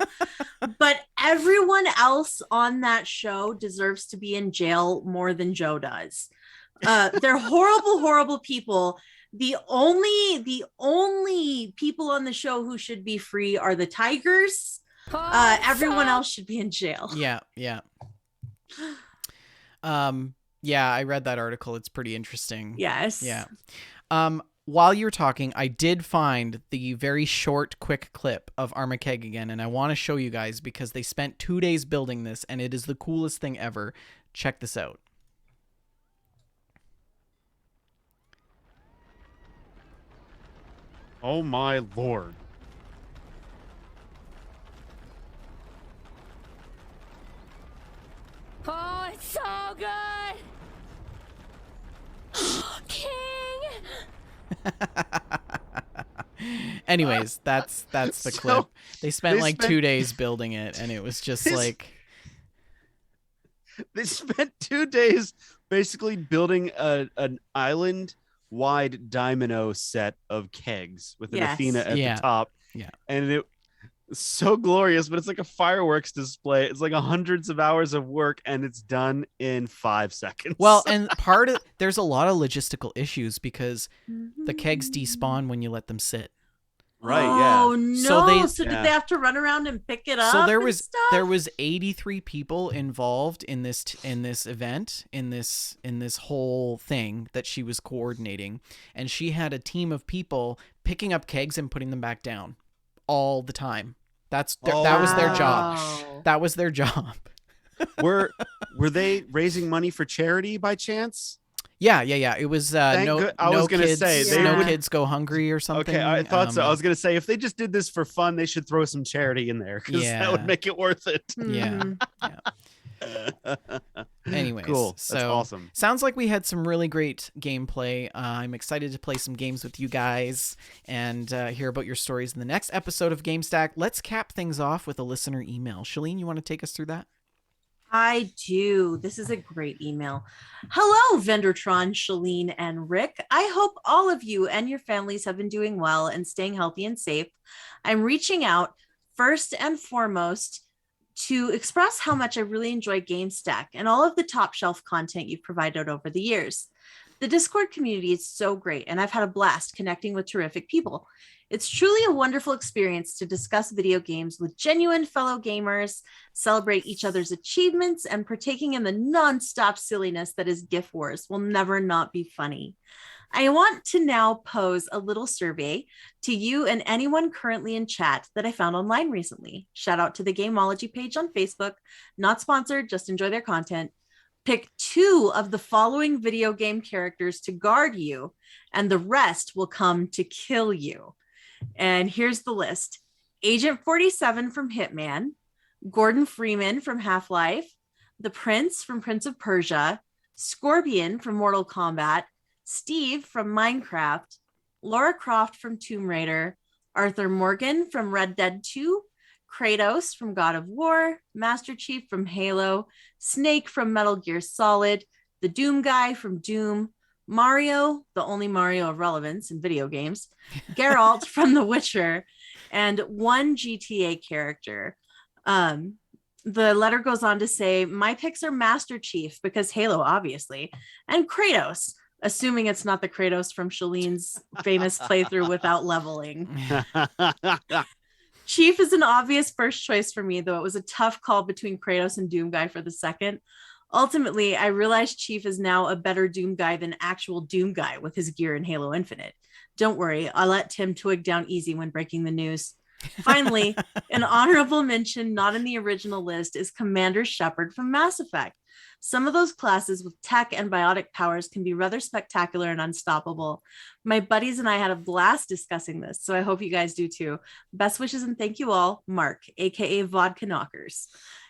But everyone else on that show deserves to be in jail more than Joe does. They're horrible, horrible people. The only people on the show who should be free are the tigers. Everyone else should be in jail. Yeah. Yeah, I read that article. It's pretty interesting. Yes. Yeah. While you're talking, I did find the very short, quick clip of Armakeg again, and I want to show you guys because they spent 2 days building this, and it is the coolest thing ever. Check this out. Oh my lord. Oh, it's so good! King! Anyways, that's the clip. They spent 2 days building it, and it was just like... They spent 2 days basically building an island-wide domino set of kegs with an Athena at the top. Yeah. And it was so glorious, but it's like a fireworks display. It's like hundreds of hours of work, and it's done in 5 seconds. Well, and there's a lot of logistical issues because the kegs despawn when you let them sit. Right, oh, yeah. No. So did they have to run around and pick it up? So there was 83 people involved in this event, in this whole thing that she was coordinating, and she had a team of people picking up kegs and putting them back down all the time. That was their job. That was their job. Were they raising money for charity by chance? Yeah. It was no kids go hungry or something. Okay, I thought so. I was gonna say if they just did this for fun, they should throw some charity in there because that would make it worth it. Yeah. Anyways, cool. That's so awesome. Sounds like we had some really great gameplay. I'm excited to play some games with you guys and hear about your stories in the next episode of Gamestack. Let's cap things off with a listener email. Shalene, you want to take us through that? I do. This is a great email. Hello, Vendortron, Shalene, and Rick. I hope all of you and your families have been doing well and staying healthy and safe. I'm reaching out first and foremost to express how much I really enjoy Gamestack and all of the top shelf content you've provided over the years. The Discord community is so great, and I've had a blast connecting with terrific people. It's truly a wonderful experience to discuss video games with genuine fellow gamers, celebrate each other's achievements, and partaking in the non-stop silliness that is GIF Wars will never not be funny. I want to now pose a little survey to you and anyone currently in chat that I found online recently. Shout out to the Gameology page on Facebook. Not sponsored, just enjoy their content. Pick 2 of the following video game characters to guard you, and the rest will come to kill you. And here's the list. Agent 47 from Hitman, Gordon Freeman from Half-Life, the Prince from Prince of Persia, Scorpion from Mortal Kombat, Steve from Minecraft, Lara Croft from Tomb Raider, Arthur Morgan from Red Dead 2, Kratos from God of War, Master Chief from Halo, Snake from Metal Gear Solid, the Doom Guy from Doom, Mario, the only Mario of relevance in video games, Geralt from The Witcher, and 1 GTA character. The letter goes on to say, my picks are Master Chief because Halo, obviously, and Kratos, assuming it's not the Kratos from Shalene's famous playthrough without leveling. Chief is an obvious first choice for me, though it was a tough call between Kratos and Doom Guy for the second. Ultimately, I realized Chief is now a better Doom Guy than actual Doom Guy with his gear in Halo Infinite. Don't worry, I'll let Tim twig down easy when breaking the news. Finally, an honorable mention not in the original list is Commander Shepard from Mass Effect. Some of those classes with tech and biotic powers can be rather spectacular and unstoppable. My buddies and I had a blast discussing this, so I hope you guys do too. Best wishes and thank you all, Mark, aka Vodka Knockers.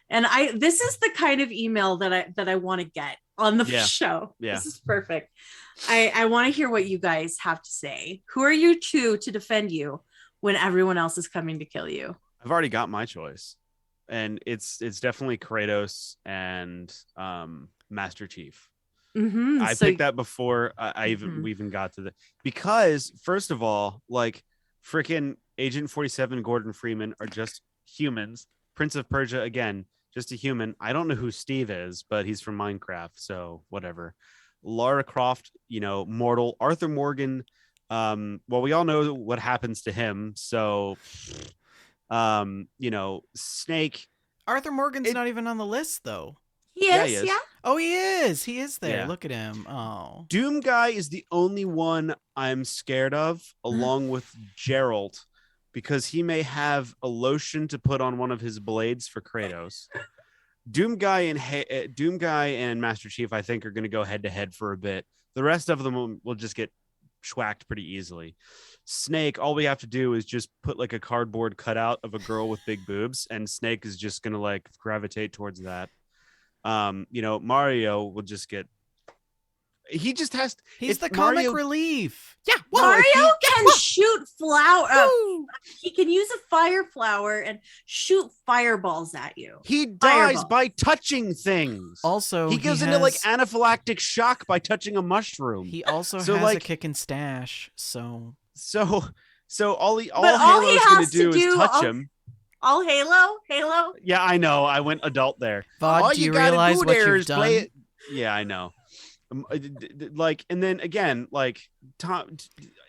And this is the kind of email that I want to get on the show. Yeah. This is perfect. I want to hear what you guys have to say. Who are you to defend you when everyone else is coming to kill you? I've already got my choice, and it's definitely Kratos and Master Chief. Mm-hmm. I picked that before we even got to because first of all, like freaking Agent 47, Gordon Freeman are just humans. Prince of Persia, again, just a human. I don't know who Steve is, but he's from Minecraft, so whatever. Lara Croft, mortal. Arthur Morgan, well, we all know what happens to him, so Snake. Arthur Morgan's not even on the list, though. He is. Yeah. Oh, he is. He is there. Yeah. Look at him. Oh. Doom Guy is the only one I'm scared of, along with Geralt, because he may have a lotion to put on one of his blades for Kratos. Doom Guy and Master Chief, I think, are going to go head to head for a bit. The rest of them will just get schwacked pretty easily. Snake, all we have to do is just put like a cardboard cutout of a girl with big boobs, and Snake is just going to like gravitate towards that. Mario will just get. He just has. He's the comic relief. Yeah, Mario can shoot flower. He can use a fire flower and shoot fireballs at you. He dies by touching things. Also, he goes into like anaphylactic shock by touching a mushroom. He also has a kick and stash. So all Halo's going to do is touch him. All Halo. Yeah, I know. I went adult there. Vod, all do you gotta realize do what there you've is done? play it. Yeah, I know. And then again, like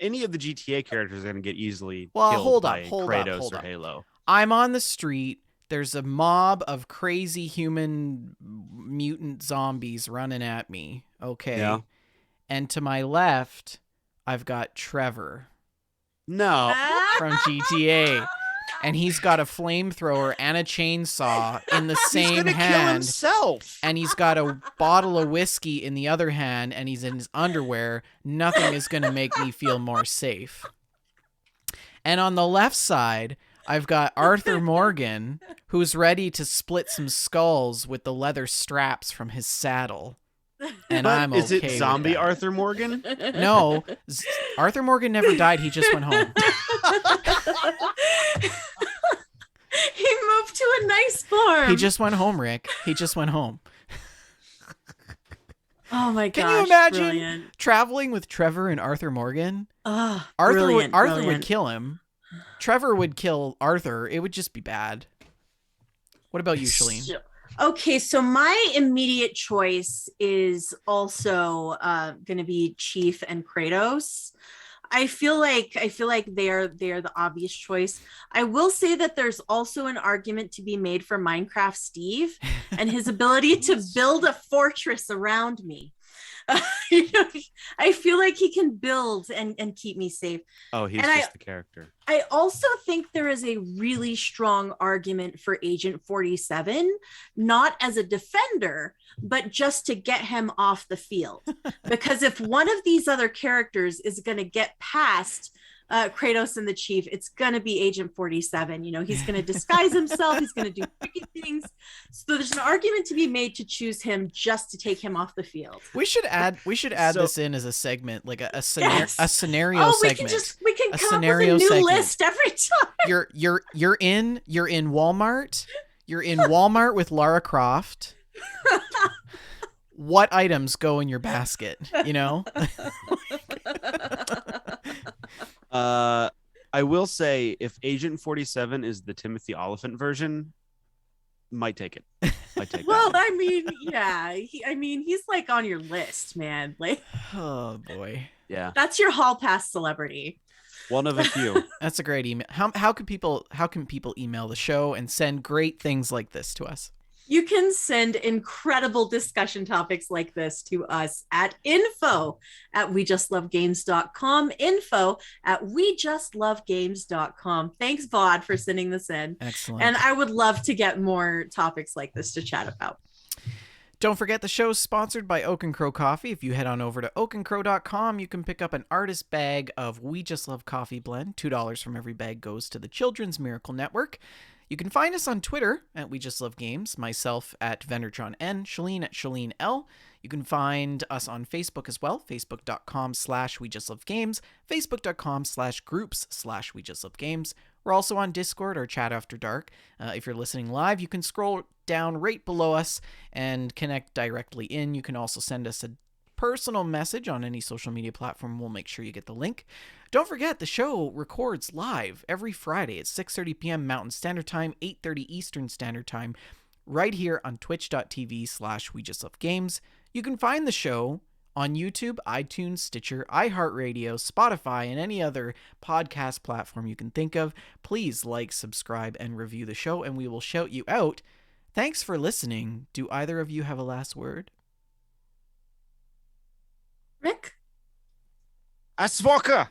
any of the GTA characters are going to get easily killed by Kratos or Halo. I'm on the street. There's a mob of crazy human mutant zombies running at me. Okay. Yeah. And to my left, I've got Trevor. No. From GTA. And he's got a flamethrower and a chainsaw in the same he's gonna hand. Kill himself. And he's got a bottle of whiskey in the other hand, and he's in his underwear. Nothing is going to make me feel more safe. And on the left side, I've got Arthur Morgan, who's ready to split some skulls with the leather straps from his saddle. And I'm okay. Is it zombie with that. Arthur Morgan? No, Arthur Morgan never died. He just went home. He moved to a nice farm. He just went home, Rick. He just went home. Oh my gosh. Can you imagine brilliant. traveling with Trevor and Arthur Morgan? Oh, Arthur would brilliant. kill him. Trevor would kill Arthur. It would just be bad. What about you, Shalene? Okay, so my immediate choice is also going to be Chief and Kratos. I feel like they're the obvious choice. I will say that there's also an argument to be made for Minecraft Steve and his ability to build a fortress around me. I feel like he can build and keep me safe. Oh, he's just the character. I also think there is a really strong argument for Agent 47, not as a defender, but just to get him off the field. Because if one of these other characters is going to get past Kratos and the Chief, it's going to be Agent 47. He's going to disguise himself. He's going to do tricky things. So there's an argument to be made to choose him just to take him off the field. We should add this in as a segment, like a scenario segment. We can come up with a new list every time. You're in Walmart. You're in Walmart with Lara Croft. What items go in your basket? I will say, if Agent 47 is the Timothy Oliphant version, might take it. Well, I mean, yeah. He's like on your list, man. Like, oh boy, yeah. That's your hall pass celebrity. One of a few. That's a great email. How can people email the show and send great things like this to us? You can send incredible discussion topics like this to us at info@wejustlovegames.com, info@wejustlovegames.com. Thanks, Vod, for sending this in. Excellent. And I would love to get more topics like this to chat about. Don't forget the show's sponsored by Oak and Crow Coffee. If you head on over to oakandcrow.com, you can pick up an artist bag of We Just Love Coffee blend. $2 from every bag goes to the Children's Miracle Network. You can find us on Twitter at We Just Love Games, myself at VendertronN, Shalene at ShaleneL. You can find us on Facebook as well, facebook.com/WeJustLoveGames, facebook.com/groups/WeJustLoveGames. We're also on Discord or Chat After Dark. If you're listening live, you can scroll down right below us and connect directly in. You can also send us a personal message on any social media platform. We'll make sure you get the link. Don't forget, the show records live every Friday at 6:30 p.m. Mountain Standard Time, 8:30 Eastern Standard Time, right here on twitch.tv/WeJustLoveGames. You can find the show on YouTube, iTunes, Stitcher, iHeartRadio, Spotify, and any other podcast platform you can think of. Please like, subscribe, and review the show, and we will shout you out. Thanks for listening. Do either of you have a last word? Rick? Asvoka!